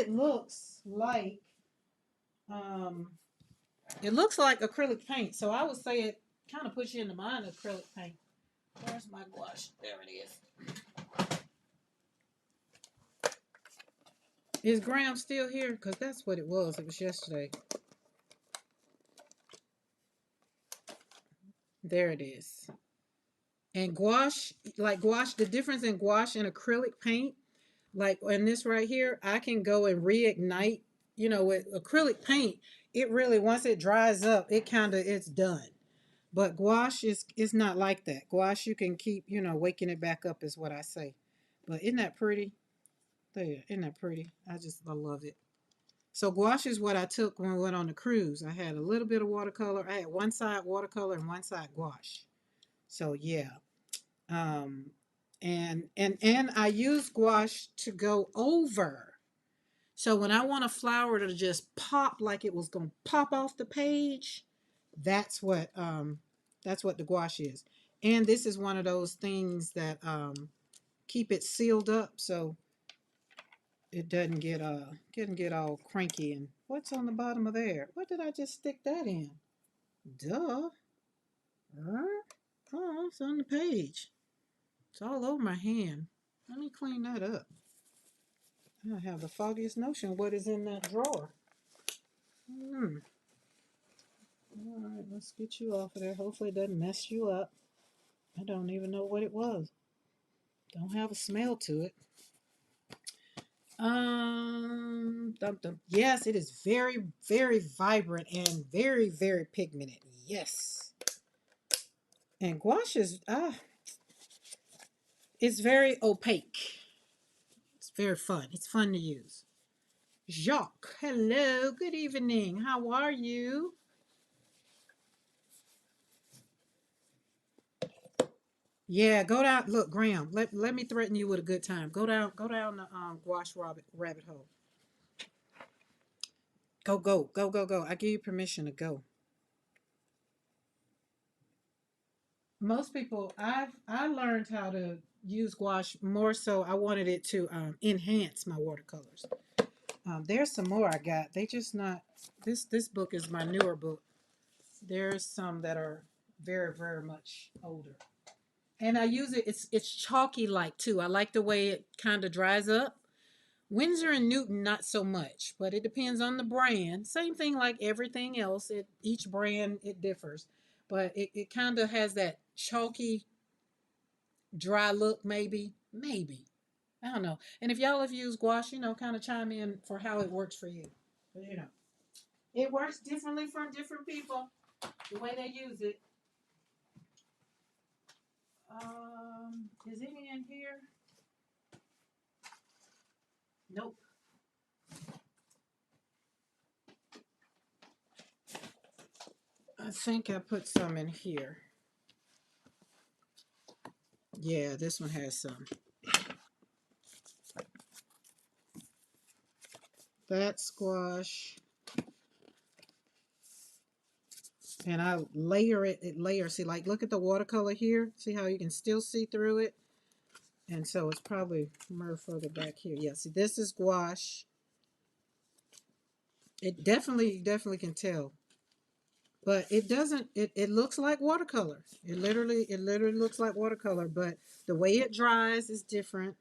um, it looks like acrylic paint. So I would say it kind of puts you in the mind of acrylic paint. Where's my gouache? There it is. Is Graham still here? Because that's what it was. It was yesterday. There it is. And gouache, like gouache, the difference in gouache and acrylic paint, like in this right here, I can go and reignite. With acrylic paint, it really once it dries up, it's done. But gouache is not like that. Gouache you can keep, waking it back up is what I say. But isn't that pretty? There, isn't that pretty? I love it. So gouache is what I took when we went on the cruise. I had a little bit of watercolor. I had one side watercolor and one side gouache. So yeah. Um, and I use gouache to go over. So when I want a flower to just pop like it was gonna pop off the page, that's what the gouache is. And this is one of those things that keep it sealed up so it doesn't get all cranky. And what's on the bottom of there? What did I just stick that in? Duh. Oh, it's on the page. It's all over my hand. Let me clean that up. I have the foggiest notion what is in that drawer. Hmm. All right, let's get you off of there. Hopefully it doesn't mess you up. I don't even know what it was. Don't have a smell to it. Dum, dum. Yes, it is very, very vibrant and very, very pigmented. Yes. And gouache is it's very opaque. It's very fun. It's fun to use. Jacques, hello, good evening. How are you? Yeah, go down. Look, Graham, let me threaten you with a good time. Go down the gouache rabbit hole. Go, go, go, go, go. I give you permission to go. Most people, I learned how to use gouache more so. I wanted it to enhance my watercolors. There's some more I got. They just not. This book is my newer book. There's some that are very, very much older. And I use it. It's chalky like too. I like the way it kind of dries up. Winsor and Newton not so much, but it depends on the brand. Same thing like everything else. Each brand it differs, but it kind of has that chalky dry look. Maybe I don't know. And if y'all have used gouache, kind of chime in for how it works for you. But it works differently from different people. The way they use it. Is any in here? Nope. I think I put some in here. Yeah, this one has some. That squash. And I layer it. It layers. See, like, look at the watercolor here. See how you can still see through it? And so it's probably more further back here. Yeah, see, this is gouache. It definitely can tell. but it doesn't. It looks like watercolor. It literally looks like watercolor, but the way it dries is different.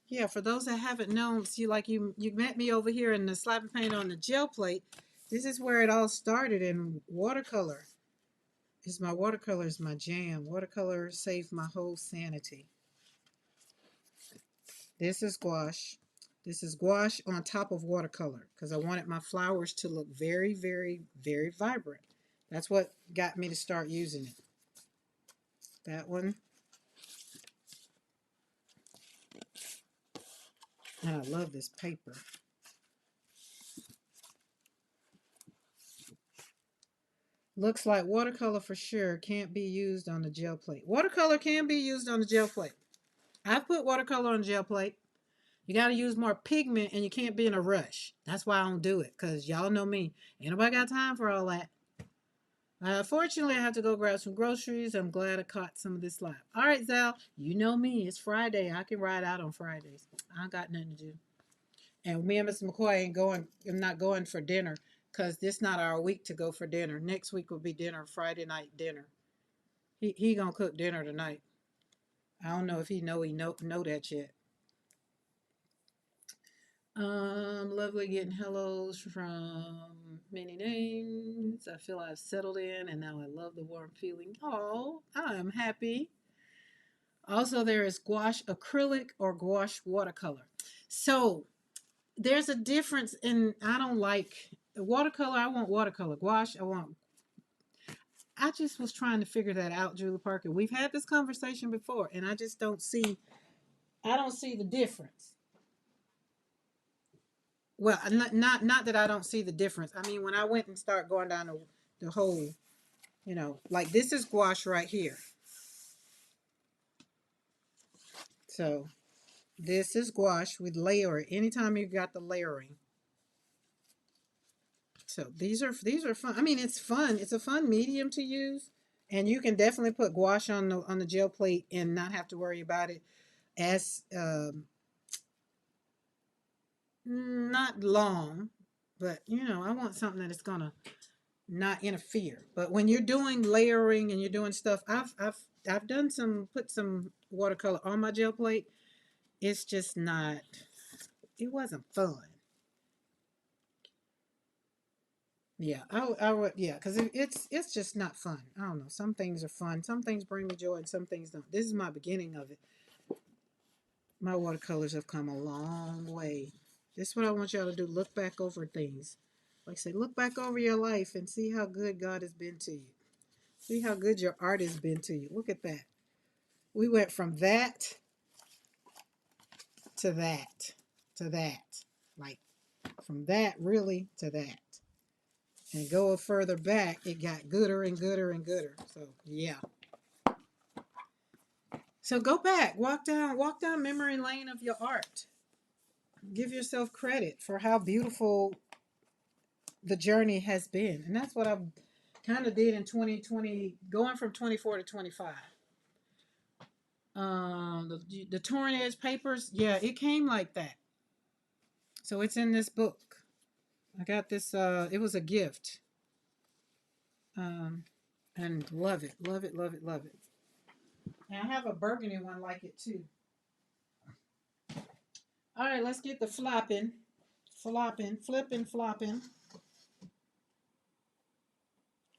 Yeah, for those that haven't known, see, like you met me over here in the slapping paint on the gel plate. This is where it all started in watercolor. Is my watercolor is my jam. Watercolor saved my whole sanity. This is gouache. This is gouache on top of watercolor because I wanted my flowers to look very, very, very vibrant. That's what got me to start using it. That one. And I love this paper. Looks like watercolor for sure can't be used on the gel plate. Watercolor can be used on the gel plate. I've put watercolor on gel plate. You got to use more pigment and you can't be in a rush. That's why I don't do it because y'all know me. Ain't nobody got time for all that. Fortunately, I have to go grab some groceries. I'm glad I caught some of this live. All right, Zal, you know me. It's Friday. I can ride out on Fridays. I got nothing to do. And me and Mr. McCoy ain't going. I'm not going for dinner because this not our week to go for dinner. Next week will be dinner, Friday night dinner. He gonna cook dinner tonight. I don't know if he know that yet. Lovely getting hellos from many names. I feel I've settled in and now I love the warm feeling. Oh, I'm happy. Also, there is gouache acrylic or gouache watercolor. So there's a difference in, I don't like watercolor. I want watercolor. Gouache, I just was trying to figure that out, Julie Parker. We've had this conversation before and I just I don't see the difference. Well, not that I don't see the difference. I mean, when I went and start going down the whole, like this is gouache right here. So this is gouache with layer. Anytime you got the layering. So these are fun. I mean, it's fun. It's a fun medium to use, and you can definitely put gouache on the gel plate and not have to worry about it as not long. But I want something that is gonna not interfere. But when you're doing layering and you're doing stuff, I've done put some watercolor on my gel plate. It's just not. It wasn't fun. Yeah, I would. Yeah, because it's just not fun. I don't know. Some things are fun. Some things bring me joy, and some things don't. This is my beginning of it. My watercolors have come a long way. This is what I want y'all to do. Look back over things. Like I say, look back over your life and see how good God has been to you. See how good your art has been to you. Look at that. We went from that to that to that. Like from that really to that. And go further back, it got gooder and gooder and gooder. So yeah. So go back, walk down memory lane of your art. Give yourself credit for how beautiful the journey has been. And that's what I kind of did in 2020, going from 24 to 25. The torn edge papers, yeah, it came like that. So it's in this book. I got this. It was a gift, um, and love it, love it, love it, love it. And I have a burgundy one like it too. All right, let's get the flipping, flopping,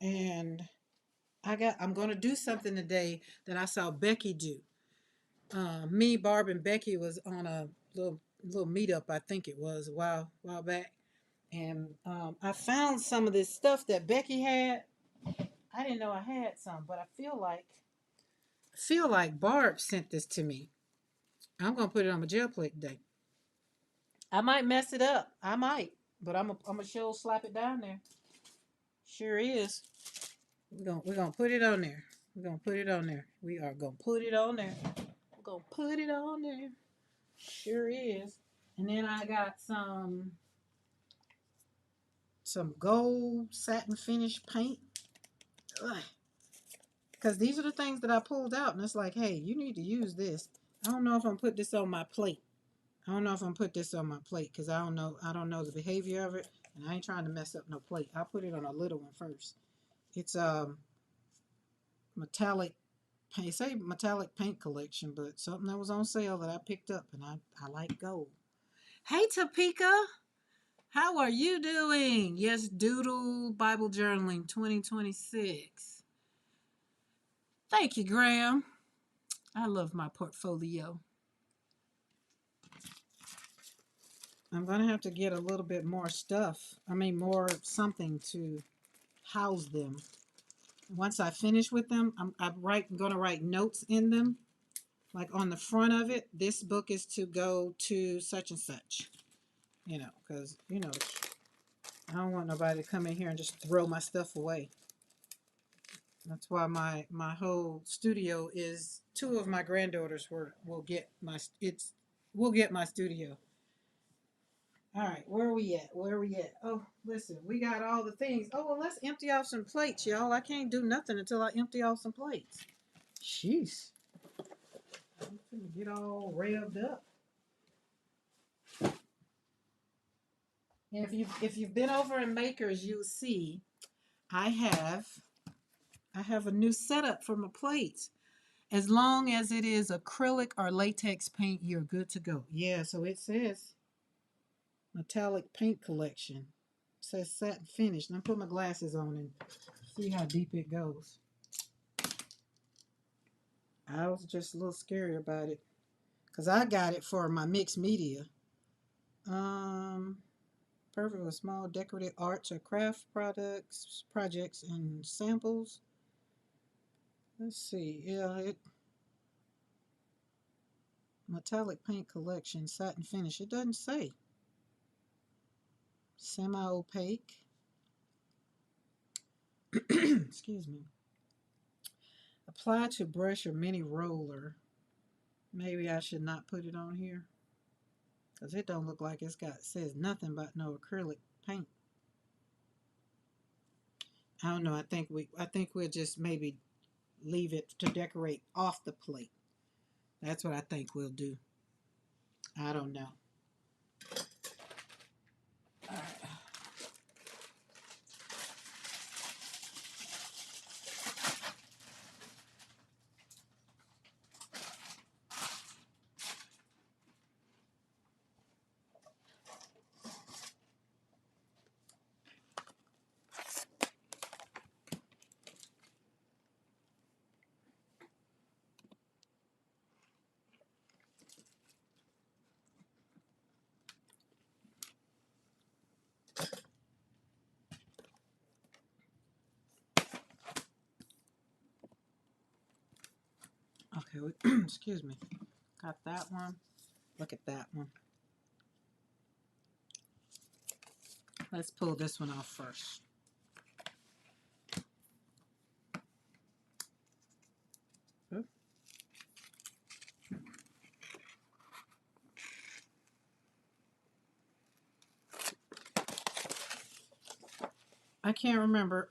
and I'm gonna do something today that I saw Becky do. Me, Barb, and Becky was on a little meetup. I think it was a while back, and I found some of this stuff that Becky had. I didn't know I had some, but I feel like Barb sent this to me. I'm gonna put it on my gel plate today. I might mess it up. I might, but I'm gonna sure slap it down there. Sure is. We're gonna put it on there. We're gonna put it on there. We are gonna put it on there. We're gonna put it on there. Sure is. And then I got some gold satin finish paint. Because these are the things that I pulled out, and it's like, hey, you need to use this. I don't know if I'm gonna put this on my plate. I don't know if I'm gonna put this on my plate because I don't know the behavior of it, and I ain't trying to mess up no plate. I'll put it on a little one first. It's metallic paint, say metallic paint collection, but something that was on sale that I picked up, and I like gold. Hey Topeka, how are you doing? Yes, Doodle Bible Journaling 2026. Thank you, Graham. I love my portfolio. I'm gonna have to get a little bit more stuff. I mean, more something to house them. Once I finish with them, gonna write notes in them, like on the front of it. This book is to go to such and such. Because I don't want nobody to come in here and just throw my stuff away. That's why my whole studio is two of my granddaughters will get my studio. All right, where are we at? Where are we at? Oh, listen, we got all the things. Oh, well, let's empty off some plates, y'all. I can't do nothing until I empty off some plates. Jeez. I'm gonna get all revved up. And if you've been over in Makers, you'll see I have I have a new setup for my plates. As long as it is acrylic or latex paint, you're good to go. Yeah, so it says metallic paint collection. It says satin finish. Now put my glasses on and see how deep it goes. I was just a little scary about it because I got it for my mixed media. Um, Perfect for small decorative arts or craft projects, and samples. Let's see. Yeah, metallic paint collection, satin finish. It doesn't say. Semi-opaque. Excuse me. Apply to brush or mini roller. Maybe I should not put it on here because it don't look like says nothing about no acrylic paint. I don't know. I think we'll just maybe leave it to decorate off the plate. That's what I think we'll do. I don't know. All right. Okay, excuse me. Got that one. Look at that one. Let's pull this one off first. Oop. I can't remember.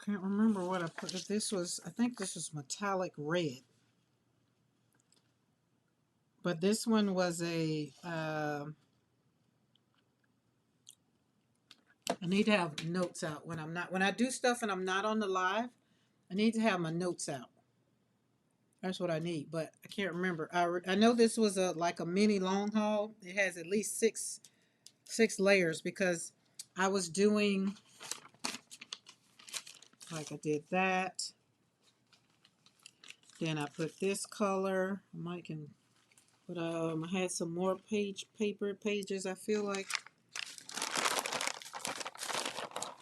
Can't remember what I put. I think this was metallic red. But this one was I need to have notes out when I do stuff and I'm not on the live. I need to have my notes out. That's what I need, but I can't remember. I know this was like a mini long haul. It has at least six layers because I was doing like I did that. Then I put this color. I might can put I had some more pages. I feel like.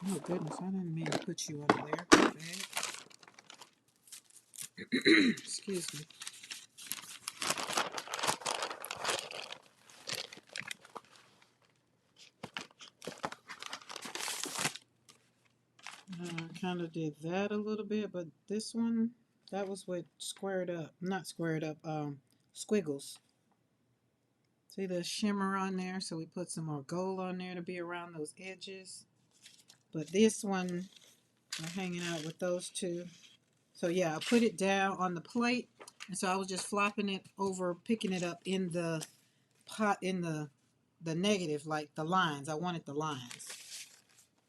Oh goodness, I didn't mean to put you under there. Excuse me. I kind of did that a little bit, but this one, that was with squared up, not squared up, squiggles. See the shimmer on there? So we put some more gold on there to be around those edges. But this one, I'm hanging out with those two. So yeah, I put it down on the plate. And so I was just flopping it over, picking it up in the pot, in the negative, like the lines. I wanted the lines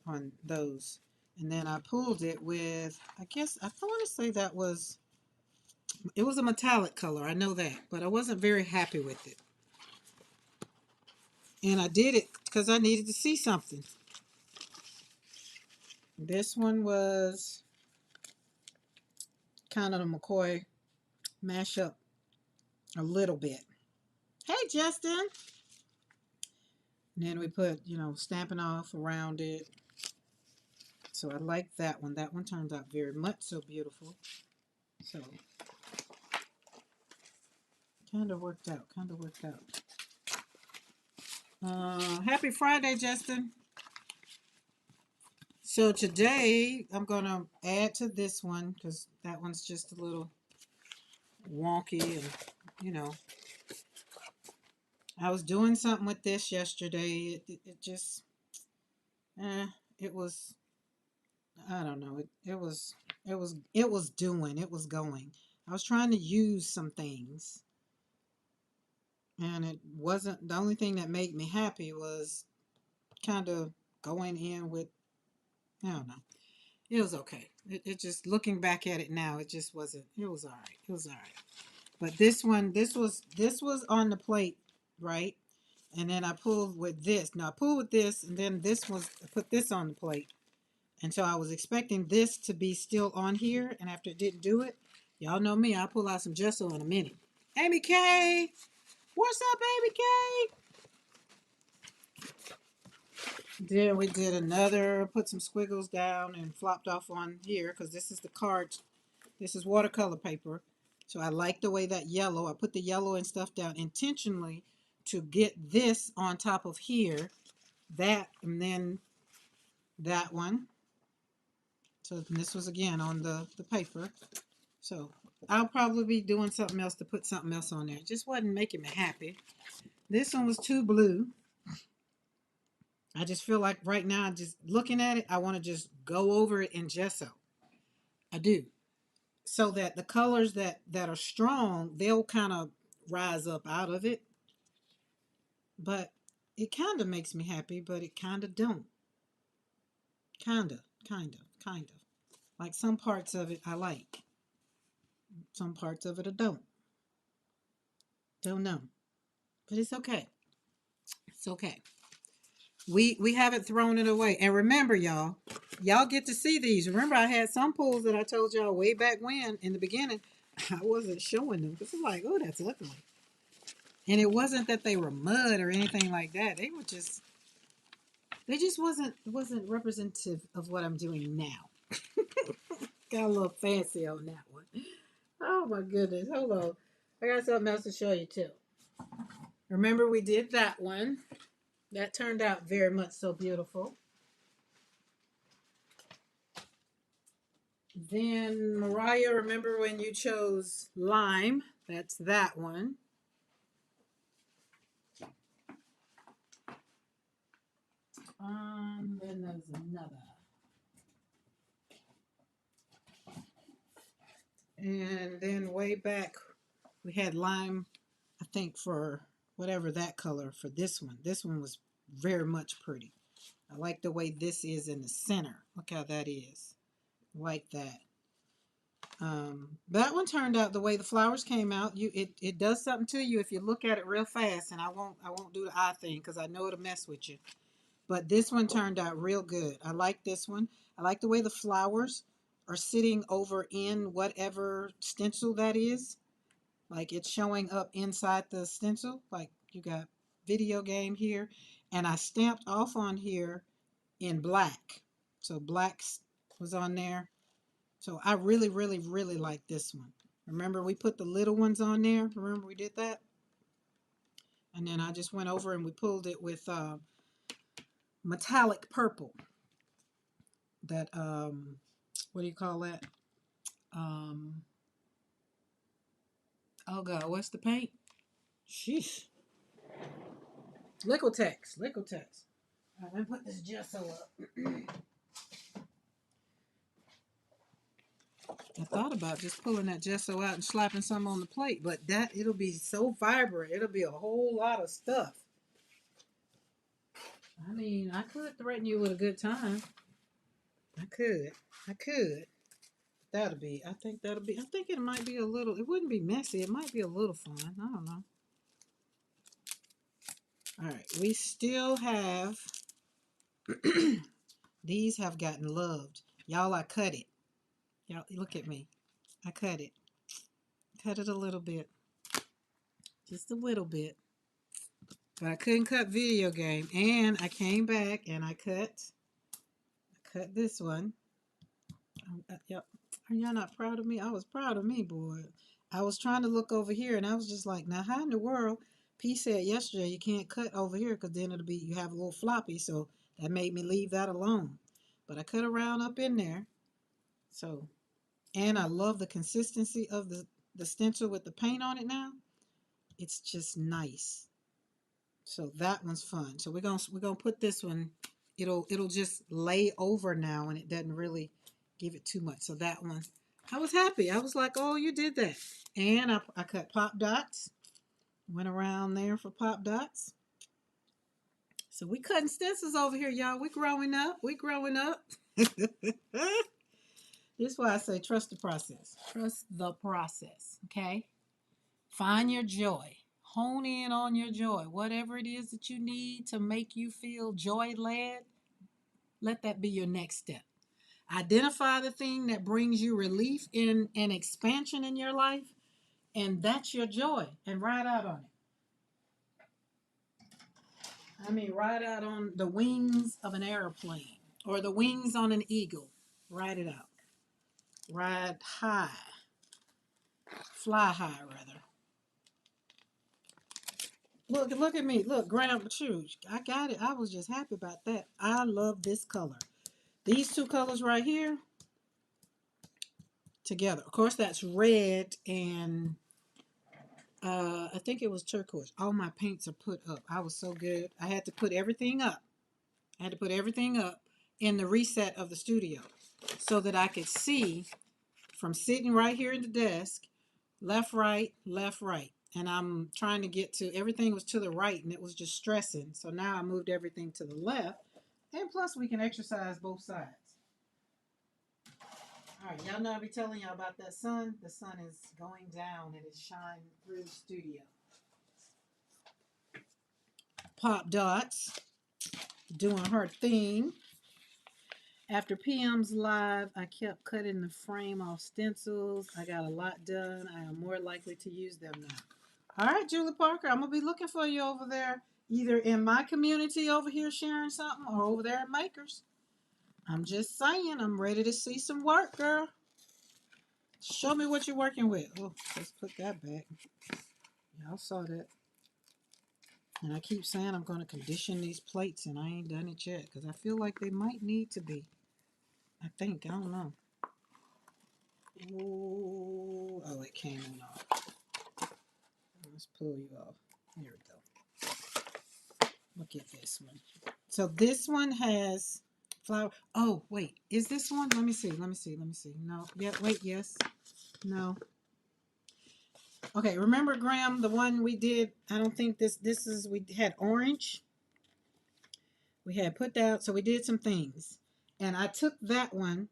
on those. And then I pulled it with, I guess, I want to say that was, it was a metallic color. I know that, but I wasn't very happy with it. And I did it because I needed to see something. This one was kind of the McCoy mashup a little bit. Hey, Justin. And then we put, Stampin' Off around it. So I like that one. That one turned out very much so beautiful. So kind of worked out. Happy Friday, Justin. So today I'm going to add to this one because that one's just a little wonky. And, I was doing something with this yesterday. It just, it was, I don't know. It was going. I was trying to use some things, and it wasn't, the only thing that made me happy was kind of going in with, I don't know. It was okay. It just, looking back at it now, it just wasn't, it was all right. It was all right. But this one, this was on the plate, right? And then I pulled with this. Now I pulled with this, and then this was, I put this on the plate. And so I was expecting this to be still on here, and after it didn't do it, y'all know me, I'll pull out some gesso in a minute. Amy K! What's up, Amy K? Then we did another, put some squiggles down and flopped off on here, because this is the card, this is watercolor paper. So I like the way that yellow, I put the yellow and stuff down intentionally to get this on top of here, that, and then that one. So this was again on the paper. So I'll probably be doing something else to put something else on there. It just wasn't making me happy. This one was too blue. I just feel like right now, just looking at it, I want to just go over it in gesso. I do. So that the colors that are strong, they'll kind of rise up out of it. But it kind of makes me happy, but it kind of don't. Kind of. Like some parts of it I like. Some parts of it I don't. Don't know. But it's okay. It's okay. We haven't thrown it away. And remember, y'all get to see these. Remember, I had some pulls that I told y'all way back when in the beginning. I wasn't showing them because it's like, oh, that's ugly. And it wasn't that they were mud or anything like that. They just wasn't representative of what I'm doing now. Got a little fancy on that one. Oh my goodness. Hold on. I got something else to show you too. Remember we did that one. That turned out very much so beautiful. Then Mariah, remember when you chose lime? That's that one. Then there's another. And then way back, we had lime, I think, for whatever that color for this one. This one was very much pretty. I like the way this is in the center. Look how that is. Like that. That one turned out the way the flowers came out. It does something to you if you look at it real fast, and I won't do the eye thing because I know it'll mess with you. But this one turned out real good. I like this one. I like the way the flowers are sitting over in whatever stencil that is. Like it's showing up inside the stencil. Like you got video game here. And I stamped off on here in black. So black was on there. So I really, really, really like this one. Remember we put the little ones on there? Remember we did that? And then I just went over and we pulled it with metallic purple. That, what do you call that? Oh God, what's the paint? Sheesh. Liquitex. All right, let me put this gesso up. I thought about just pulling that gesso out and slapping some on the plate, but it'll be so vibrant. It'll be a whole lot of stuff. I mean, I could threaten you with a good time. I could. I could. I think it might be a little, it wouldn't be messy. It might be a little fun. I don't know. All right. We still have, these have gotten loved. Y'all, I cut it. Y'all, look at me. I cut it. Cut it a little bit. Just a little bit. But I couldn't cut video game. And I came back and I cut this one. Yep. Are y'all not proud of me? I was proud of me, boy. I was trying to look over here and I was just like, now how in the world? P said yesterday you can't cut over here because then it'll be, you have a little floppy. So that made me leave that alone. But I cut around up in there. So, and I love the consistency of the stencil with the paint on it now. It's just nice. So that one's fun. So we're gonna put this one. It'll just lay over now, and it doesn't really give it too much. So that one, I was happy. I was like, oh, you did that. And I cut pop dots. Went around there for pop dots. So we cutting stencils over here, y'all. We growing up. We growing up. This is why I say trust the process. Trust the process. Okay. Find your joy. Hone in on your joy. Whatever it is that you need to make you feel joy led, let that be your next step. Identify the thing that brings you relief in and expansion in your life, and that's your joy, and ride out on it. I mean, ride out on the wings of an airplane or the wings on an eagle. Ride it out. Ride high. Fly high, rather. Look at me. Look, Grandma Shoes. I got it. I was just happy about that. I love this color. These two colors right here together. Of course, that's red and I think it was turquoise. All my paints are put up. I was so good. I had to put everything up. I had to put everything up in the reset of the studio so that I could see from sitting right here at the desk, left, right, left, right. And I'm trying to get to, everything was to the right and it was just stressing. So now I moved everything to the left. And plus we can exercise both sides. All right, y'all know I be telling y'all about that sun. The sun is going down and it's shining through the studio. Pop dots doing her thing. After PM's live, I kept cutting the frame off stencils. I got a lot done. I am more likely to use them now. All right, Julie Parker, I'm going to be looking for you over there, either in my community over here sharing something or over there at Makers. I'm just saying, I'm ready to see some work, girl. Show me what you're working with. Oh, let's put that back. Y'all saw that. And I keep saying I'm going to condition these plates, and I ain't done it yet because I feel like they might need to be. I think. I don't know. Ooh. Oh, it came in off. Let's pull you off. Here we go. Look at this one. So this one has flower. Oh, wait. Is this one? Let me see. Let me see. Let me see. No. Yeah, wait. Yes. No. Okay. Remember, Graham, the one we did? I don't think this is, we had orange. We had put that, so we did some things. And I took that one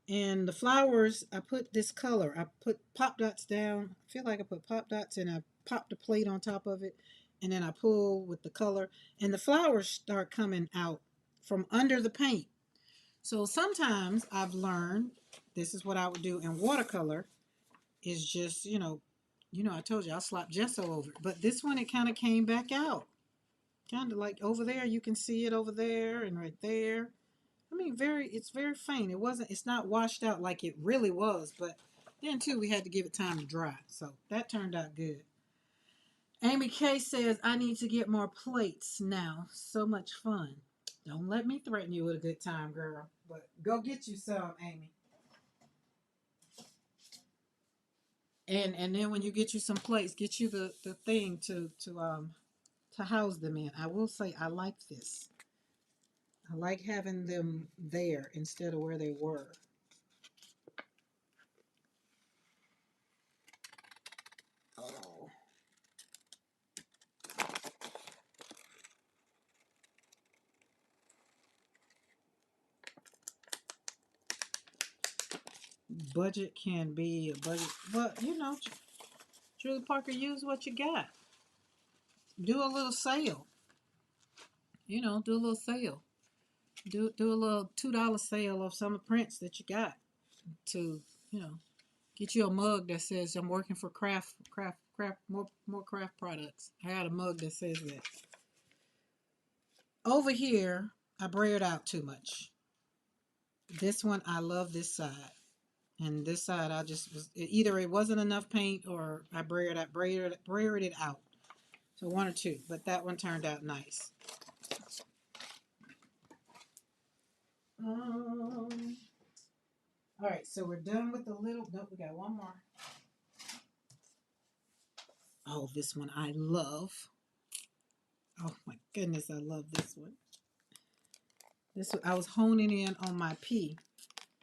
and the flowers, I put this color. I put pop dots down. I feel like I put pop dots and I popped the plate on top of it. And then I pull with the color. And the flowers start coming out from under the paint. So sometimes I've learned, this is what I would do in watercolor, is just, I told you I'll slap gesso over it. But this one, it kind of came back out. Kind of like over there, you can see it over there and right there. I mean, it's very faint. It's not washed out like it really was, but then too, we had to give it time to dry. So that turned out good. Amy K says, I need to get more plates now. So much fun. Don't let me threaten you with a good time, girl. But go get you some, Amy. And then when you get you some plates, get you the thing to house them in. I will say I like this. I like having them there instead of where they were. Budget can be a budget, but Julie Parker, use what you got. Do a little sale. Do a little sale. Do a little $2 sale of some prints that you got to you know get you a mug that says I'm working for craft more craft products. I got a mug that says that. Over here, I braid out too much. This one, I love this side. And this side, I just was either it wasn't enough paint or I braided it out. So one or two, but that one turned out nice. Um, all right, so we're done with the little. Nope, we got one more. Oh, this one I love. Oh my goodness, I love this one. I was honing in on my P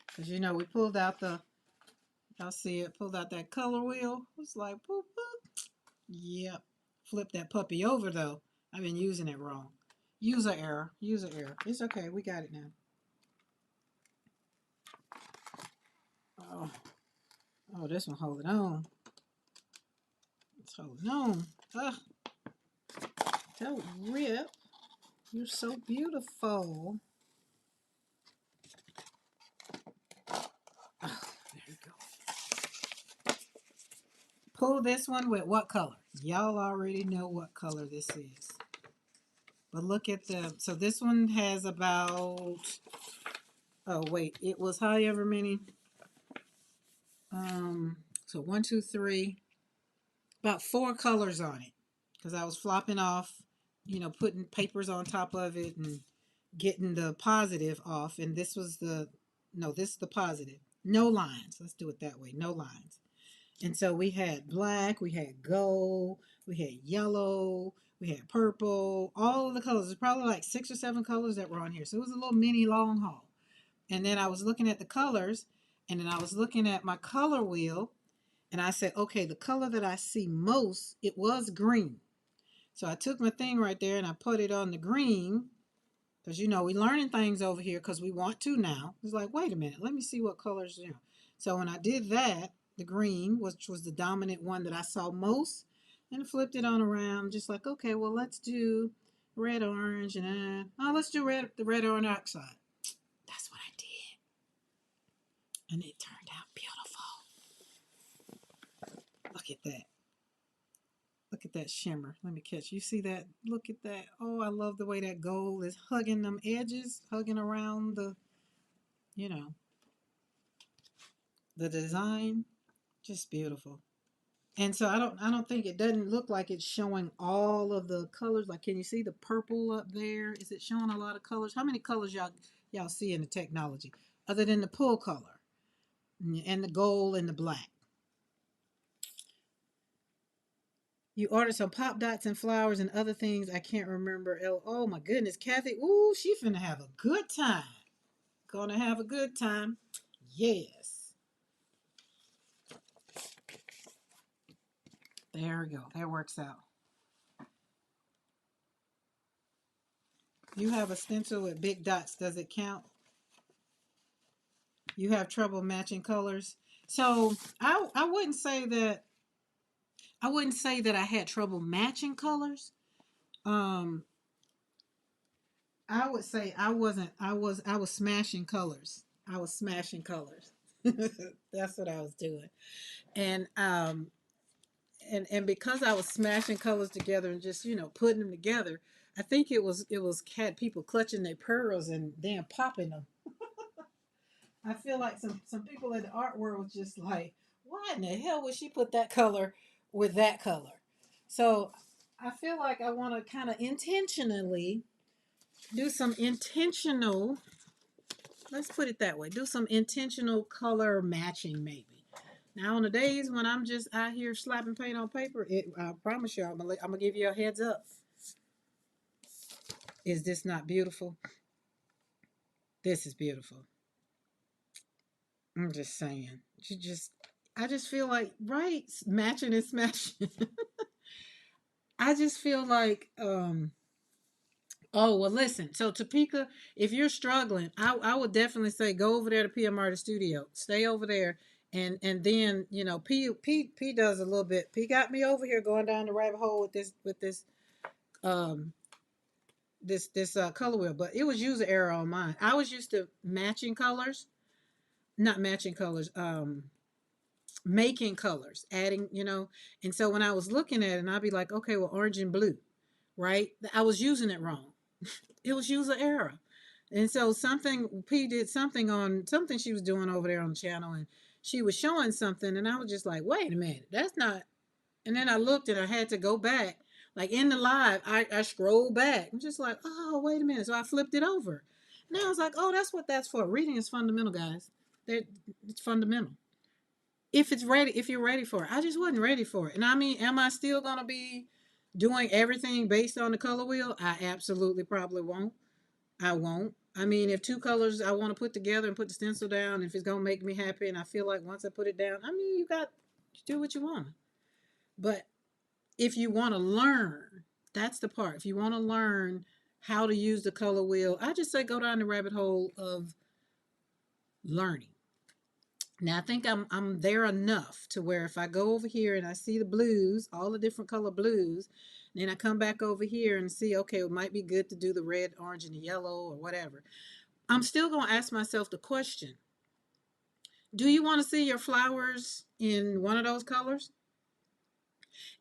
because we pulled out y'all see it, pulled out that color wheel. It's like boop boop. Yep. Flip that puppy over though. I've been using it wrong. User error. User error. It's okay. We got it now. Oh, oh, this one holding on. It's holding on. Ugh. Don't rip. You're so beautiful. Oh, there you go. Pull this one with what color? Y'all already know what color this is. But look at so this one has about, oh wait, it was however many. So 1, 2, 3, about 4 colors on it. Because I was flopping off, putting papers on top of it and getting the positive off. And this was this is the positive. No lines. Let's do it that way. No lines. And so we had black, we had gold, we had yellow, we had purple, all of the colors. There's probably like 6 or 7 colors that were on here. So it was a little mini long haul. And then I was looking at the colors, and then I was looking at my color wheel, and I said, okay, the color that I see most, it was green. So I took my thing right there and I put it on the green, because we learning things over here because we want to now. It's like, wait a minute, let me see what colors. So when I did that, the green, which was the dominant one that I saw most, and flipped it on around, just like, okay, well, let's do red, orange, and let's do the red, orange oxide. That's what I did. And it turned out beautiful. Look at that. Look at that shimmer. Let me catch. You see that? Look at that. Oh, I love the way that gold is hugging them edges, hugging around you know, the design. Just beautiful. And so I don't think it doesn't look like it's showing all of the colors. Like, can you see the purple up there? Is it showing a lot of colors? How many colors y'all see in the technology other than the pull color and the gold and the black? You ordered some pop dots and flowers and other things I can't remember. Oh my goodness, Kathy. Ooh, she finna have a good time. Gonna have a good time. Yes. There we go. That works out. You have a stencil with big dots. Does it count? You have trouble matching colors. So I wouldn't say that I had trouble matching colors. Um, I would say I was smashing colors. I was smashing colors. That's what I was doing. And and because I was smashing colors together and just putting them together, I think it was had people clutching their pearls and then popping them. I feel like some people in the art world was just like, why in the hell would she put that color with that color? So I feel like I want to kind of intentionally do some intentional, let's put it that way, do some intentional color matching maybe. Now on the days when I'm just out here slapping paint on paper, I promise you, I'm gonna give you a heads up. Is this not beautiful? This is beautiful. I'm just saying. I just feel like, right, matching and smashing. I just feel like Oh, well, listen. So, Topeka, if you're struggling, I would definitely say go over there to PM Artist Studio. Stay over there. And then, P does a little bit. P got me over here going down the rabbit hole um with this color wheel, but it was user error on mine. I was used to matching colors, not matching colors, making colors, adding, and so when I was looking at it, and I'd be like, okay, well, orange and blue, right? I was using it wrong. It was user error. And so P did something on something she was doing over there on the channel, and she was showing something, and I was just like, wait a minute, that's not. And then I looked and I had to go back. Like in the live, I scrolled back. I'm just like, oh, wait a minute. So I flipped it over. And I was like, oh, that's what that's for. Reading is fundamental, guys. It's fundamental. If you're ready for it. I just wasn't ready for it. And I mean, am I still gonna be doing everything based on the color wheel? I absolutely probably won't. I won't. I mean, if two colors I want to put together and put the stencil down, if it's gonna make me happy, and I feel like once I put it down, I mean, you do what you want. But if you want to learn, that's the part. If you want to learn how to use the color wheel, I just say go down the rabbit hole of learning. Now I think I'm there enough to where if I go over here and I see the blues, all the different color blues, then I come back over here and see, okay, it might be good to do the red, orange, and the yellow or whatever. I'm still gonna ask myself the question: do you want to see your flowers in one of those colors?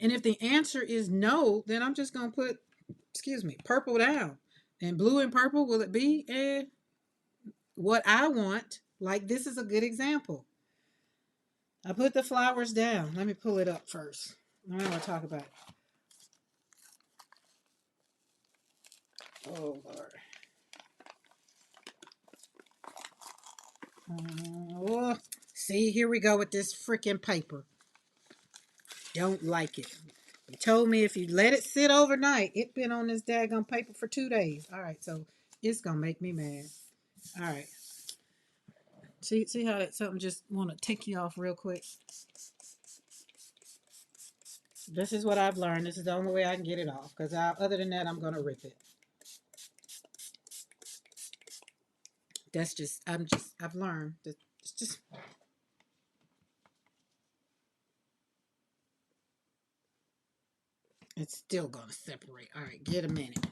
And if the answer is no, then I'm just gonna put, excuse me, purple down. And blue and purple, will it be what I want? Like this is a good example. I put the flowers down. Let me pull it up first. I want to talk about it. Oh Lord. Oh, see, here we go with this freaking paper. Don't like it. You told me if you let it sit overnight, it been on this daggone paper for 2 days. All right, so it's gonna make me mad. All right. See how that something just want to tick you off real quick. This is what I've learned. This is the only way I can get it off. Because other than that, I'm gonna rip it. I've learned that it's just. It's still gonna separate. All right, get a minute.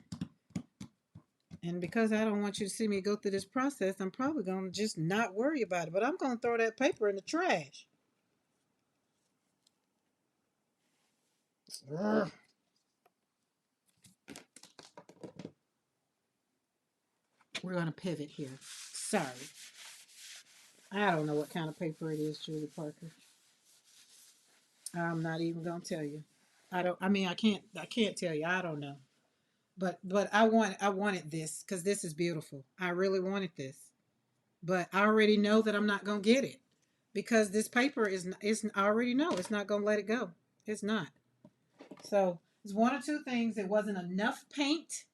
And because I don't want you to see me go through this process, I'm probably gonna just not worry about it. But I'm gonna throw that paper in the trash. Ugh. We're gonna pivot here. Sorry. I don't know what kind of paper it is, Julie Parker. I'm not even gonna tell you. I don't. I mean, I can't tell you. I don't know. But I wanted this because this is beautiful. I really wanted this, but I already know that I'm not gonna get it because this paper is I already know it's not gonna let it go. It's not. So it's one or two things. It wasn't enough paint.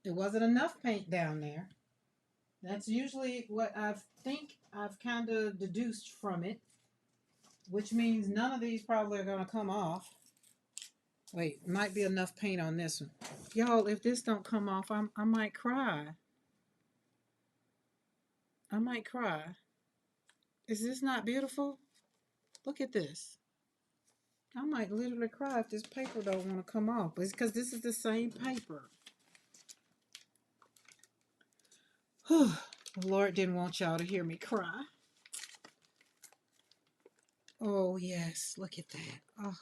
It wasn't enough paint down there. That's usually what I think I've kind of deduced from it, which means none of these probably are gonna come off. Wait, might be enough paint on this one. Y'all, if this don't come off, I might cry. I might cry. Is this not beautiful? Look at this. I might literally cry if this paper don't want to come off. It's because this is the same paper. Whew. The Lord didn't want y'all to hear me cry. Oh, yes. Look at that. Oh.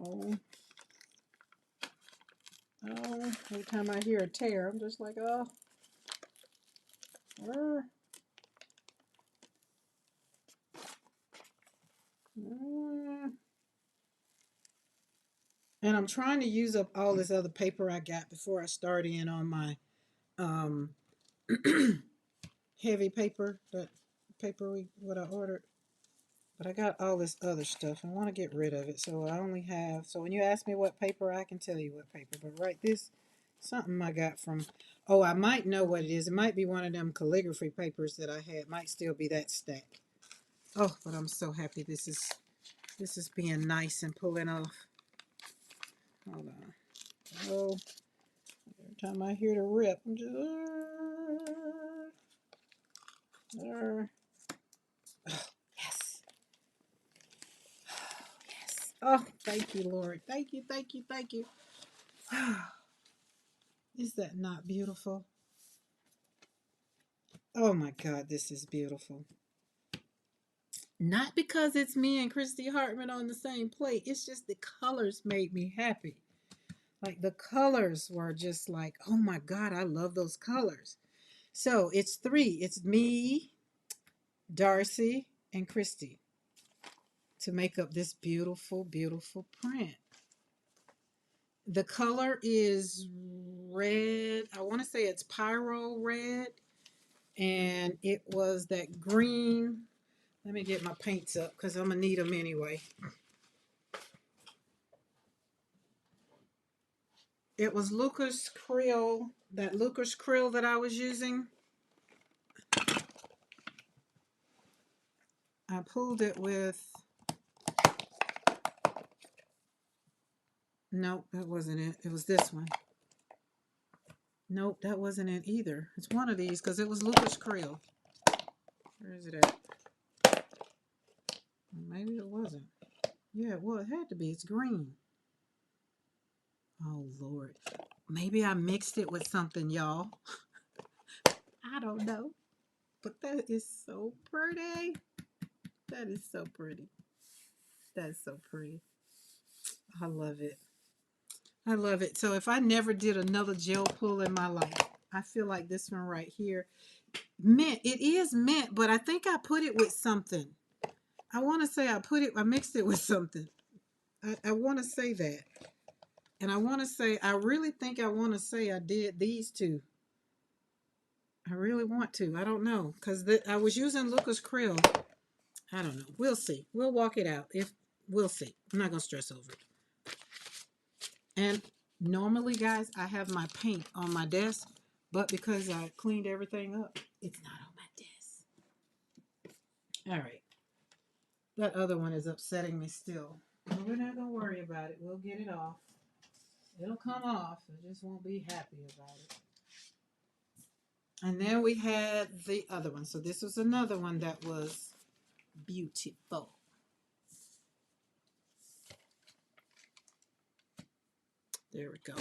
Oh. Oh. Every time I hear a tear, I'm just like, oh. Uh, uh. And I'm trying to use up all this other paper I got before I start in on my um heavy paper, that paper what I ordered. But I got all this other stuff. I want to get rid of it. So I only have, so when you ask me what paper, I can tell you what paper. But right, this, something I got from, oh, I might know what it is. It might be one of them calligraphy papers that I had. It might still be that stack. Oh, but I'm so happy this is being nice and pulling off. Hold on. Oh, every time I hear the rip, I'm just, yes, yes. Oh, thank you, Lord. Thank you, thank you, thank you. Is that not beautiful? Oh my God, this is beautiful. Not because it's me and Christy Hartman on the same plate. It's just the colors made me happy. Like the colors were just like, oh my God, I love those colors. So it's three. It's me, Darcy, and Christy to make up this beautiful, beautiful print. The color is red. I want to say it's pyro red. And it was that green. Let me get my paints up because I'm going to need them anyway. It was Lucas Krill, that Lucas Krill that I was using. I pulled it with, nope, that wasn't it. It was this one. Nope, that wasn't it either. It's one of these because it was Lucas Krill. Where is it at? Maybe it wasn't. Yeah, well, it had to be. It's green. Oh, Lord. Maybe I mixed it with something, y'all. I don't know. But that is so pretty. That is so pretty. That's so pretty. I love it. I love it. So if I never did another gel pull in my life, I feel like this one right here, mint. It is mint, but I think I put it with something. I want to say I mixed it with something. I want to say that. And I want to say, I really think I want to say I did these two. I really want to. I don't know. Because I was using Lucas Krill. I don't know. We'll see. We'll walk it out. We'll see. I'm not going to stress over it. And normally, guys, I have my paint on my desk. But because I cleaned everything up, it's not on my desk. All right. That other one is upsetting me still. But we're not going to worry about it. We'll get it off. It'll come off. I just won't be happy about it. And then we had the other one. So this was another one that was beautiful. There we go.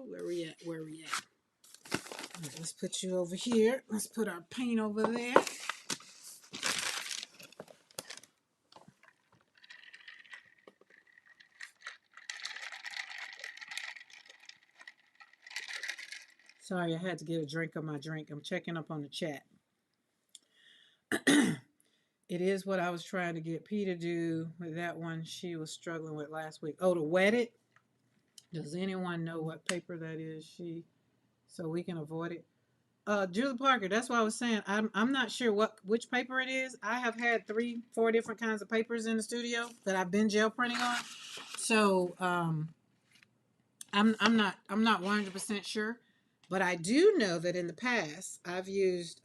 Where we at? Where we at? Right, let's put you over here. Let's put our paint over there. Sorry, I had to get a drink of my drink. I'm checking up on the chat. It is what I was trying to get P to do with that one she was struggling with last week. Oh, to wet it? Does anyone know what paper that is? So we can avoid it. Julie Parker, that's what I was saying. I'm not sure which paper it is. I have had 3-4 different kinds of papers in the studio that I've been gel printing on. So I'm not 100% sure, but I do know that in the past I've used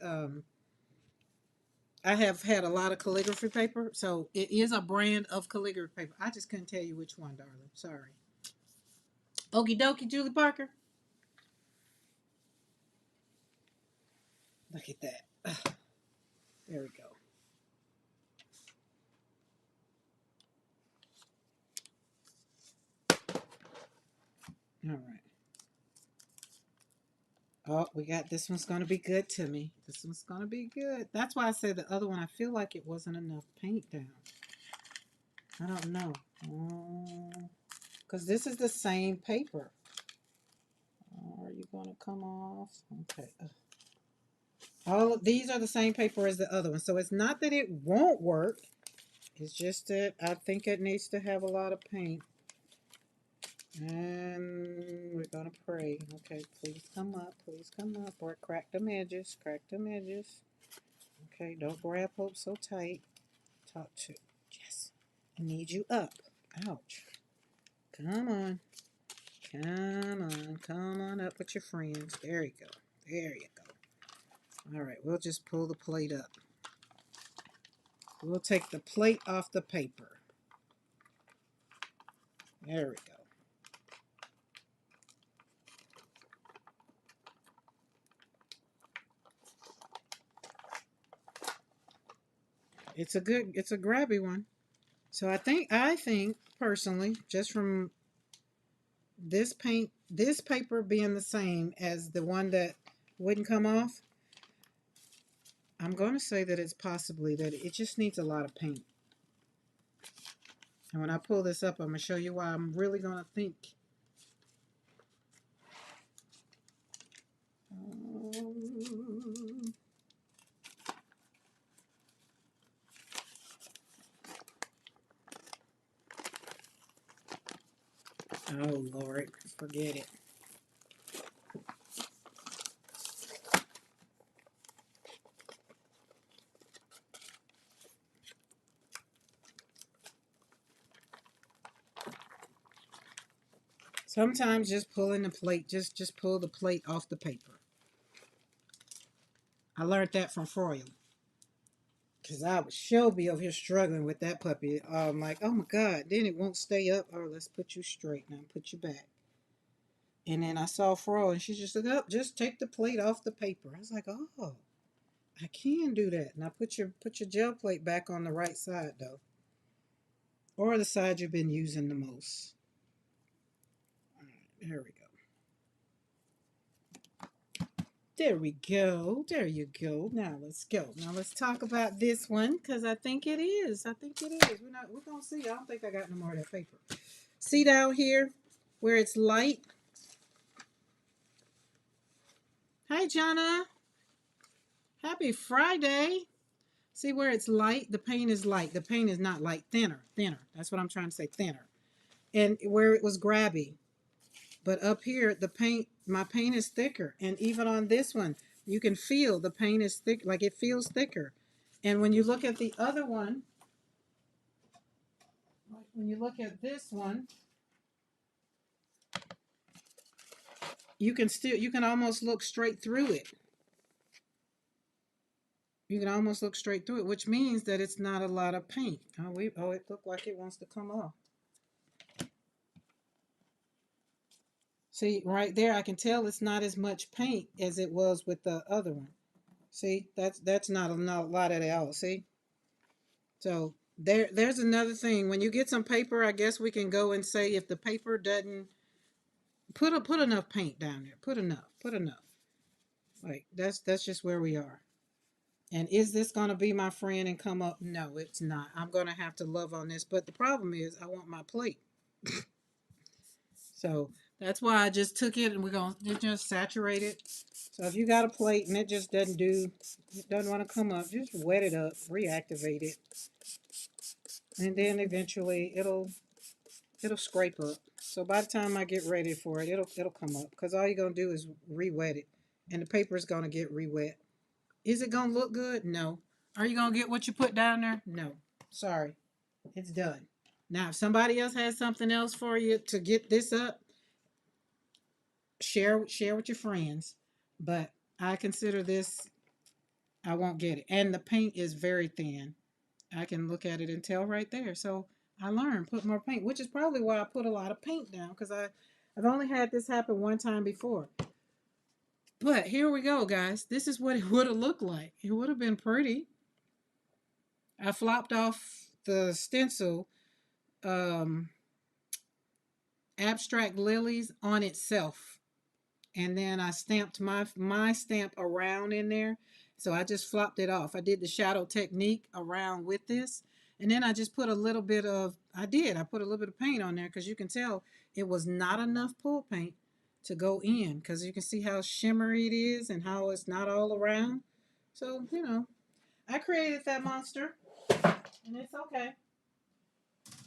I have had a lot of calligraphy paper, so it is a brand of calligraphy paper. I just couldn't tell you which one, darling. Sorry. Okie dokie, Julie Parker. Look at that. Ugh. There we go. All right. Oh, we got this one's going to be good to me. This one's going to be good. That's why I said the other one, I feel like it wasn't enough paint down. I don't know. Because this is the same paper. Are you going to come off? Okay. All of these are the same paper as the other one. So it's not that it won't work. It's just that I think it needs to have a lot of paint. And we're going to pray. Okay, please come up. Please come up. Or crack them edges. Crack them edges. Okay, don't grab hope so tight. Talk to. Yes. I need you up. Ouch. Come on. Come on. Come on up with your friends. There you go. There you go. All right, we'll just pull the plate up. We'll take the plate off the paper. There we go. It's a grabby one. So I think personally, just from this paper being the same as the one that wouldn't come off, I'm going to say that it's possibly that it just needs a lot of paint. And when I pull this up, I'm going to show you why I'm really going to think. Oh, Lord, forget it. Sometimes just pulling the plate, just pull the plate off the paper. I learned that from Froyle. Because I was Shelby over here struggling with that puppy. I'm like, oh my God, then it won't stay up. Oh, let's put you straight now, put you back. And then I saw Fro and she just said, oh, just take the plate off the paper. I was like, oh, I can do that. Now put your gel plate back on the right side though. Or the side you've been using the most. All right, there we go. There we go. There you go. Now let's go. Now let's talk about this one because I think it is. I think it is. We're gonna see. I don't think I got no more of that paper. See down here where it's light. Hi, Jonna. Happy Friday. See where it's light? The paint is light. The paint is not light. Thinner. Thinner. That's what I'm trying to say. Thinner. And where it was grabby. But up here, the paint, my paint is thicker. And even on this one, you can feel the paint is thick. Like it feels thicker. And when you look at the other one, when you look at this one, you can almost look straight through it. You can almost look straight through it, which means that it's not a lot of paint. Oh, it looked like it wants to come off. See, right there, I can tell it's not as much paint as it was with the other one. See, that's not a lot at all. See, so there's another thing. When you get some paper, I guess we can go and say if the paper doesn't put enough paint down there. Put enough. Like that's just where we are. And is this going to be my friend and come up? No, it's not. I'm going to have to love on this. But the problem is I want my plate. So that's why I just took it and we're going to just saturate it. So if you got a plate and it just doesn't want to come up, just wet it up, reactivate it. And then eventually it'll scrape up. So by the time I get ready for it, it'll come up. Because all you're going to do is re-wet it. And the paper is going to get re-wet. Is it going to look good? No. Are you going to get what you put down there? No. Sorry. It's done. Now, if somebody else has something else for you to get this up, share with your friends. But I consider this, I won't get it. And the paint is very thin. I can look at it and tell right there. So I learned, put more paint, which is probably why I put a lot of paint down because I've only had this happen one time before. But here we go, guys. This is what it would have looked like. It would have been pretty. I flopped off the stencil abstract lilies on itself. And then I stamped my stamp around in there. So I just flopped it off. I did the shadow technique around with this. And then I just put a little bit of, I put a little bit of paint on there because you can tell it was not enough pool paint to go in because you can see how shimmery it is and how it's not all around. So, I created that monster and it's okay.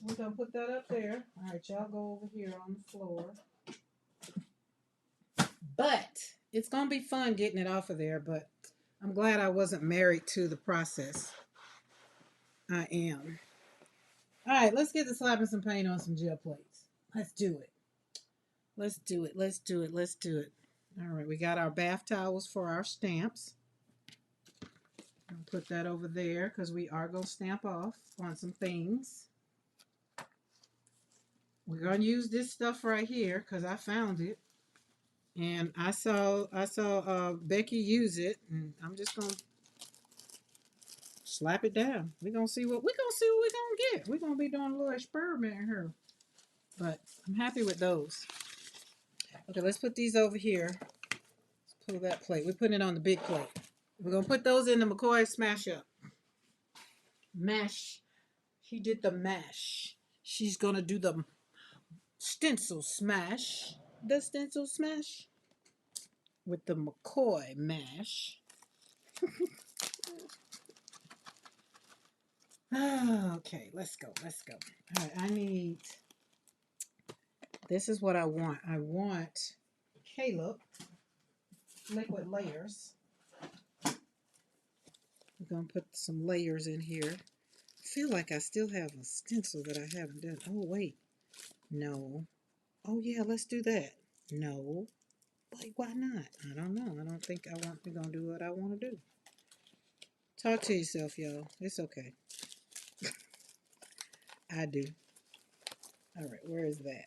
We're going to put that up there. All right, y'all go over here on the floor. But it's going to be fun getting it off of there, but I'm glad I wasn't married to the process. I am. All right, let's get to slapping some paint on some gel plates. Let's do it. Let's do it. Let's do it. Let's do it. All right, we got our bath towels for our stamps. I'll put that over there because we are going to stamp off on some things. We're gonna use this stuff right here because I found it. And I saw Becky use it, and I'm just gonna slap it down. We're gonna get. We're gonna be doing a little experiment here. But I'm happy with those. Okay, let's put these over here. Let's pull that plate. We're putting it on the big plate. We're gonna put those in the McCoy smash up. Mash. She did the mash. She's gonna do the stencil smash. The stencil smash with the McCoy mash. Okay, let's go. Let's go. All right, I need. This is what I want. I want Caleb liquid layers. We're gonna put some layers in here. I feel like I still have a stencil that I haven't done. Oh wait, no. Oh yeah, let's do that. No, like why not? I don't know. I don't think we're gonna do what I want to do. Talk to yourself, y'all. It's okay. I do. All right, where is that?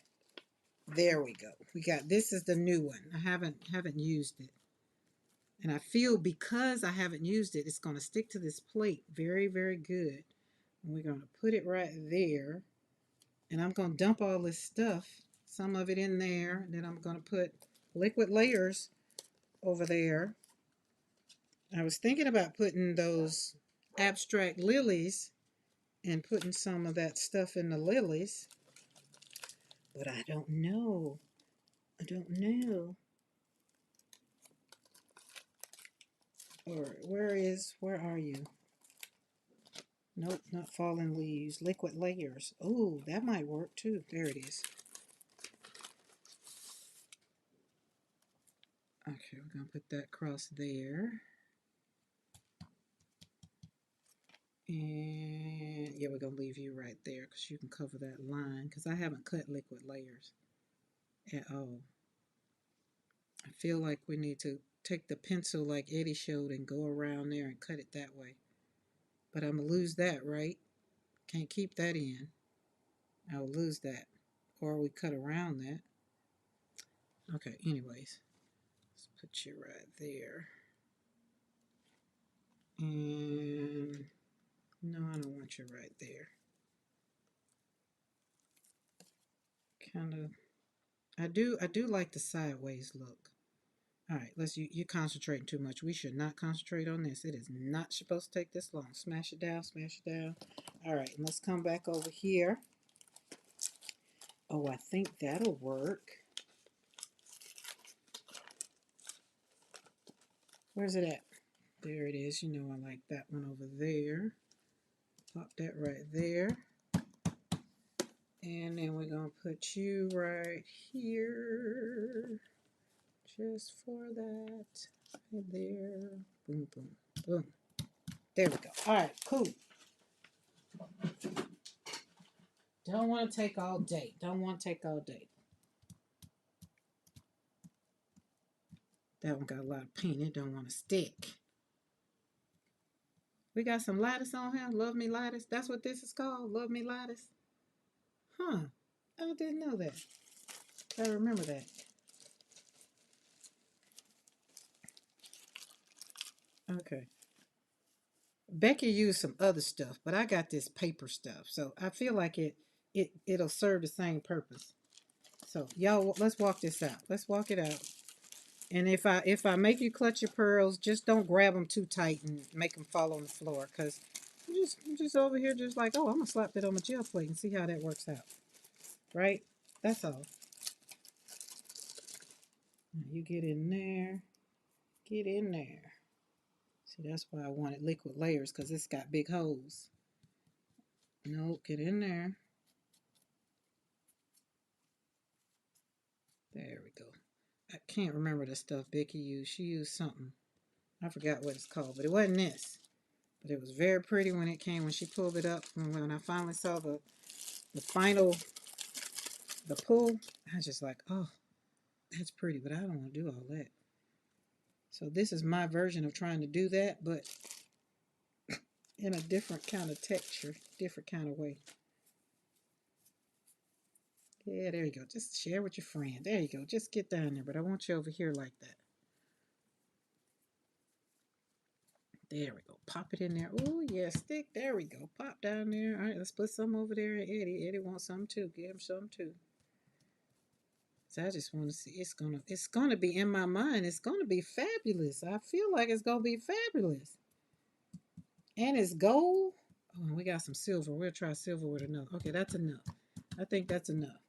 There we go. We got this is the new one. I haven't used it. And I feel because I haven't used it, it's going to stick to this plate very, very good. And we're going to put it right there. And I'm going to dump all this stuff, some of it in there. And then I'm going to put liquid layers over there. I was thinking about putting those abstract lilies and putting some of that stuff in the lilies. But I don't know. I don't know. Or where are you? Nope, not fallen leaves. Liquid layers. Oh, that might work too. There it is. Okay, we're going to put that across there. And yeah, we're going to leave you right there because you can cover that line because I haven't cut liquid layers at all. I feel like we need to take the pencil like Eddie showed and go around there and cut it that way. But I'm going to lose that, right? Can't keep that in. I'll lose that. Or we cut around that. Okay, anyways. Let's put you right there. And no, I don't want you right there. Kind of, I do like the sideways look. All right, you're concentrating too much. We should not concentrate on this. It is not supposed to take this long. Smash it down, smash it down. All right, and let's come back over here. Oh, I think that'll work. Where's it at? There it is. You know I like that one over there. Pop that right there. And then we're going to put you right here. Just for that. Right there. Boom, boom, boom. There we go. All right, cool. Don't want to take all day. Don't want to take all day. That one got a lot of paint. It don't want to stick. We got some lattice on here. Love Me Lattice. That's what this is called. Love Me Lattice. Huh. I didn't know that. I remember that. Okay. Becky used some other stuff, but I got this paper stuff. So I feel like it'll serve the same purpose. So y'all, let's walk this out. Let's walk it out. And if I make you clutch your pearls, just don't grab them too tight and make them fall on the floor. Because I'm just over here just like, oh, I'm going to slap that on my gel plate and see how that works out. Right? That's all. Now you get in there. Get in there. See, that's why I wanted liquid layers because it's got big holes. Nope, get in there. There we go. I can't remember the stuff Becky used. She used something. I forgot what it's called, but it wasn't this. But it was very pretty when it came, when she pulled it up. And when I finally saw the final, the pull, I was just like, oh, that's pretty, but I don't want to do all that. So this is my version of trying to do that, but in a different kind of texture, different kind of way. Yeah, there you go. Just share with your friend. There you go. Just get down there. But I want you over here like that. There we go. Pop it in there. Oh, yeah, stick. There we go. Pop down there. All right, let's put some over there. Eddie. Eddie wants some too. Give him some too. So I just want to see. It's gonna be in my mind. It's gonna be fabulous. I feel like it's gonna be fabulous. And it's gold. Oh, we got some silver. We'll try silver with another. Okay, that's enough. I think that's enough.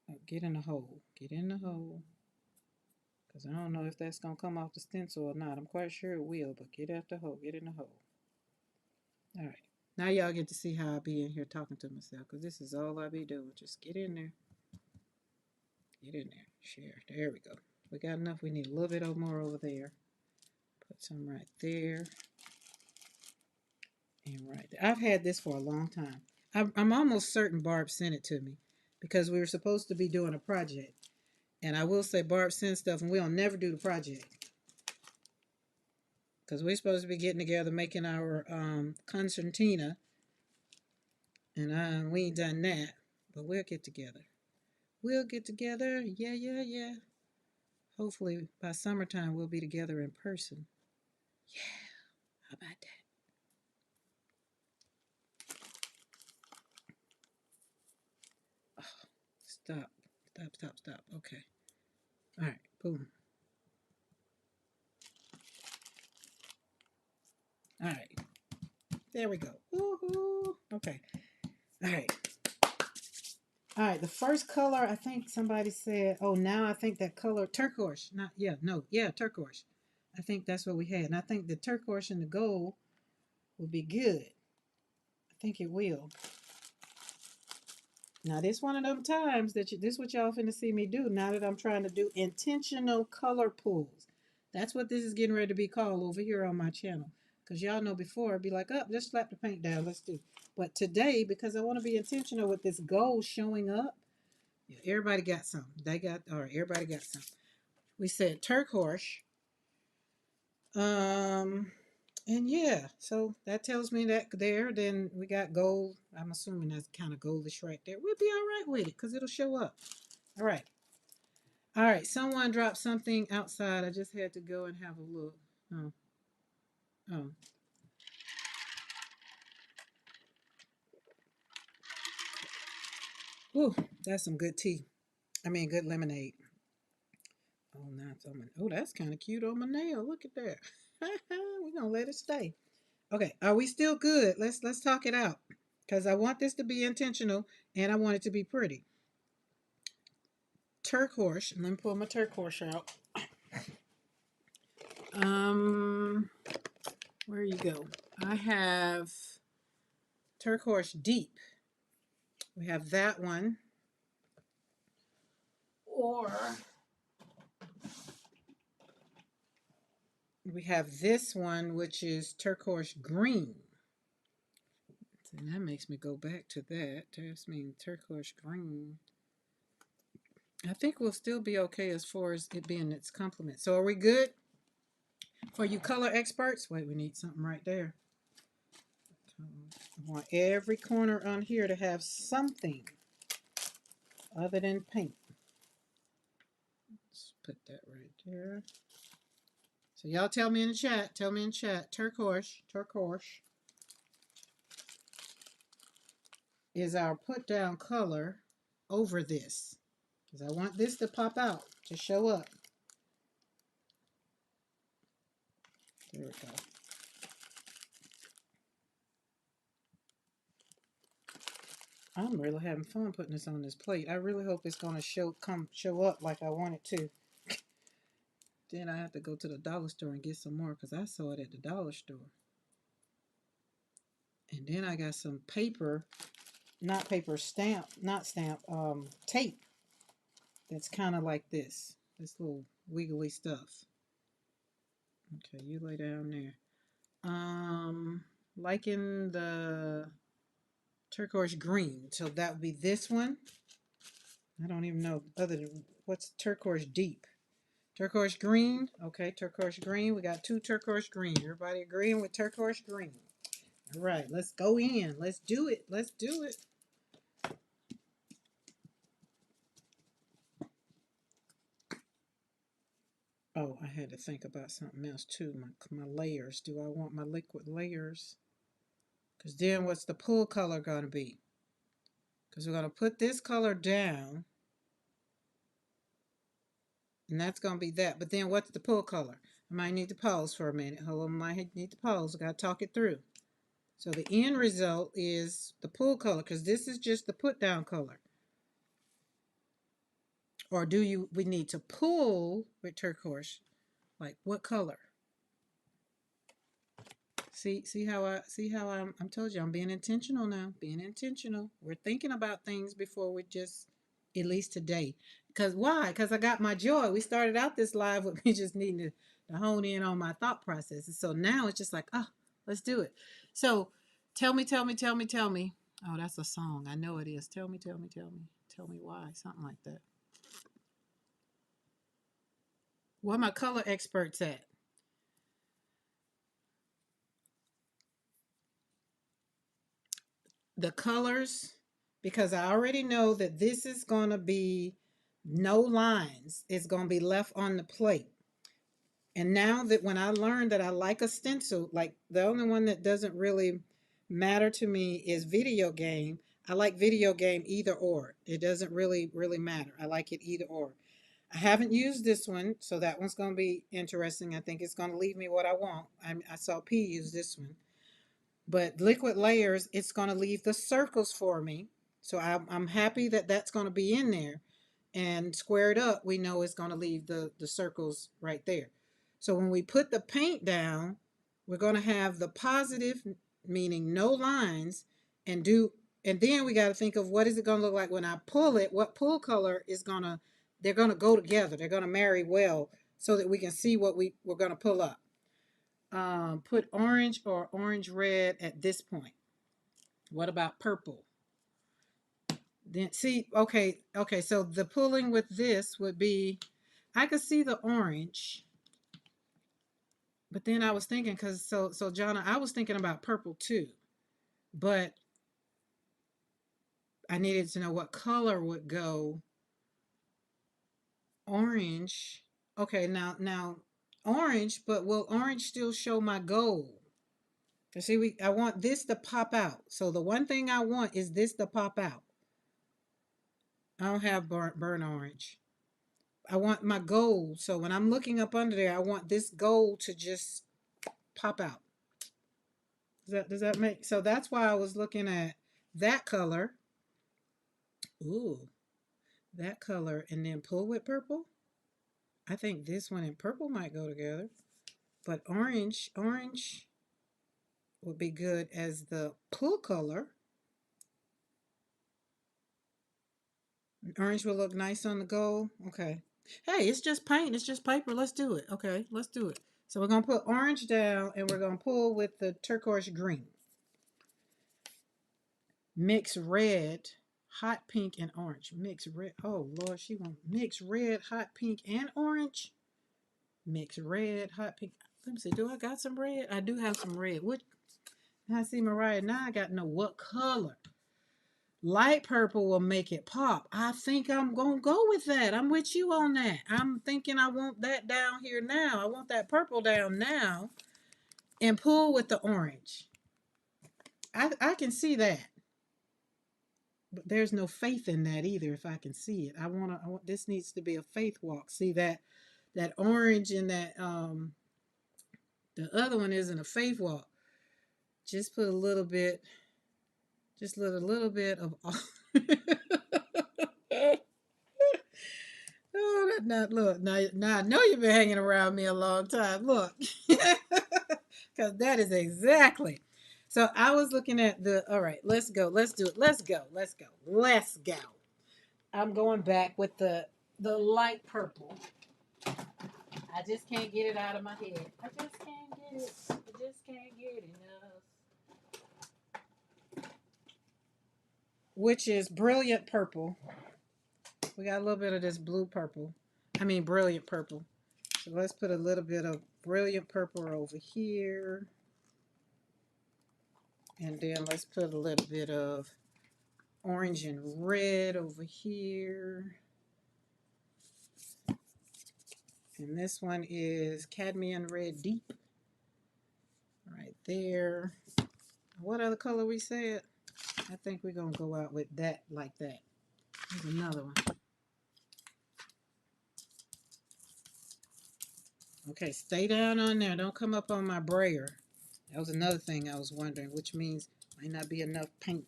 Oh, get in the hole. Get in the hole. Because I don't know if that's going to come off the stencil or not. I'm quite sure it will, but get at the hole. Get in the hole. All right. Now y'all get to see how I be in here talking to myself, because this is all I be doing. Just get in there. Get in there. Share. There we go. We got enough. We need a little bit more over there. Put some right there. And right there. I've had this for a long time. I'm almost certain Barb sent it to me because we were supposed to be doing a project. And I will say Barb sends stuff and we'll never do the project. Because we're supposed to be getting together making our concertina. And we ain't done that. But we'll get together. We'll get together. Yeah, yeah, yeah. Hopefully by summertime we'll be together in person. Yeah. How about that? Oh, stop. Stop, stop, stop. Okay. All right. Boom. All right. There we go. Woohoo. Okay. All right. All right. The first color, I think somebody said, oh, now I think that color, turquoise. Not, yeah, no, yeah, turquoise. I think that's what we had. And I think the turquoise and the gold will be good. I think it will. Now, this one of them times that this what y'all finna see me do now that I'm trying to do intentional color pulls. That's what this is getting ready to be called over here on my channel. Because y'all know before, I'd be like, oh, just slap the paint down, let's do. But today, because I want to be intentional with this gold showing up, yeah, everybody got some. They got, all right, everybody got some. We said turquoise. Um, and yeah, so that tells me that there, then we got gold. I'm assuming that's kind of goldish right there. We'll be all right with it because it'll show up. All right. All right. Someone dropped something outside. I just had to go and have a look. Oh. Oh. Ooh, that's some good tea. I mean, good lemonade. Oh, now it's on my. Oh, that's kind of cute on my nail. Look at that. We're gonna let it stay. Okay. Are we still good? Let's talk it out. Because I want this to be intentional and I want it to be pretty. Turquoise. Let me pull my turquoise out. Um, where you go? I have turquoise deep. We have that one. Or we have this one, which is turquoise green. And that makes me go back to that. That's mean turquoise green. I think we'll still be okay as far as it being its complement. So are we good? For you color experts, wait, we need something right there. I want every corner on here to have something other than paint. Let's put that right there. So y'all tell me in the chat. Tell me in the chat. Turquoise. Turquoise is our put down color over this. Because I want this to pop out, to show up. There we go. I'm really having fun putting this on this plate. I really hope it's gonna show up like I want it to. Then I have to go to the dollar store and get some more because I saw it at the dollar store. And then I got some paper, not paper, stamp, not stamp, tape. That's kind of like this little wiggly stuff. Okay, you lay down there. Like in the turquoise green. So that would be this one. I don't even know other than what's turquoise deep. Turquoise green. Okay, turquoise green. We got two turquoise green. Everybody agreeing with turquoise green. All right, let's go in. Let's do it. Let's do it. Oh, I had to think about something else too. My layers. Do I want my liquid layers? Because then what's the pull color going to be? Because we're going to put this color down, and that's going to be that. But then what's the pull color? I might need to pause for a minute. Hold on, I might need to pause. I got to talk it through. So the end result is the pull color, because this is just the put down color. Or we need to pull with turquoise? Like what color? See how I'm told you I'm being intentional now. Being intentional. We're thinking about things before we just, at least today. Because why? Because I got my joy. We started out this live with me just needing to hone in on my thought processes. So now it's just like, oh, let's do it. So tell me. Oh, that's a song. I know it is. Tell me. Tell me why. Something like that. Where my color experts at? The colors, because I already know that this is going to be no lines. It's going to be left on the plate. And now that when I learned that I like a stencil, like the only one that doesn't really matter to me is video game. I like video game either or. It doesn't really matter. I like it either or. I haven't used this one, so that one's going to be interesting. I think it's going to leave me what I want. I saw P use this one. But liquid layers, it's going to leave the circles for me. So I'm happy that that's going to be in there. And squared up, we know it's going to leave the circles right there. So when we put the paint down, we're going to have the positive, meaning no lines, and then we got to think of what is it going to look like when I pull it, what pull color is going to, they're going to go together. They're going to marry well so that we can see what we're going to pull up. Put orange or orange red at this point. What about purple? Then see, okay, so the pulling with this would be, I could see the orange, but then I was thinking, because so Jonna, I was thinking about purple too, but I needed to know what color would go. Orange. Okay, now orange, but will orange still show my gold? Cause see, I want this to pop out. So the one thing I want is this to pop out. I don't have burnt orange. I want my gold. So when I'm looking up under there, I want this gold to just pop out. Does that make, so that's why I was looking at that color. Ooh, that color, and then pull with purple. I think this one and purple might go together. But orange would be good as the pull color. Orange will look nice on the gold. Okay. Hey, it's just paint. It's just paper. Let's do it. Okay, let's do it. So we're going to put orange down and we're going to pull with the turquoise green. Mix red, hot pink, and orange. Mix red. Oh, Lord, she wants mix red, hot pink, and orange. Mix red, hot pink. Let me see. Do I got some red? I do have some red. What? I see Mariah. Now I got to know what color. Light purple will make it pop. I think I'm going to go with that. I'm with you on that. I'm thinking I want that down here now. I want that purple down now. And pull with the orange. I can see that. But there's no faith in that either if I can see it. I want this needs to be a faith walk. See that orange and that the other one isn't a faith walk. Just put a little bit, just a little bit of oh, that not look. Now I know you've been hanging around me a long time. Look. Because that is exactly. So I was looking at the, all right, let's go. Let's do it. Let's go. Let's go. Let's go. I'm going back with the light purple. I just can't get it out of my head. I just can't get it. I just can't get enough. Which is brilliant purple. We got a little bit of this blue purple. I mean, brilliant purple. So let's put a little bit of brilliant purple over here. And then let's put a little bit of orange and red over here. And this one is Cadmium Red Deep. Right there. What other color we said? I think we're going to go out with that like that. Here's another one. Okay, stay down on there. Don't come up on my brayer. That was another thing I was wondering, which means might not be enough paint.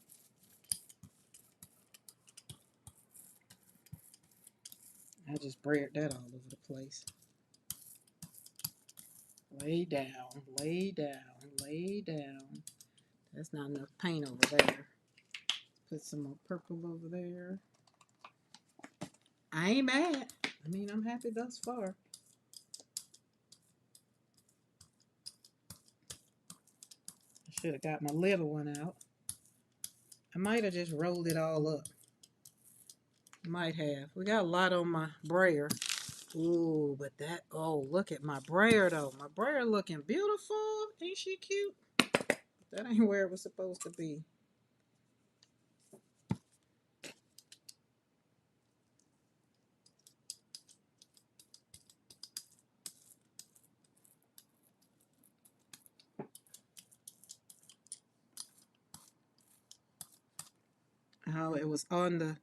I just brayered that all over the place. Lay down, lay down, lay down. That's not enough paint over there. Put some more purple over there. I ain't mad. I mean, I'm happy thus far. I should have got my little one out. I might have just rolled it all up. Might have. We got a lot on my brayer. Ooh, but that, oh, look at my brayer though. My brayer looking beautiful. Ain't she cute? That ain't where it was supposed to be. Oh, it was on the,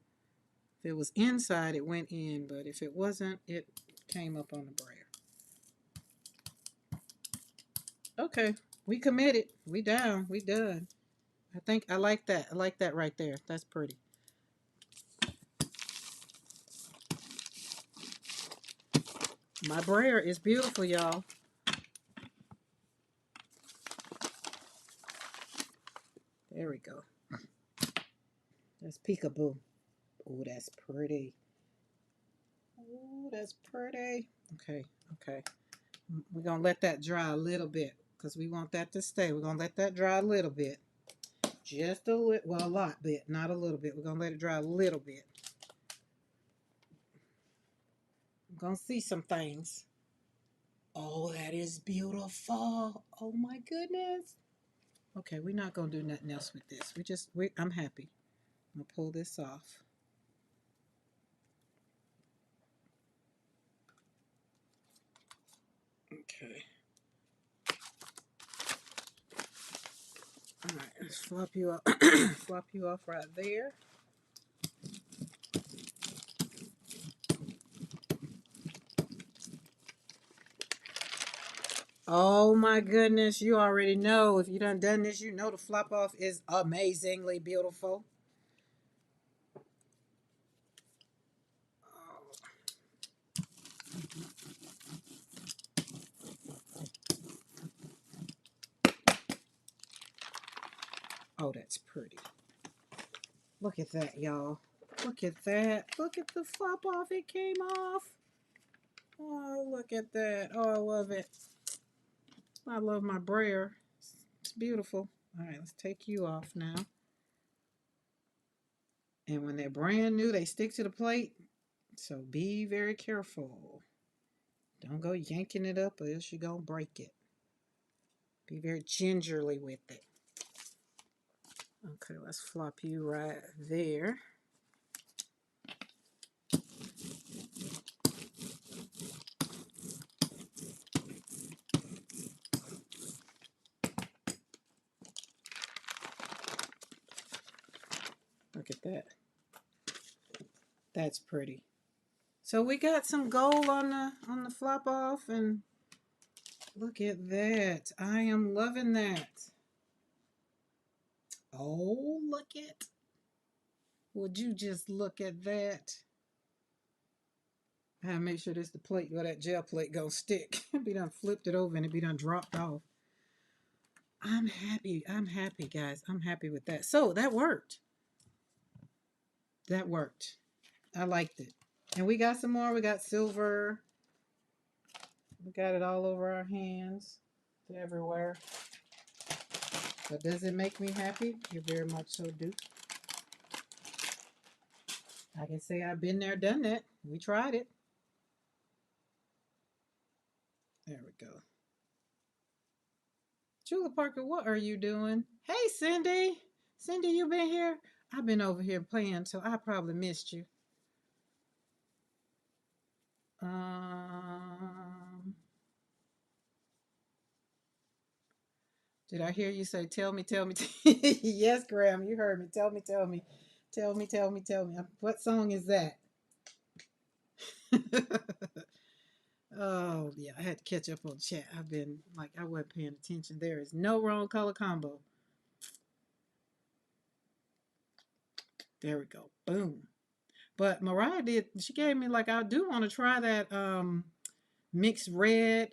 if it was inside, it went in, but if it wasn't, it came up on the brayer. Okay, we committed. We down. We done. I think I like that. I like that right there. That's pretty. My brayer is beautiful, y'all. There we go. That's peekaboo. Oh, that's pretty. Oh, that's pretty. Okay, okay. We're going to let that dry a little bit because we want that to stay. We're going to let that dry a little bit. Just a little, well, a lot bit, not a little bit. We're going to let it dry a little bit. I'm going to see some things. Oh, that is beautiful. Oh, my goodness. Okay, we're not going to do nothing else with this. I'm happy. I'm going to pull this off. Okay. All right, let's flop you off. Flop you off right there. Oh my goodness, you already know. If you done this, you know the flop off is amazingly beautiful. Oh, that's pretty. Look at that, y'all. Look at that. Look at the flop off. It came off. Oh, look at that. Oh, I love it. I love my brayer. It's beautiful. All right, let's take you off now. And when they're brand new, they stick to the plate. So be very careful. Don't go yanking it up or else you're going to break it. Be very gingerly with it. Okay, let's flop you right there. Look at that. That's pretty. So we got some gold on the flop off, and look at that. I am loving that. Oh, look at. Would you just look at that? I gotta make sure this the plate where that gel plate gonna stick. Be done flipped it over and it be done dropped off. I'm happy. I'm happy, guys. I'm happy with that. So that worked. That worked. I liked it. And we got some more. We got silver. We got it all over our hands. Everywhere. But does it make me happy? You very much so do. I can say I've been there, done that. We tried it. There we go. Julia Parker, what are you doing? Hey, Cindy. Cindy, you been here? I've been over here playing, so I probably missed you. Did I hear you say, tell me, tell me? Yes, Graham, you heard me. Tell me, tell me. Tell me, tell me, tell me. What song is that? Oh, yeah, I had to catch up on chat. I've been like, I wasn't paying attention. There is no wrong color combo. There we go. Boom. But Mariah did, she gave me like, I do want to try that mixed red,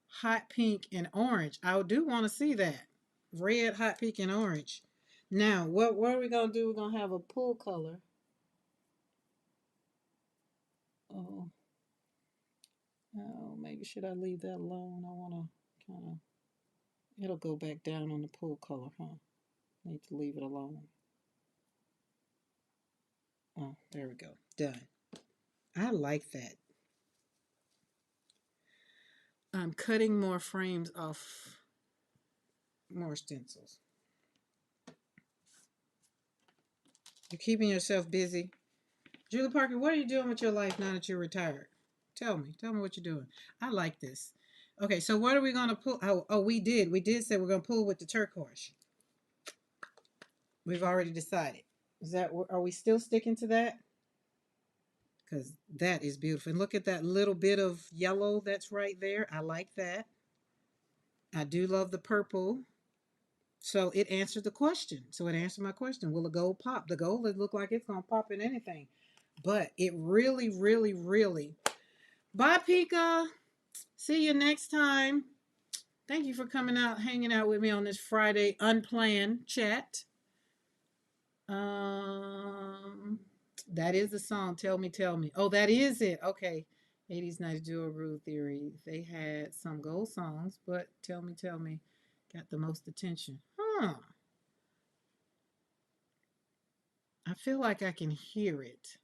hot pink, and orange. I do want to see that. Red, hot pink, and orange. Now, what are we going to do? We're going to have a pool color. Oh, oh, maybe should I leave that alone? I want to kind of, it'll go back down on the pool color, huh? Need to leave it alone. Oh, there we go. Done. I like that. I'm cutting more frames off more stencils. You're keeping yourself busy. Julie Parker, what are you doing with your life now that you're retired? Tell me. Tell me what you're doing. I like this. Okay, so what are we going to pull? Oh, we did. We did say we're going to pull with the turquoise. We've already decided. Is that, are we still sticking to that? Because that is beautiful. And look at that little bit of yellow that's right there. I like that. I do love the purple. So it answered the question. So it answered my question. Will the gold pop? The gold would look like it's going to pop in anything. But it really, really, really. Bye, Pika. See you next time. Thank you for coming out, hanging out with me on this Friday unplanned chat. Um, that is the song. Tell me, tell me. Oh, that is it. Okay. 80s, 90s duo rule theory. They had some gold songs, but tell me, got the most attention. Huh. I feel like I can hear it.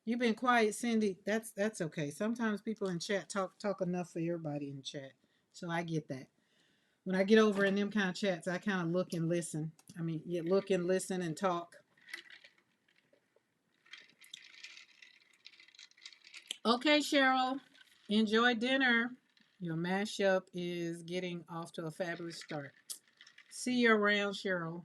You've been quiet, Cindy. That's okay. Sometimes people in chat talk enough for everybody in chat. So I get that. When I get over in them kind of chats, I kind of look and listen. I mean, you look and listen and talk. Okay, Cheryl. Enjoy dinner. Your mashup is getting off to a fabulous start. See you around, Cheryl.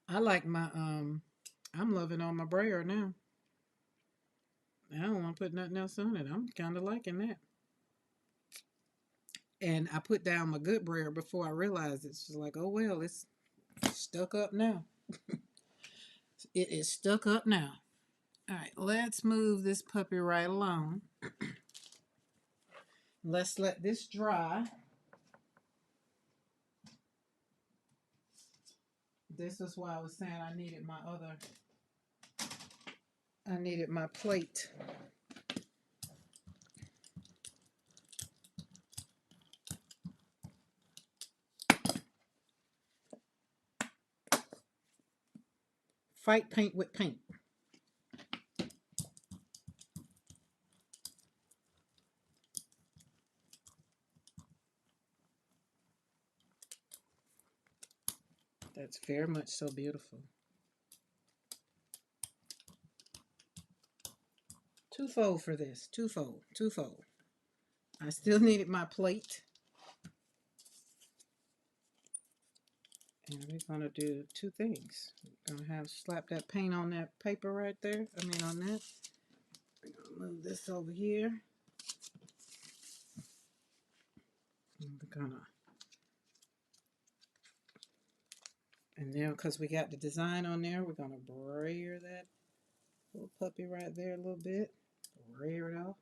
I like my I'm loving on my brayer now. I don't want to put nothing else on it. I'm kind of liking that. And I put down my good brayer before I realized it's just like, oh well, it's stuck up now. It is stuck up now. All right, let's move this puppy right along. Let's let this dry. This is why I was saying I needed my plate. Fight paint with paint. That's very much so beautiful. Twofold for this. Twofold. Twofold. I still needed my plate. And we're going to do two things. We're going to have slap that paint on that paper right there. I mean on that. We're going to move this over here. And we're going to, and then because we got the design on there, we're going to brayer that little puppy right there a little bit. Brayer it off.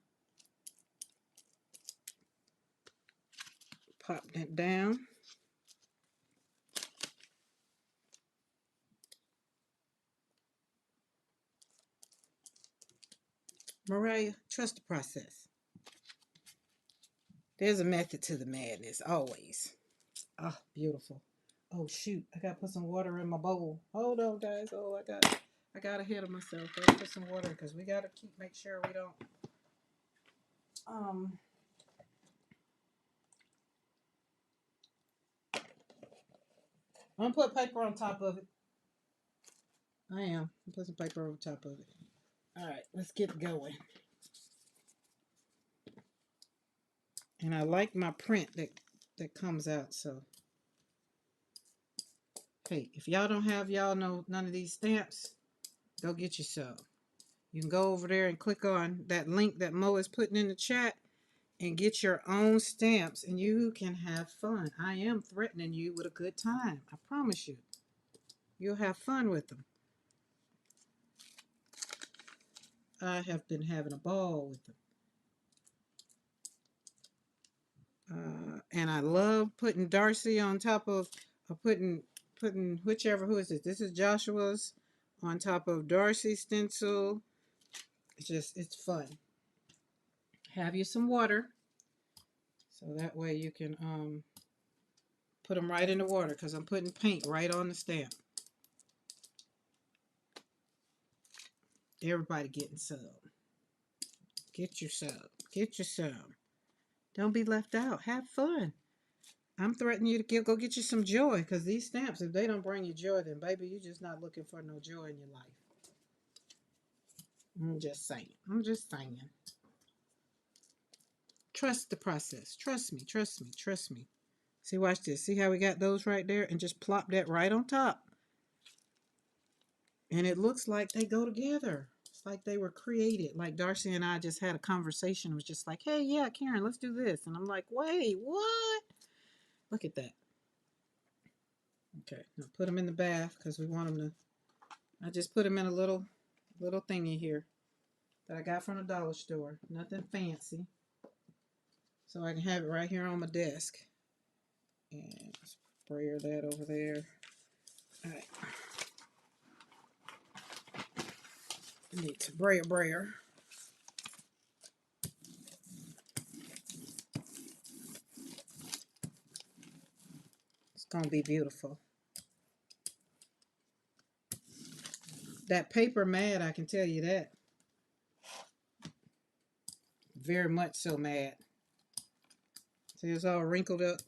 Pop that down. Mariah, trust the process. There's a method to the madness, always. Ah, oh, beautiful. Oh shoot, I gotta put some water in my bowl. Hold on, guys. Oh, I got ahead of myself. Gotta put some water because we gotta make sure we don't. I'm gonna put paper on top of it. I am. I'm put some paper over top of it. All right, let's get going. And I like my print that comes out. So, hey, if y'all don't have y'all know none of these stamps, go get you some. You can go over there and click on that link that Mo is putting in the chat and get your own stamps, and you can have fun. I am threatening you with a good time. I promise you. You'll have fun with them. I have been having a ball with them. And I love putting Darcy on top of, putting whichever, who is it? This is Joshua's on top of Darcy's stencil. It's fun. Have you some water, so that way you can put them right in the water, because I'm putting paint right on the stamp. Everybody getting some. Get your some. Get your some. Don't be left out. Have fun. I'm threatening you to go get you some joy, because these stamps, if they don't bring you joy, then baby, you're just not looking for no joy in your life. I'm just saying. I'm just saying. Trust the process. Trust me. Trust me. Trust me. See, watch this. See how we got those right there, and just plop that right on top. And it looks like they go together. It's like they were created. Like Darcy and I just had a conversation. It was just like, hey, yeah, Karen, let's do this. And I'm like, wait, what? Look at that. Okay, now put them in the bath, because we want them to. I just put them in a little thingy here that I got from the dollar store. Nothing fancy. So I can have it right here on my desk. And sprayer that over there. All right. I need to brayer. It's going to be beautiful. That paper mad, I can tell you that. Very much so mad. See, it's all wrinkled up.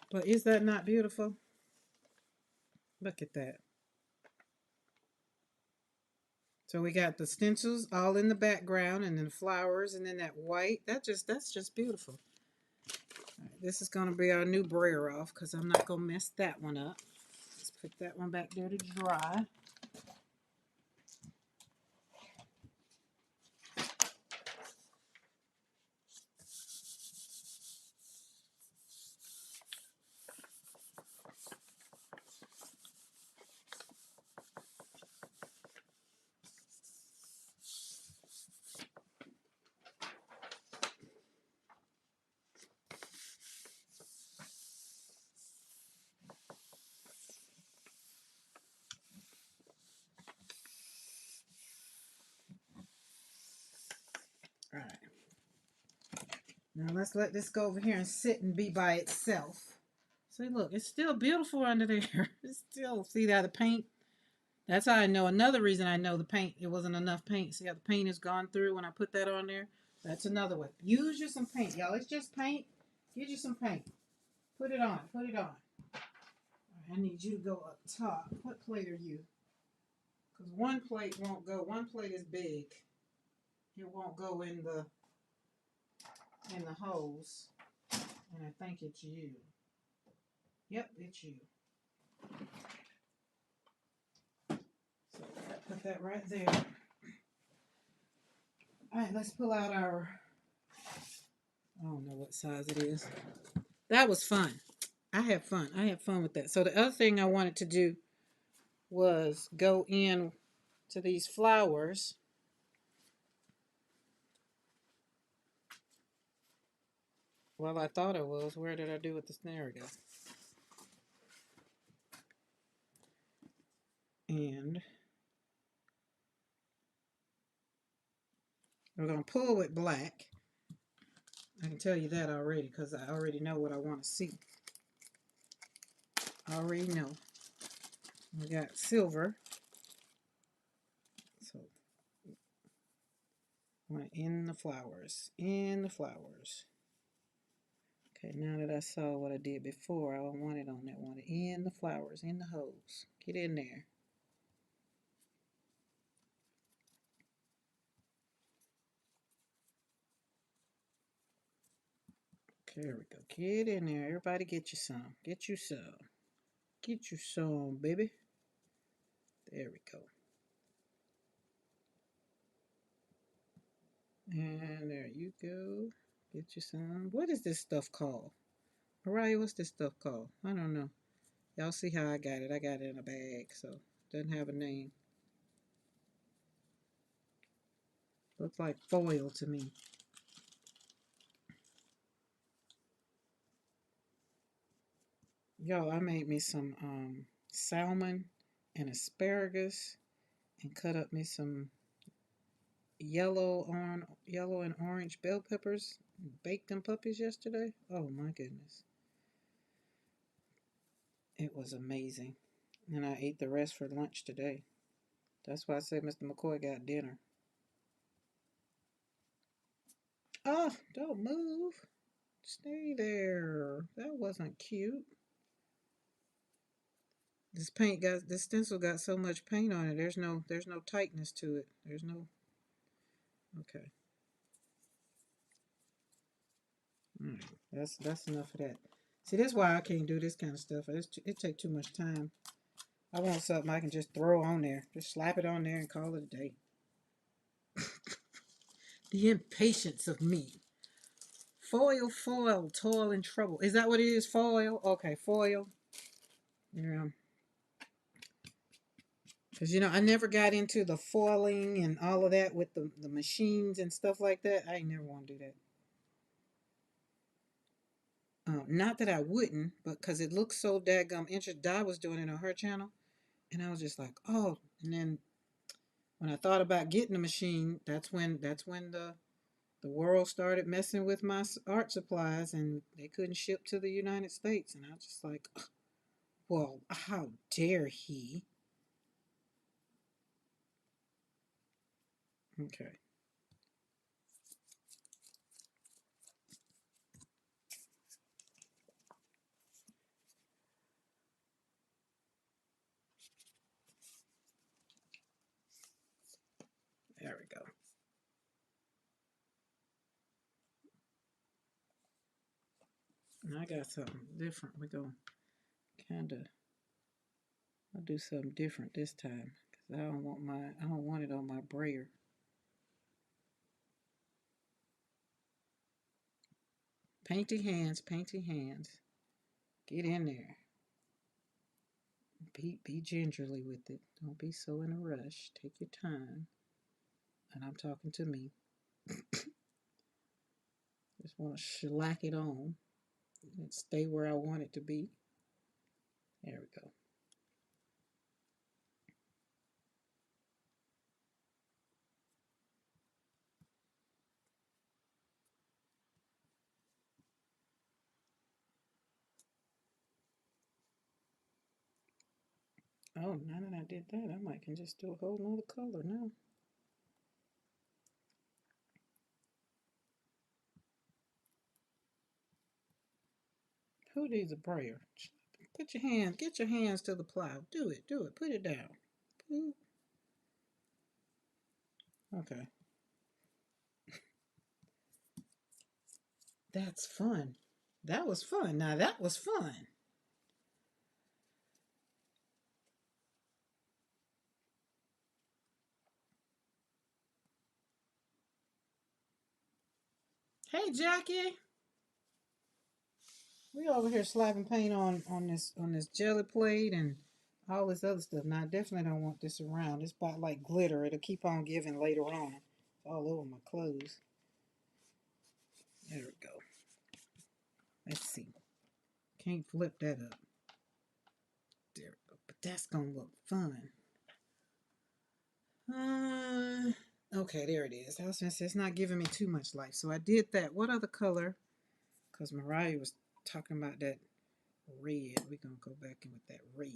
But is that not beautiful? Look at that. So we got the stencils all in the background, and then the flowers, and then that white. That's just beautiful. All right, this is going to be our new brayer off, because I'm not going to mess that one up. Let's put that one back there to dry. All right. Now let's let this go over here and sit and be by itself. See, look, it's still beautiful under there. It's still, see how the paint, that's how I know. Another reason I know the paint, it wasn't enough paint. See how the paint has gone through when I put that on there? That's another way. Use you some paint, y'all. It's just paint. Get you some paint. Put it on. Put it on. I need you to go up top. What plate are you? Because one plate won't go. One plate is big. It won't go in the holes. And I think it's you. Yep, it's you. So put that right there. All right, let's pull out our, I don't know what size it is. That was fun. I had fun. I had fun with that. So the other thing I wanted to do was go in to these flowers. Well, I thought it was. Where did I do with the snare again? And we're going to pull with black. I can tell you that already, because I already know what I want to see. I already know. We got silver. So, in the flowers. In the flowers. Okay, now that I saw what I did before, I want it on that one. In the flowers, in the hose. Get in there. There we go. Get in there. Everybody get you some. Get you some. Get you some, baby. There we go. And there you go. Get you some. What is this stuff called? Mariah, what's this stuff called? I don't know. Y'all see how I got it. I got it in a bag, so it doesn't have a name. Looks like foil to me. Yo, I made me some salmon and asparagus and cut up me some yellow and orange bell peppers. Baked them puppies yesterday. Oh my goodness. It was amazing. And I ate the rest for lunch today. That's why I said Mr. McCoy got dinner. Oh, don't move. Stay there. That wasn't cute. This stencil got so much paint on it. There's no tightness to it. There's no. Okay. All right. That's enough of that. See, that's why I can't do this kind of stuff. It take too much time. I want something I can just throw on there. Just slap it on there and call it a day. The impatience of me. Foil, toil and trouble. Is that what it is? Foil? Okay, foil. Yeah. Because, I never got into the foiling and all of that with the machines and stuff like that. I ain't never want to do that. Not that I wouldn't, but because it looks so daggum interesting. Di was doing it on her channel. And I was just like, oh. And then when I thought about getting the machine, that's when the world started messing with my art supplies and they couldn't ship to the United States. And I was just like, well, how dare he? Okay. There we go. And I got something different. We're going to I'll do something different this time because I don't want it on my brayer. Painty hands, painty hands. Get in there. Be gingerly with it. Don't be so in a rush. Take your time. And I'm talking to me. Just want to shellac it on and stay where I want it to be. There we go. Oh, now that I did that, I might can just do a whole nother color now. Who needs a brayer? Get your hands to the plow. Do it, put it down. Okay. That's fun. That was fun. Now that was fun. Hey Jackie. We over here slapping paint on this jelly plate and all this other stuff. Now I definitely don't want this around. It's about like glitter. It'll keep on giving later on. It's all over my clothes. There we go. Let's see. Can't flip that up. There we go. But that's gonna look fun. Okay, there it is. I was gonna say it's not giving me too much life. So I did that. What other color? Because Mariah was talking about that red. We're gonna go back in with that red.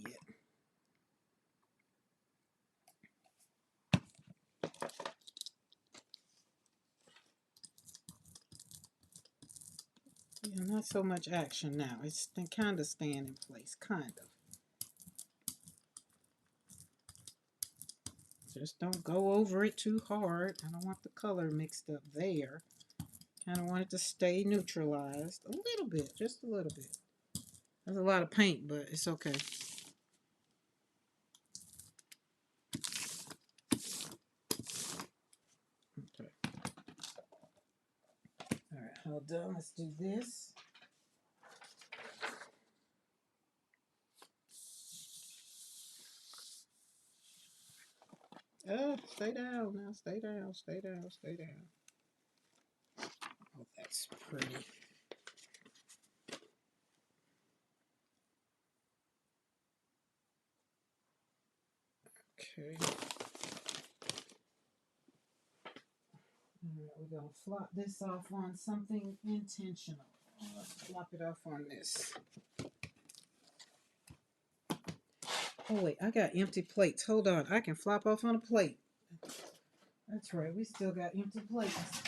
Yeah, not so much action now. It's kind of staying in place, kind of. Just don't go over it too hard. I don't want the color mixed up there. Kind of want it to stay neutralized a little bit, just a little bit. That's a lot of paint, but it's okay. Okay. All right, hold on. Let's do this. Oh, stay down now. Stay down. Stay down. Stay down. Oh, that's pretty. Okay. All right, we're gonna flop this off on something intentional. Let's flop it off on this. Oh wait, I got empty plates. Hold on, I can flop off on a plate. That's right, we still got empty plates.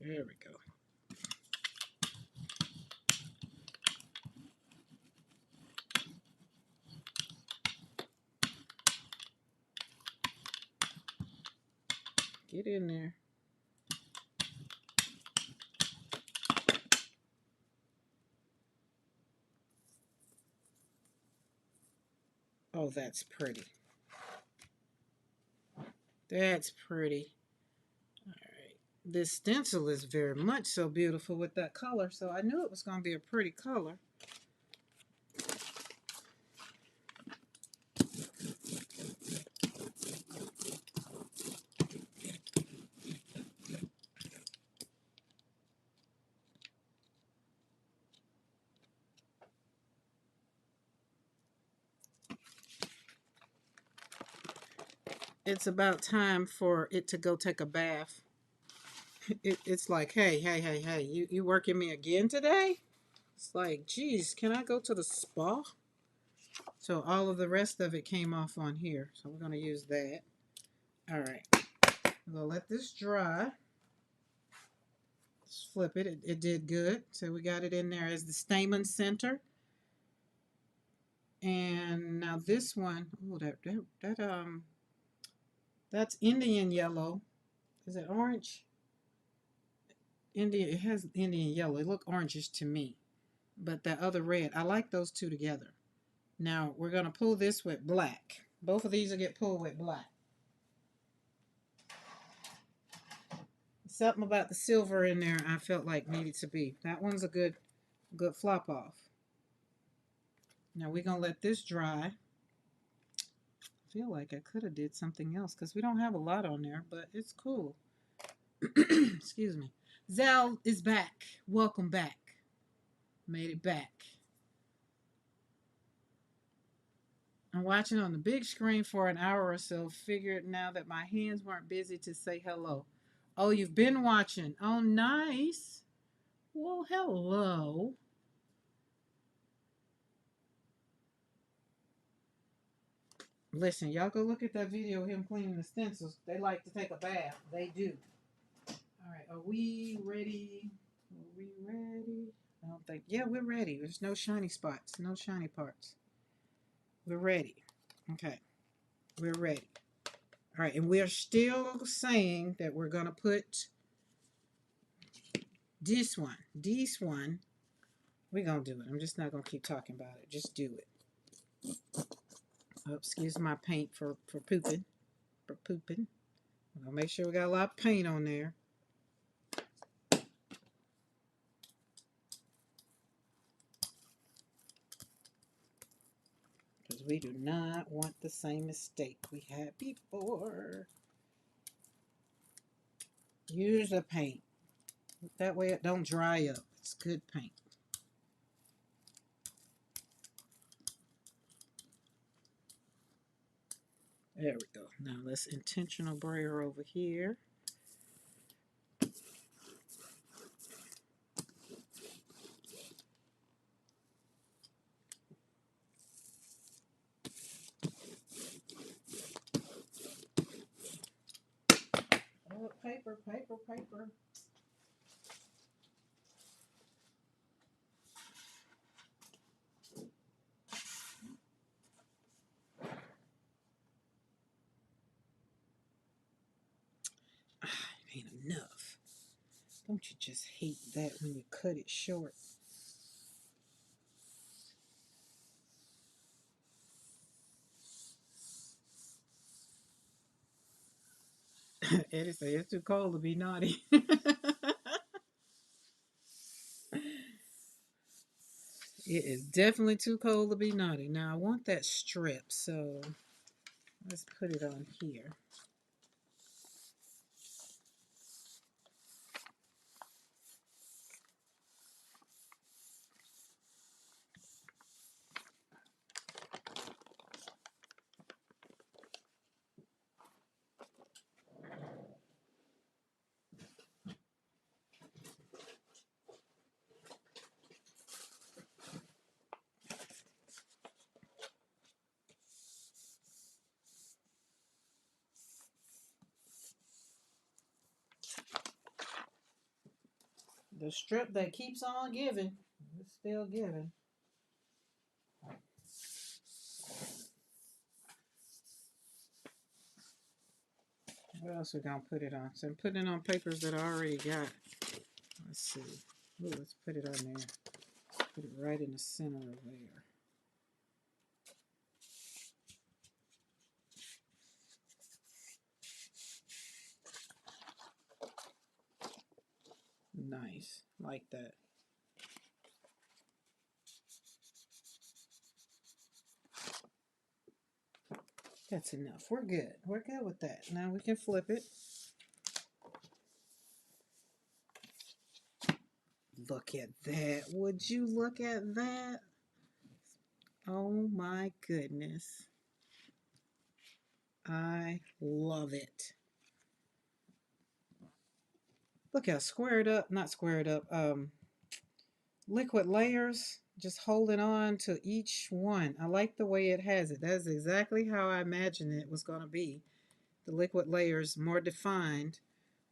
There we go. Get in there. Oh, that's pretty. That's pretty. All right. This stencil is very much so beautiful with that color, so I knew it was going to be a pretty color. It's about time for it to go take a bath. It's like, hey, you working me again today? It's like, geez, can I go to the spa? So all of the rest of it came off on here. So we're going to use that. All right. We'll let this dry. Let's flip it. It did good. So we got it in there as the stamen center. And now this one, oh, that's Indian yellow. Is it orange? Indian, it has Indian yellow. It look orangish to me. But that other red, I like those two together. Now we're going to pull this with black. Both of these will get pulled with black. Something about the silver in there I felt like needed to be. That one's a good flop off. Now we're going to let this dry. I feel like I could have did something else because we don't have a lot on there, but it's cool. Excuse me. Zell is back. Welcome back. Made it back. I'm watching on the big screen for an hour or so. Figured now that my hands weren't busy to say hello. Oh, you've been watching. Oh, nice. Well, hello. Listen, y'all go look at that video of him cleaning the stencils. They like to take a bath. They do. All right, are we ready? Are we ready? I don't think. Yeah, we're ready. There's no shiny spots, no shiny parts. We're ready. Okay, we're ready. All right, and we're still saying that we're going to put this one. We're going to do it. I'm just not going to keep talking about it. Just do it. Oh, excuse my paint for pooping. For pooping. We're going to make sure we got a lot of paint on there. Because we do not want the same mistake we had before. Use the paint. That way it don't dry up. It's good paint. There we go. Now let's intentional brayer over here. Oh, paper. Don't you just hate that when you cut it short? Eddie said it's too cold to be naughty. It is definitely too cold to be naughty. Now I want that strip, so let's put it on here. The strip that keeps on giving, it's still giving. What else we gonna put it on? So I'm putting it on papers that I already got. Let's see. Ooh, let's put it on there. Put it right in the center of there. Nice, like that. That's enough. We're good. We're good with that. Now we can flip it. Look at that. Would you look at that? Oh my goodness. I love it. Look how squared up, not squared up, liquid layers, just holding on to each one. I like the way it has it. That's exactly how I imagined it was going to be. The liquid layers more defined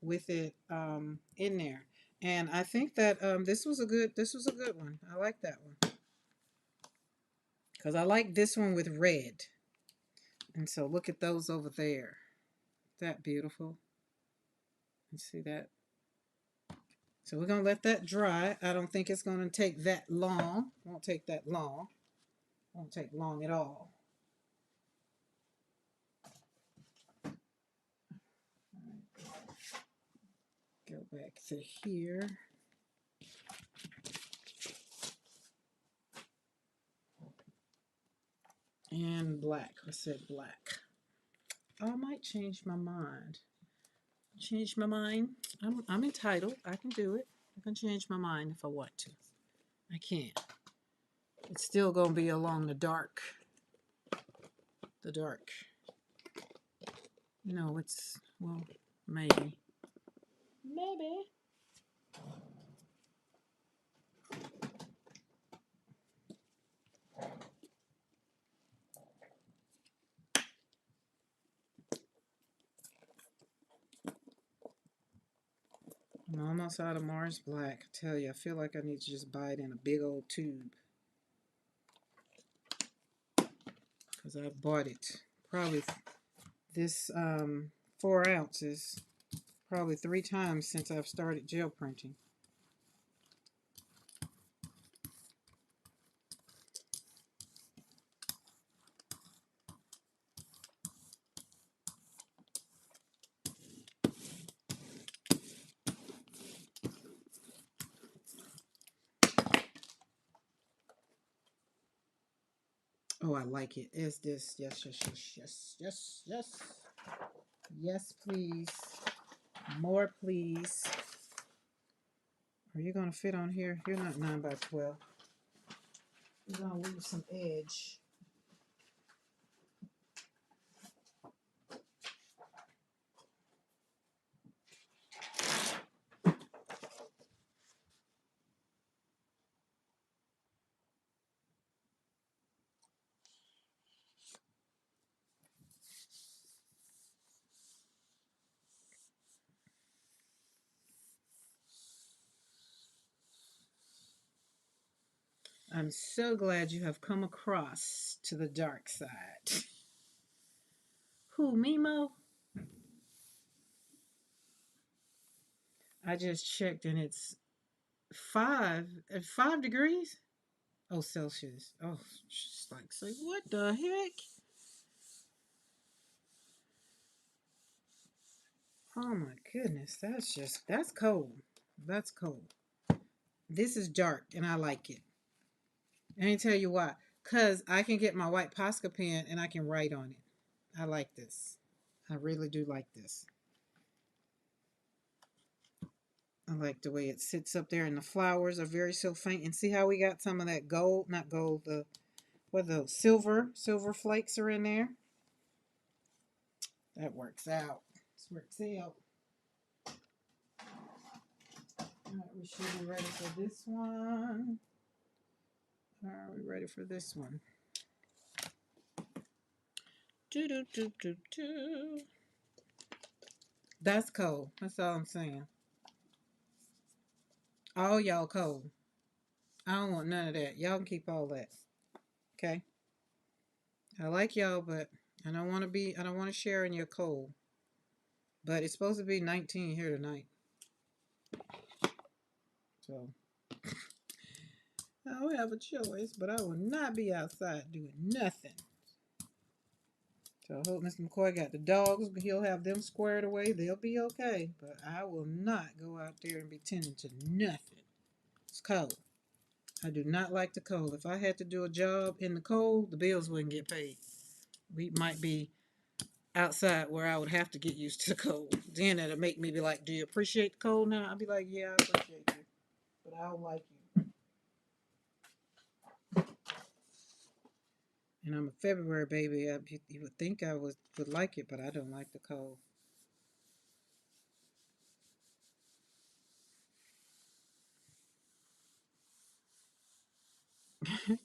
with it in there. And I think that this was a good one. I like that one. Because I like this one with red. And so look at those over there. That beautiful. You see that? So we're going to let that dry. I don't think it's going to take that long. Won't take that long. Won't take long at all. Go back to here. And black. I said black. I might change my mind. Change my mind. I'm entitled. I can do it. I can change my mind if I want to. I can. It's still going to be along the dark. The dark. No, it's, well, maybe. Maybe. I'm almost out of Mars Black. I tell you, I feel like I need to just buy it in a big old tube. Because I bought it. Probably this 4 ounces. Probably 3 times since I've started gel printing. Oh, I like it. Is this? Yes, yes, yes, yes, yes, yes. Yes, please. More, please. Are you going to fit on here? You're not 9 by 12. You're going to leave some edge. I'm so glad you have come across to the dark side. Who, Mimo? I just checked and it's 5 degrees. Oh, Celsius. Oh, just like say what the heck? Oh my goodness, that's cold. That's cold. This is dark and I like it. And I tell you why. Cause I can get my white Posca pen and I can write on it. I like this. I really do like this. I like the way it sits up there and the flowers are very so faint. And see how we got some of that gold, not gold, the what those silver flakes are in there. That works out. This works out. All right, we should be ready for this one. Are we ready for this one? Do do do do do. That's cold. That's all I'm saying. All y'all cold. I don't want none of that. Y'all can keep all that. Okay. I like y'all, but I don't want to be. I don't want to share in your cold. But it's supposed to be 19 here tonight. So I don't have a choice, but I will not be outside doing nothing. So I hope Mr. McCoy got the dogs. He'll have them squared away. They'll be okay. But I will not go out there and be tending to nothing. It's cold. I do not like the cold. If I had to do a job in the cold, the bills wouldn't get paid. We might be outside where I would have to get used to the cold. Then it'll make me be like, do you appreciate the cold now? I'll be like, yeah, I appreciate you. But I don't like you. And I'm a February baby. You would think I would like it, but I don't like the cold.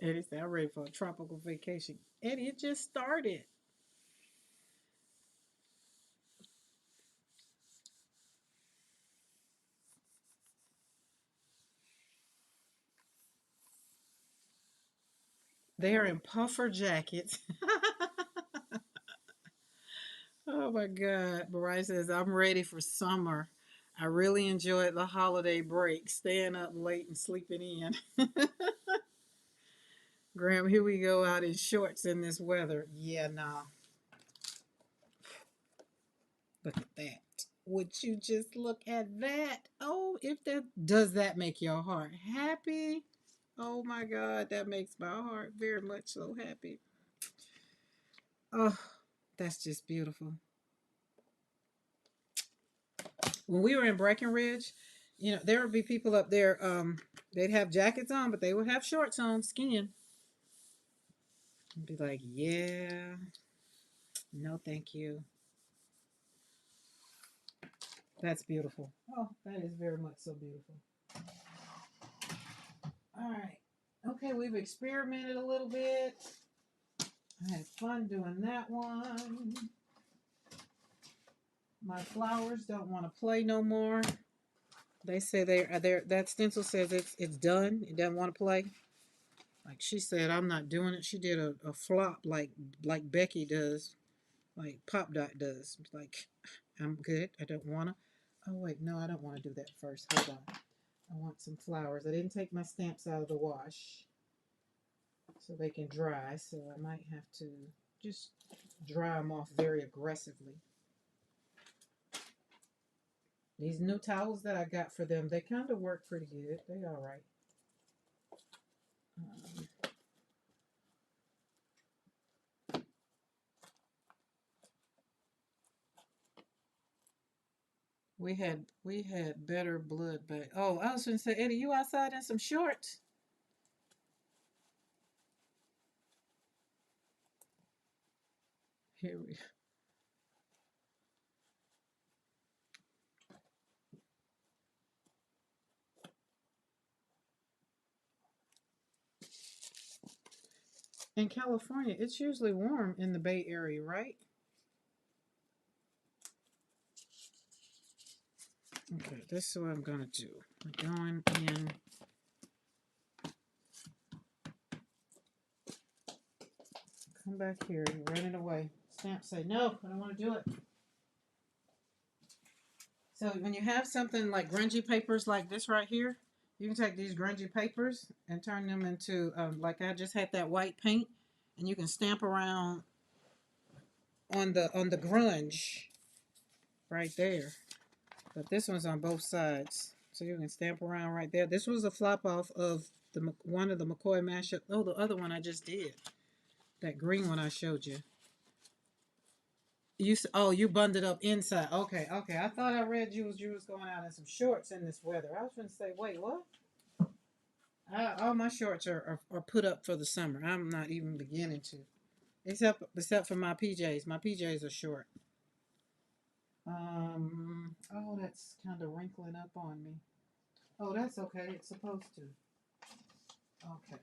Eddie said, I'm ready for a tropical vacation. Eddie, it just started. They're in puffer jackets. Oh my God. Mariah says, I'm ready for summer. I really enjoyed the holiday break, staying up late and sleeping in. Graham, here we go out in shorts in this weather. Yeah, nah. Look at that. Would you just look at that? Oh, if that does that make your heart happy? Oh my God, that makes my heart very much so happy. Oh, that's just beautiful. When we were in Breckenridge, there would be people up there, they'd have jackets on, but they would have shorts on, skiing. I'd be like, yeah, no, thank you. That's beautiful. Oh, that is very much so beautiful. All right. Okay, we've experimented a little bit. I had fun doing that one. My flowers don't want to play no more. They say they're that stencil says it's done. It doesn't want to play. Like she said, I'm not doing it. She did a flop like Becky does, like Pop Dot does. It's like I'm good. I don't wanna. Oh wait, no, I don't want to do that first. Hold on. I want some flowers. I didn't take my stamps out of the wash, so they can dry. So I might have to just dry them off very aggressively. These new towels that I got for them, they kind of work pretty good. They all right. Um, we had better blood back. Oh, I was going to say, Eddie, you outside in some shorts? Here we in California. It's usually warm in the Bay Area, right? Okay, this is what I'm gonna do. I'm going in. Come back here. You're running away. Stamp say no. I don't want to do it. So when you have something like grungy papers like this right here, you can take these grungy papers and turn them into, like I just had that white paint, and you can stamp around on the grunge right there. But this one's on both sides, so you can stamp around right there. This was a flop off of the one of the McCoy mashup. Oh, the other one I just did, that green one I showed you. Oh, you bundled up inside. Okay, okay. I thought I read you was going out in some shorts in this weather. I was going to say, wait, what? All my shorts are put up for the summer. I'm not even beginning to, except for my PJs. My PJs are short. Oh, that's kind of wrinkling up on me. Oh, that's okay. It's supposed to. Okay.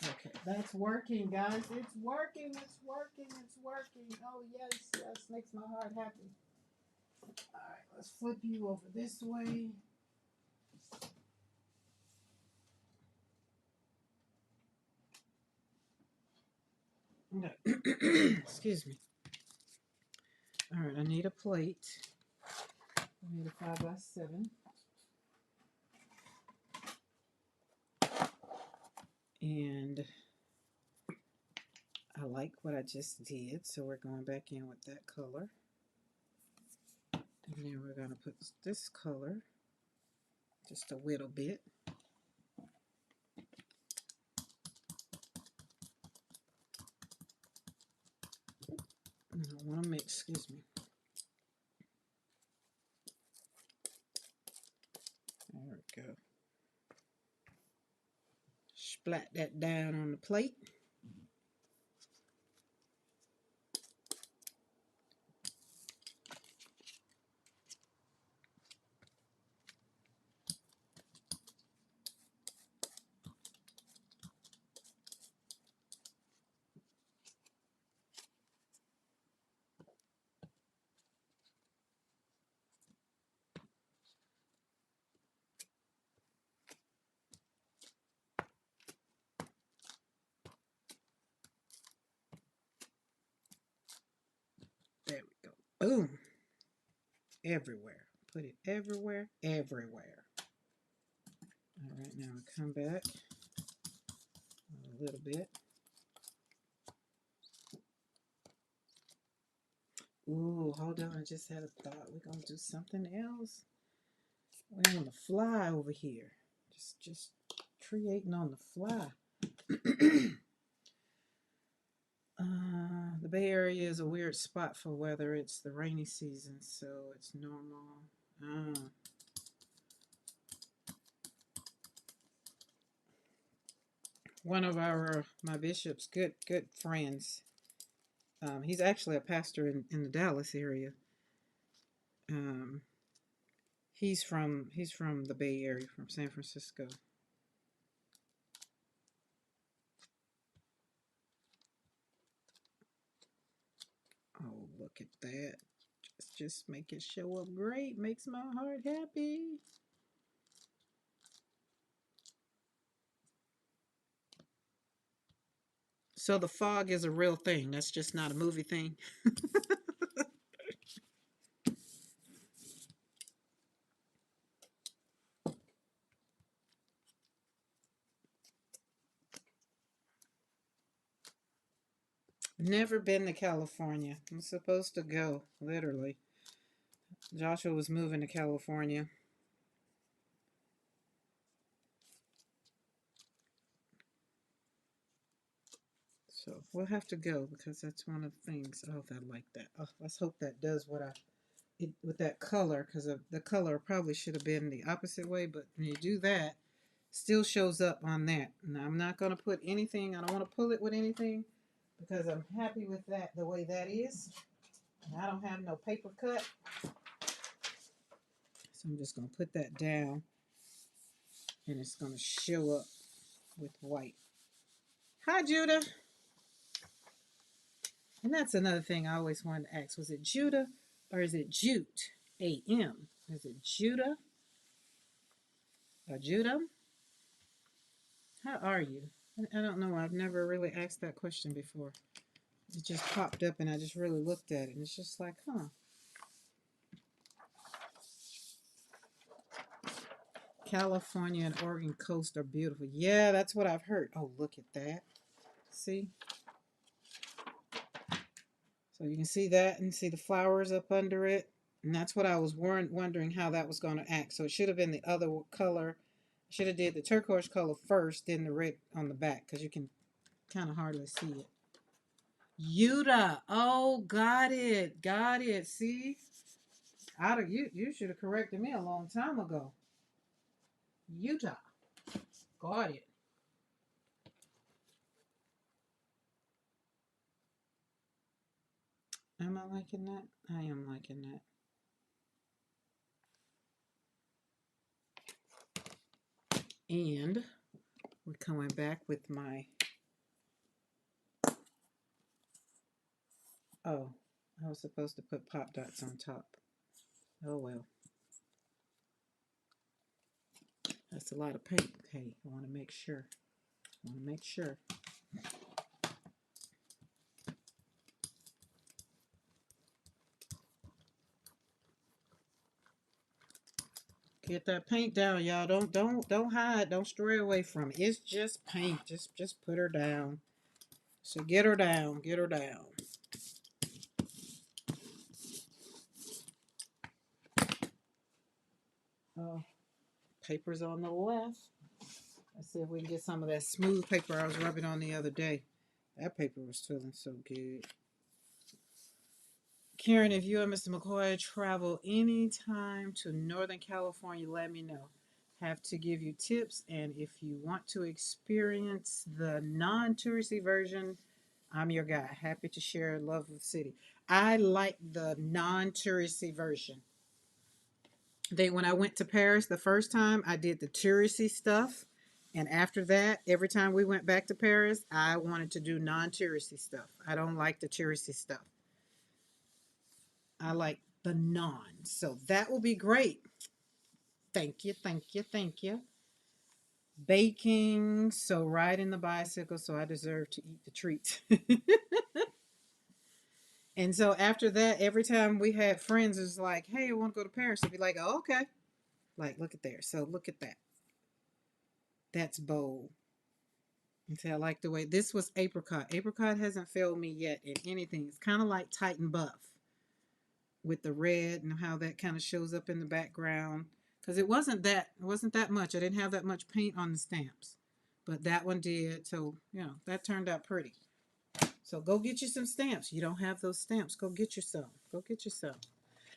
Okay, that's working, guys. It's working. It's working. It's working. Oh yes, yes, makes my heart happy. All right, let's flip you over this way. Excuse me. All right, I need a plate. I need a 5x7. And I like what I just did, so we're going back in with that color. And then we're going to put this color just a little bit. I don't want to mix, excuse me. There we go. Splat that down on the plate. There we go. Boom. Everywhere. Put it everywhere, everywhere. All right, now we come back a little bit. Ooh, hold on. I just had a thought. We're going to do something else. We're on the fly over here. Just creating on the fly. The Bay Area is a weird spot for weather. It's the rainy season, so it's normal. One of my bishop's good friends. He's actually a pastor in the Dallas area. He's from the Bay Area, from San Francisco. Oh, look at that. Just make it show up great. Makes my heart happy. So the fog is a real thing. That's just not a movie thing. Never been to California. I'm supposed to go, literally. Joshua was moving to California. So we'll have to go because that's one of the things. Oh, I like that. Oh, let's hope that does what with that color, because the color probably should have been the opposite way, but when you do that, still shows up on that. Now I'm not going to put anything, I don't want to pull it with anything because I'm happy with that the way that is. And I don't have no paper cut. So I'm just going to put that down and it's going to show up with white. Hi, Judah. And that's another thing I always wanted to ask. Was it Judah or is it Jute? A-M. Is it Judah? Or Judah? How are you? I don't know. I've never really asked that question before. It just popped up and I just really looked at it and it's just like, huh. California and Oregon coast are beautiful. Yeah, that's what I've heard. Oh, look at that. See? So you can see that and see the flowers up under it. And that's what I was wondering how that was going to act. So it should have been the other color. Should have did the turquoise color first, then the red on the back because you can kind of hardly see it. Utah. Oh, got it. Got it. See? You should have corrected me a long time ago. Utah. Got it. Am I liking that? I am liking that. And we're coming back with my, oh, I was supposed to put pop dots on top. Oh well. That's a lot of paint. Hey, I want to make sure. I want to make sure. Get that paint down, y'all. Don't hide. Don't stray away from it. It's just paint. Just put her down. So get her down. Get her down. Oh, paper's on the left. Let's see if we can get some of that smooth paper I was rubbing on the other day. That paper was feeling so good. Karen, if you and Mr. McCoy travel anytime to Northern California, let me know. Have to give you tips, and if you want to experience the non-touristy version, I'm your guy. Happy to share love of the city. I like the non-touristy version. When I went to Paris the first time, I did the touristy stuff, and after that, every time we went back to Paris, I wanted to do non-touristy stuff. I don't like the touristy stuff. I like the non. So that will be great. Thank you, thank you, thank you. Baking, so riding the bicycle, so I deserve to eat the treat. And so after that, every time we had friends, it was like, hey, I want to go to Paris. I'd be like, oh, okay. Like, look at there. So look at that. That's bold. And so I like the way this was apricot. Apricot hasn't failed me yet in anything. It's kind of like Titan Buff with the red and how that kind of shows up in the background. Because it wasn't that much. I didn't have that much paint on the stamps, but that one did. So that turned out pretty. So go get you some stamps. You don't have those stamps. Go get you some. Go get you some.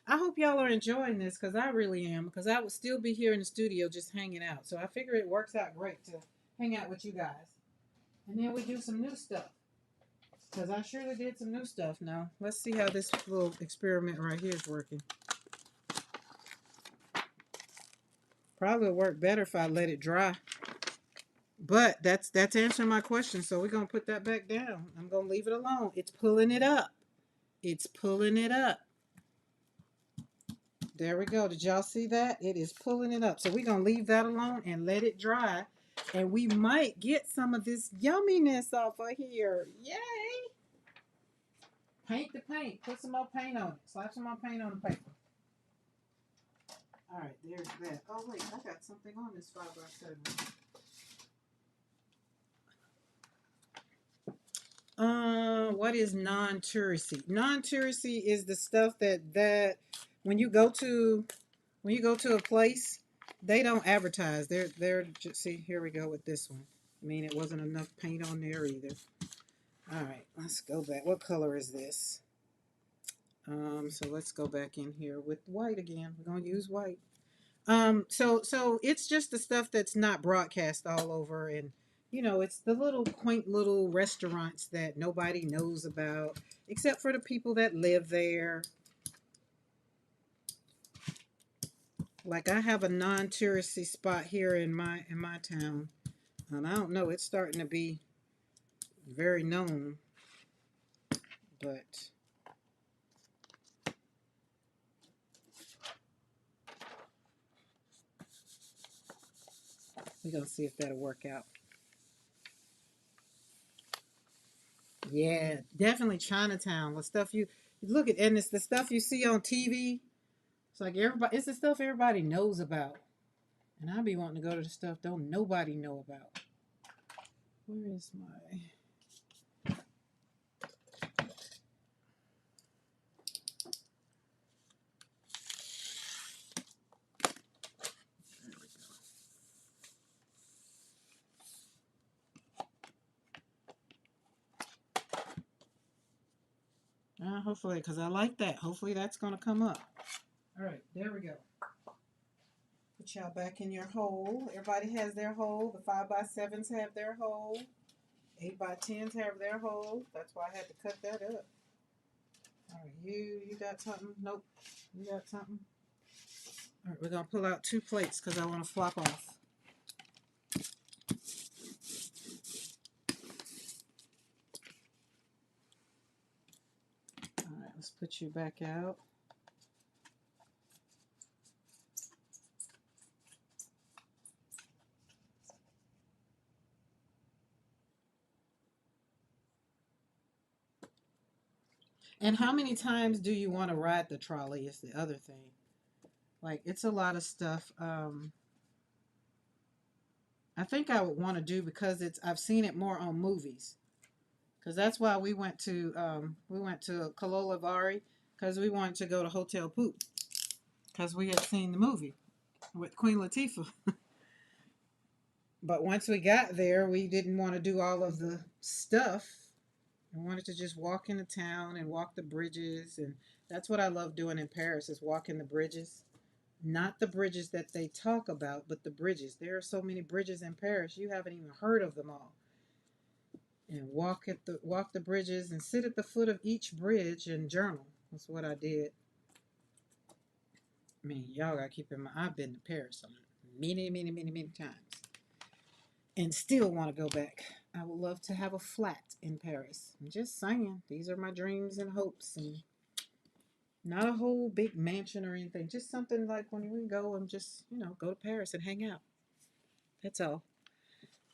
I hope y'all are enjoying this because I really am. Because I would still be here in the studio just hanging out. So I figure it works out great to hang out with you guys. And then we do some new stuff. Because I surely did some new stuff now. Let's see how this little experiment right here is working. Probably would work better if I let it dry. But that's answering my question. So we're going to put that back down. I'm going to leave it alone. It's pulling it up. It's pulling it up. There we go. Did y'all see that? It is pulling it up. So we're going to leave that alone and let it dry. And we might get some of this yumminess off of here. Yay! Paint the paint. Put some more paint on it. Slap some more paint on the paper. All right, there's that. Oh, wait. I got something on this 5x7. What is non-touristy? Non-touristy is the stuff that when you go to a place, they don't advertise. They're just, see, here we go with this one. I mean, it wasn't enough paint on there either. All right, let's go back. What color is this? So let's go back in here with white again. We're gonna use white. So it's just the stuff that's not broadcast all over, and it's the little quaint little restaurants that nobody knows about except for the people that live there. Like I have a non-touristy spot here in my town, and I don't know, it's starting to be very known, but we're gonna see if that'll work out. Yeah, definitely Chinatown. The stuff you look at, and it's the stuff you see on TV. It's like everybody, it's the stuff everybody knows about. And I be wanting to go to the stuff don't nobody know about. Where is my? Hopefully, because I like that. Hopefully that's gonna come up. All right, there we go. Put y'all back in your hole. Everybody has their hole. The 5x7s have their hole. 8x10s have their hole. That's why I had to cut that up. All right, you got something? Nope. You got something? All right, we're gonna pull out 2 plates because I want to flop off. All right, let's put you back out. And how many times do you want to ride the trolley is the other thing. Like, it's a lot of stuff. I think I would want to do because I've seen it more on movies. Because that's why we went to Kalolavari because we wanted to go to Hotel Poop because we had seen the movie with Queen Latifah. But once we got there, we didn't want to do all of the stuff. I wanted to just walk into town and walk the bridges, and that's what I love doing in Paris is walking the bridges. Not the bridges that they talk about, but the bridges. There are so many bridges in Paris, you haven't even heard of them all. And walk the bridges and sit at the foot of each bridge and journal. That's what I did. I mean, y'all gotta keep in mind I've been to Paris many times. And still want to go back. I would love to have a flat in Paris. I'm just saying, these are my dreams and hopes, and not a whole big mansion or anything. Just something like when we go and just, go to Paris and hang out. That's all.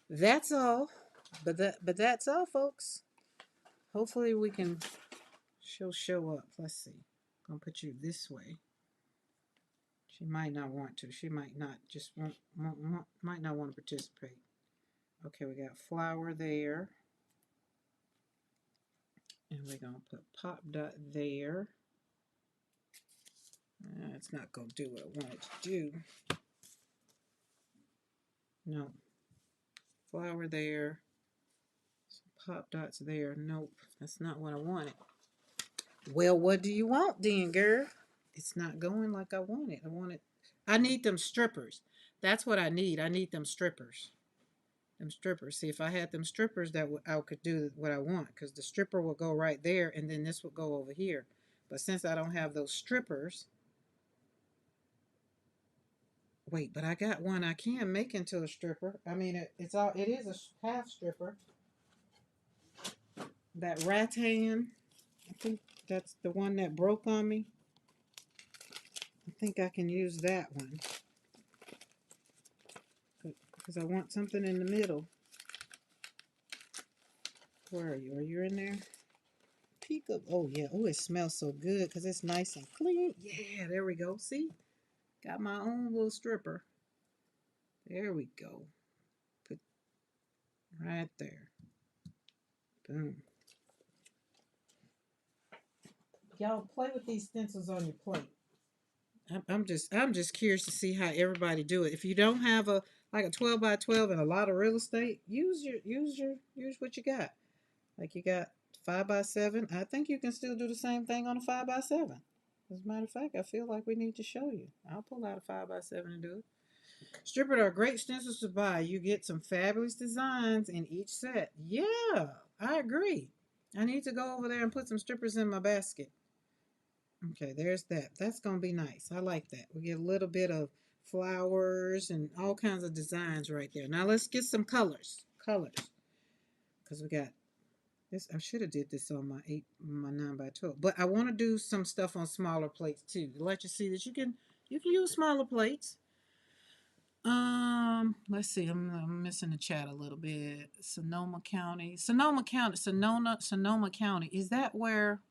That's all. But that's all, folks. Hopefully we can. She'll show up. Let's see. I'm gonna put you this way. She might not want to. She might not. Just might not want to participate. Okay, we got flower there. And we're going to put pop dot there. It's not going to do what I want it to do. No. Flower there. Some pop dots there. Nope. That's not what I wanted. Well, what do you want then, girl? It's not going like I want it. I need them strippers. That's what I need. I need them strippers. Them strippers. See, if I had them strippers, I could do what I want. Because the stripper will go right there, and then this will go over here. But since I don't have those strippers, wait, but I got one I can make into a stripper. I mean, it is a half stripper. That rattan, I think that's the one that broke on me. I think I can use that one. Because I want something in the middle. Where are you? Are you in there? Peek up. Oh, yeah. Oh, it smells so good because it's nice and clean. Yeah, there we go. See? Got my own little stripper. There we go. Put right there. Boom. Y'all play with these stencils on your plate. I'm just curious to see how everybody do it. If you don't have a 12x12 and a lot of real estate, use what you got. Like you got 5x7. I think you can still do the same thing on a 5x7. As a matter of fact, I feel like we need to show you. I'll pull out a 5x7 and do it. Stripper are great stencils to buy. You get some fabulous designs in each set. Yeah, I agree. I need to go over there and put some strippers in my basket. Okay, there's that. That's going to be nice. I like that. We get a little bit of flowers and all kinds of designs right there. Now let's get some colors. Colors. Because we got this. I should have did this on my 9x12. But I want to do some stuff on smaller plates too. To let you see that you can use smaller plates. Let's see. I'm missing the chat a little bit. Sonoma County. Is that where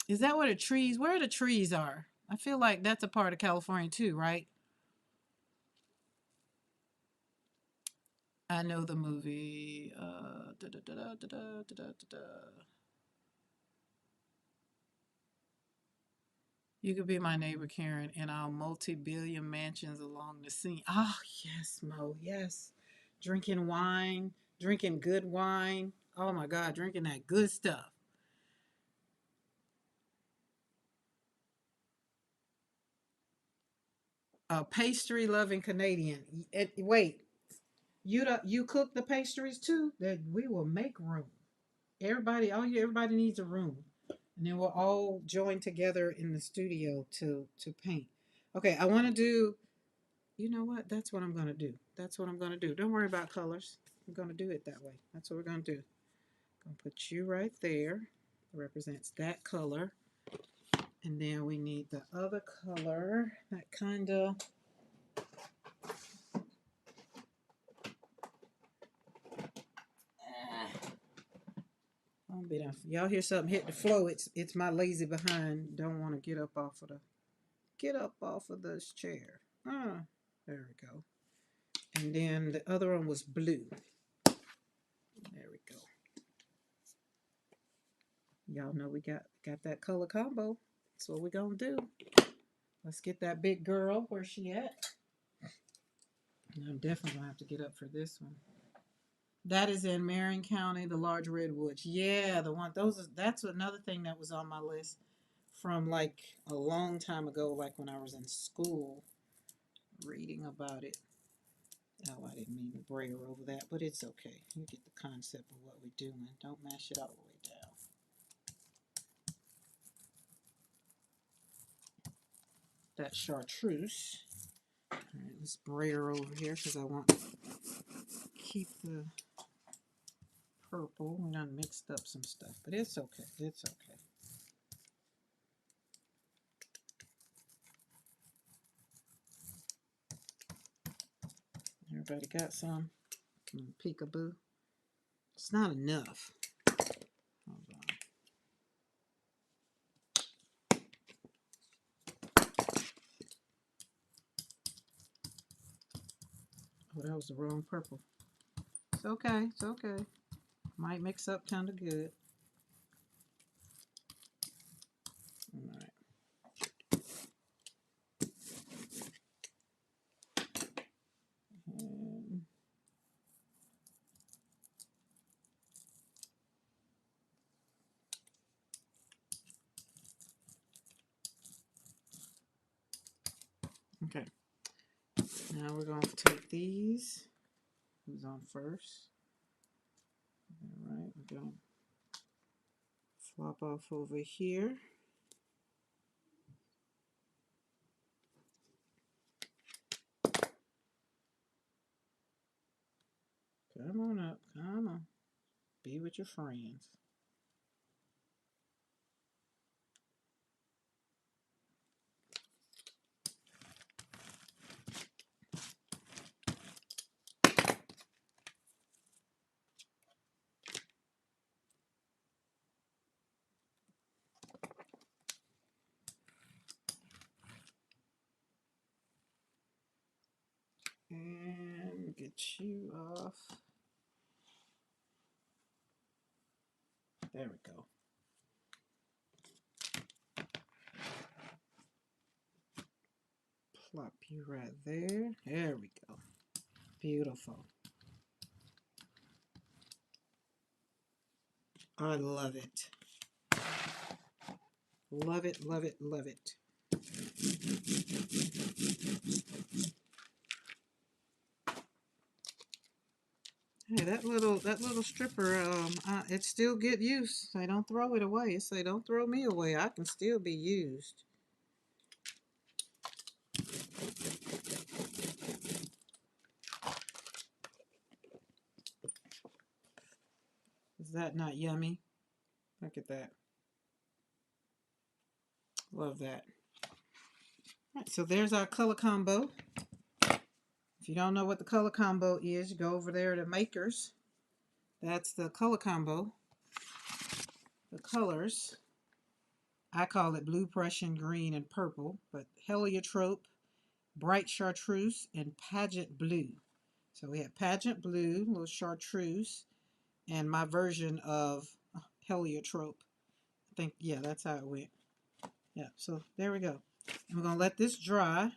the trees? Where the trees are? I feel like that's a part of California too, right? I know the movie. You could be my neighbor, Karen, in our multi-billion mansions along the sea. Ah, yes, Mo. Yes, drinking wine, drinking good wine. Oh my God, drinking that good stuff. A pastry loving Canadian. Wait, you cook the pastries too? That we will make room. Everybody needs a room, and then we'll all join together in the studio to paint. Okay, I want to do. You know what? That's what I'm gonna do. That's what I'm gonna do. Don't worry about colors. I'm gonna do it that way. That's what we're gonna do. I'm gonna put you right there. It represents that color, and then we need the other color. That kind of. Y'all hear something hit the floor? It's my lazy behind. Don't want to get up off of this chair. There we go. And then the other one was blue. There we go. Y'all know we got that color combo. That's what we're gonna do. Let's get that big girl. Where's she at? And I'm definitely gonna have to get up for this one. That is in Marion County, the large redwoods. Yeah, the one. That's another thing that was on my list from like a long time ago, like when I was in school, reading about it. Oh, I didn't mean to braille over that, but it's okay. You get the concept of what we're doing. Don't mash it all the way down. That chartreuse. All right, let's braille over here because I want to keep the purple. We done mixed up some stuff, but it's okay. It's okay. Everybody got some? Peekaboo. It's not enough. Hold on. Oh, that was the wrong purple. It's okay. It's okay. Might mix up kind of good. All right. And okay. Now we're going to take these. Who's on first? All right. We're going to flop off over here. Come on up. Come on. Be with your friends. And get you off. There we go. Plop you right there. There we go. Beautiful. I love it. Love it, love it, love it. Hey, that little stripper, it still get used. Say don't throw it away. Say don't throw me away. I can still be used. Is that not yummy? Look at that. Love that. All right, so there's our color combo. If you don't know what the color combo is, you go over there to Makers. That's the color combo. The colors, I call it blue, Prussian, green, and purple, but heliotrope, bright chartreuse, and pageant blue. So we have pageant blue, little chartreuse, and my version of heliotrope. I think, yeah, that's how it went. Yeah, so there we go. And we're going to let this dry.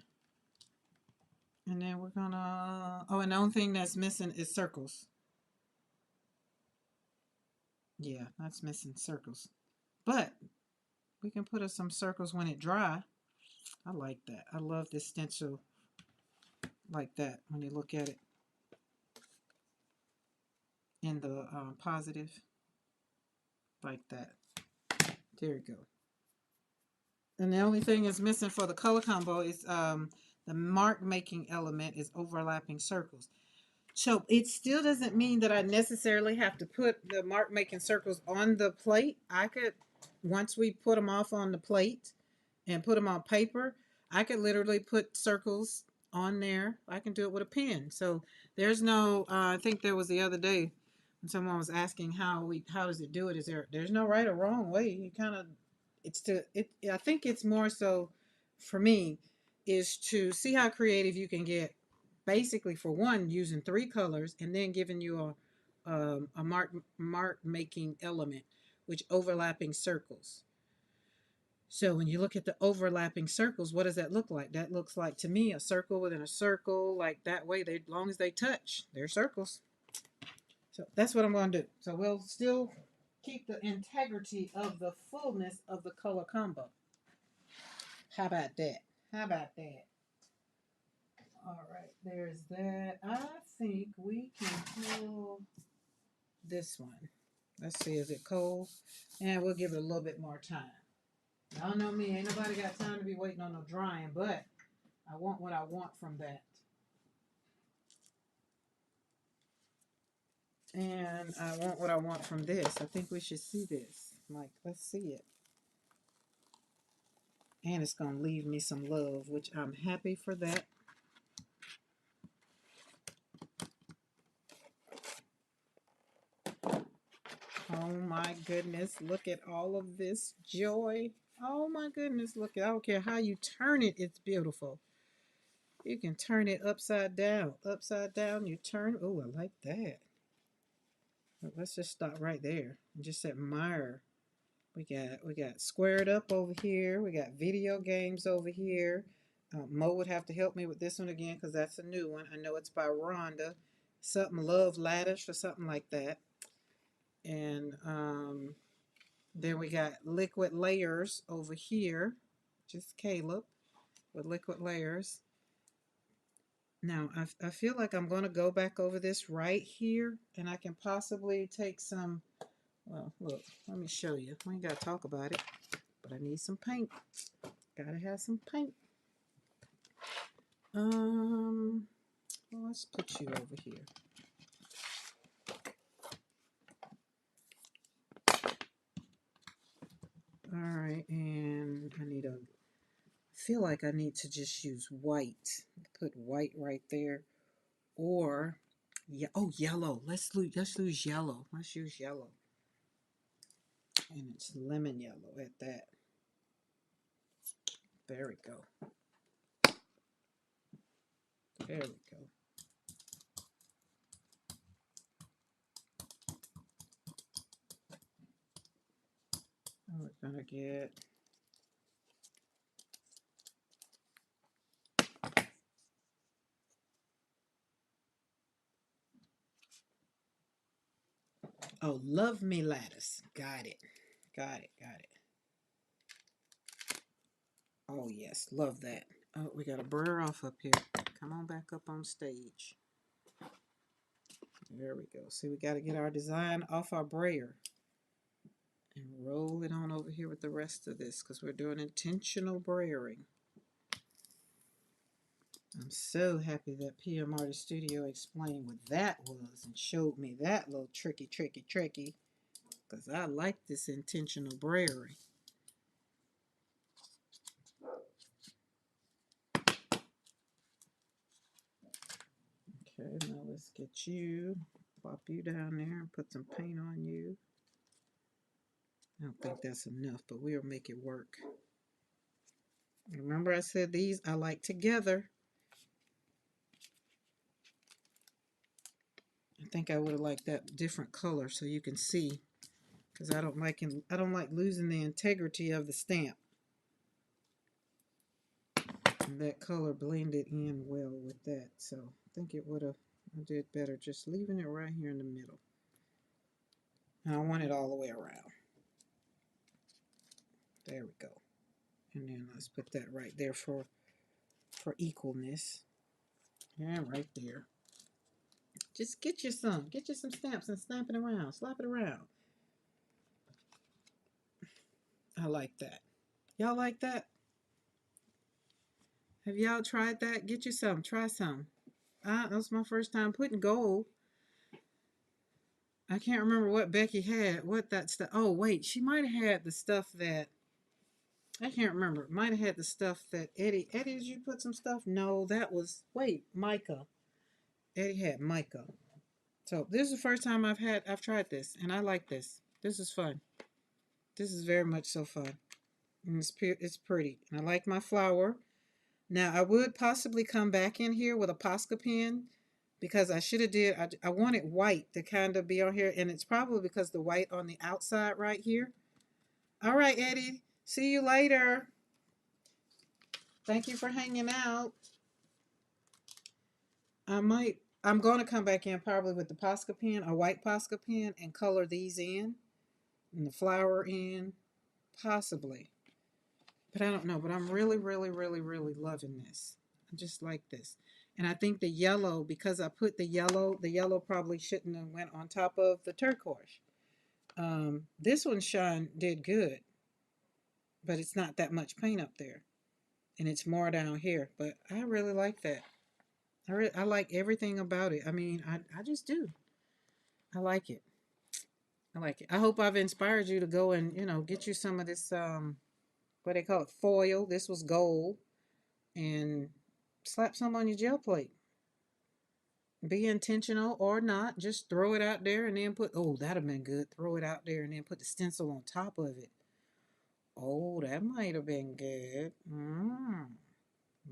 And then we're going to, oh, and the only thing that's missing is circles. Yeah, that's missing circles. But we can put us some circles when it dry. I like that. I love this stencil like that when you look at it in the positive, like that. There you go. And the only thing is missing for the color combo is the mark making element is overlapping circles. So it still doesn't mean that I necessarily have to put the mark making circles on the plate. I could, once we put them off on the plate and put them on paper, I could literally put circles on there. I can do it with a pen. So there's no, I think there was the other day when someone was asking how does it do it? There's no right or wrong way. You kind of, I think it's more so for me is to see how creative you can get, basically for one using three colors and then giving you a mark making element, which overlapping circles. So when you look at the overlapping circles, what does that look like? That looks like to me a circle within a circle, like that way. They, as long as they touch, they're circles. So that's what I'm going to do. So we'll still keep the integrity of the fullness of the color combo. How about that? How about that? All right, there's that. I think we can pull this one. Let's see, is it cold? And we'll give it a little bit more time. Y'all know me, ain't nobody got time to be waiting on no drying, but I want what I want from that. And I want what I want from this. I think we should see this. Like, let's see it. And it's going to leave me some love, which I'm happy for that. Oh my goodness, look at all of this joy. Oh my goodness, look at, I don't care how you turn it, it's beautiful. You can turn it upside down, you turn, oh, I like that. But let's just stop right there and just admire. We got Squared Up over here, we got video games over here. Mo would have to help me with this one again because that's a new one. I know it's by Rhonda, something Love Lattice or something like that. And then we got Liquid Layers over here, just Caleb with Liquid Layers. Now, I feel like I'm going to go back over this right here, and I can possibly take some, well, look, let me show you. We ain't got to talk about it, but I need some paint. Got to have some paint. Well, let's put you over here. All right, and I feel like I need to just use white. Put white right there. Or, yeah, oh, yellow. Let's use yellow. Let's use yellow. And it's lemon yellow at that. There we go. There we go. And we're going to get oh, Love Me Lattice. Got it. Got it. Got it. Oh, yes. Love that. Oh, we got a burr off up here. Come on back up on stage. There we go. See, we got to get our design off our brayer and roll it on over here with the rest of this because we're doing intentional brayering. I'm so happy that PM Artist Studio explained what that was and showed me that little tricky because I like this intentional brayering. Okay, now let's get you, pop you down there and put some paint on you. I don't think that's enough, but we'll make it work. Remember I said these I like together. I think I would have liked that different color so you can see, because I don't like losing the integrity of the stamp. And that color blended in well with that, so I think it would have I did better just leaving it right here in the middle. And I want it all the way around. There we go. And then let's put that right there for equalness. Yeah, right there. Just get you some stamps and stamp it around, slap it around. I like that. Y'all like that? Have y'all tried that? Get you some. Try some. That was my first time putting gold. I can't remember what Becky had. What that stuff. Oh, wait. She might have had the stuff that. I can't remember. Might have had the stuff that Eddie. Eddie, did you put some stuff? No, that was. Wait, mica. Eddie had mica. So this is the first time I've tried this, and I like this. This is fun. This is very much so fun. And it's pretty. And I like my flower. Now, I would possibly come back in here with a Posca pen because I should have did, I wanted white to kind of be on here, and it's probably because the white on the outside right here. All right, Eddie. See you later. Thank you for hanging out. I'm going to come back in probably with the Posca pen, a white Posca pen, and color these in, and the flower in, possibly. But I don't know. But I'm really, really, really, really loving this. I just like this. And I think the yellow, because I put the yellow probably shouldn't have went on top of the turquoise. This one did good, but it's not that much paint up there. And it's more down here. But I really like that. I like everything about it. I mean, I just do. I like it. I like it. I hope I've inspired you to go and, get you some of this, what they call it, foil. This was gold. And slap some on your gel plate. Be intentional or not. Just throw it out there and then oh, that'd have been good. Throw it out there and then put the stencil on top of it. Oh, that might have been good.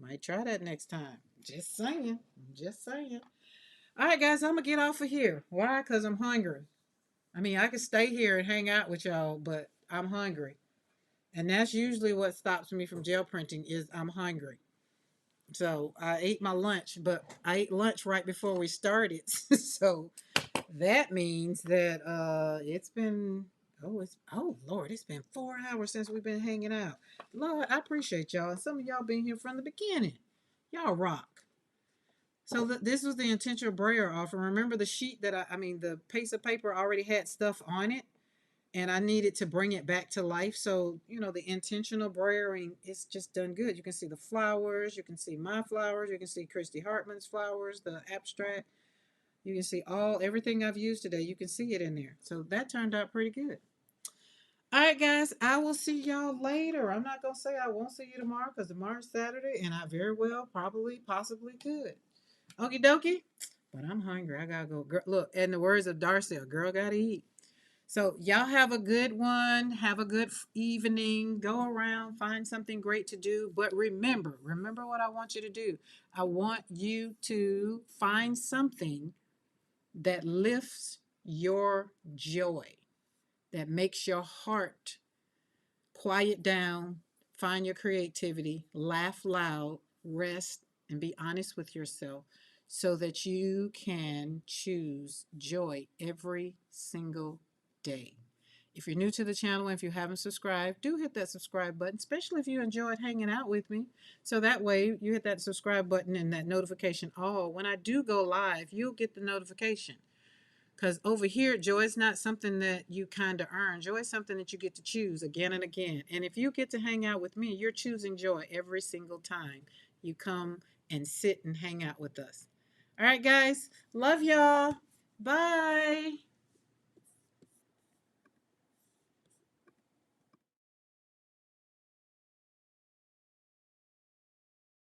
Might try that next time. Just saying. Just saying. All right, guys, I'm going to get off of here. Why? Because I'm hungry. I mean, I could stay here and hang out with y'all, but I'm hungry. And that's usually what stops me from gel printing is I'm hungry. So I ate my lunch, but I ate lunch right before we started. So that means that it's been oh Lord, it's been 4 hours since we've been hanging out. Lord, I appreciate y'all. And some of y'all been here from the beginning. Y'all rock. So this was the intentional brayer offer. Remember the sheet that the piece of paper already had stuff on it, and I needed to bring it back to life. So, the intentional brayering, it's just done good. You can see the flowers, you can see my flowers, you can see Christy Hartman's flowers, the abstract. You can see everything I've used today. You can see it in there. So that turned out pretty good. All right, guys, I will see y'all later. I'm not going to say I won't see you tomorrow because tomorrow's Saturday, and I very well possibly could. Okie dokie. But I'm hungry. I got to go. Look, in the words of Darcy, a girl got to eat. So y'all have a good one. Have a good evening. Go around, find something great to do. But remember what I want you to do. I want you to find something that lifts your joy, that makes your heart quiet down, find your creativity, laugh loud, rest, and be honest with yourself so that you can choose joy every single day. If you're new to the channel and if you haven't subscribed, do hit that subscribe button, especially if you enjoyed hanging out with me. So that way you hit that subscribe button and that notification all. When I do go live, you'll get the notification. Because over here, joy is not something that you kind of earn. Joy is something that you get to choose again and again. And if you get to hang out with me, you're choosing joy every single time you come and sit and hang out with us. All right, guys. Love y'all. Bye.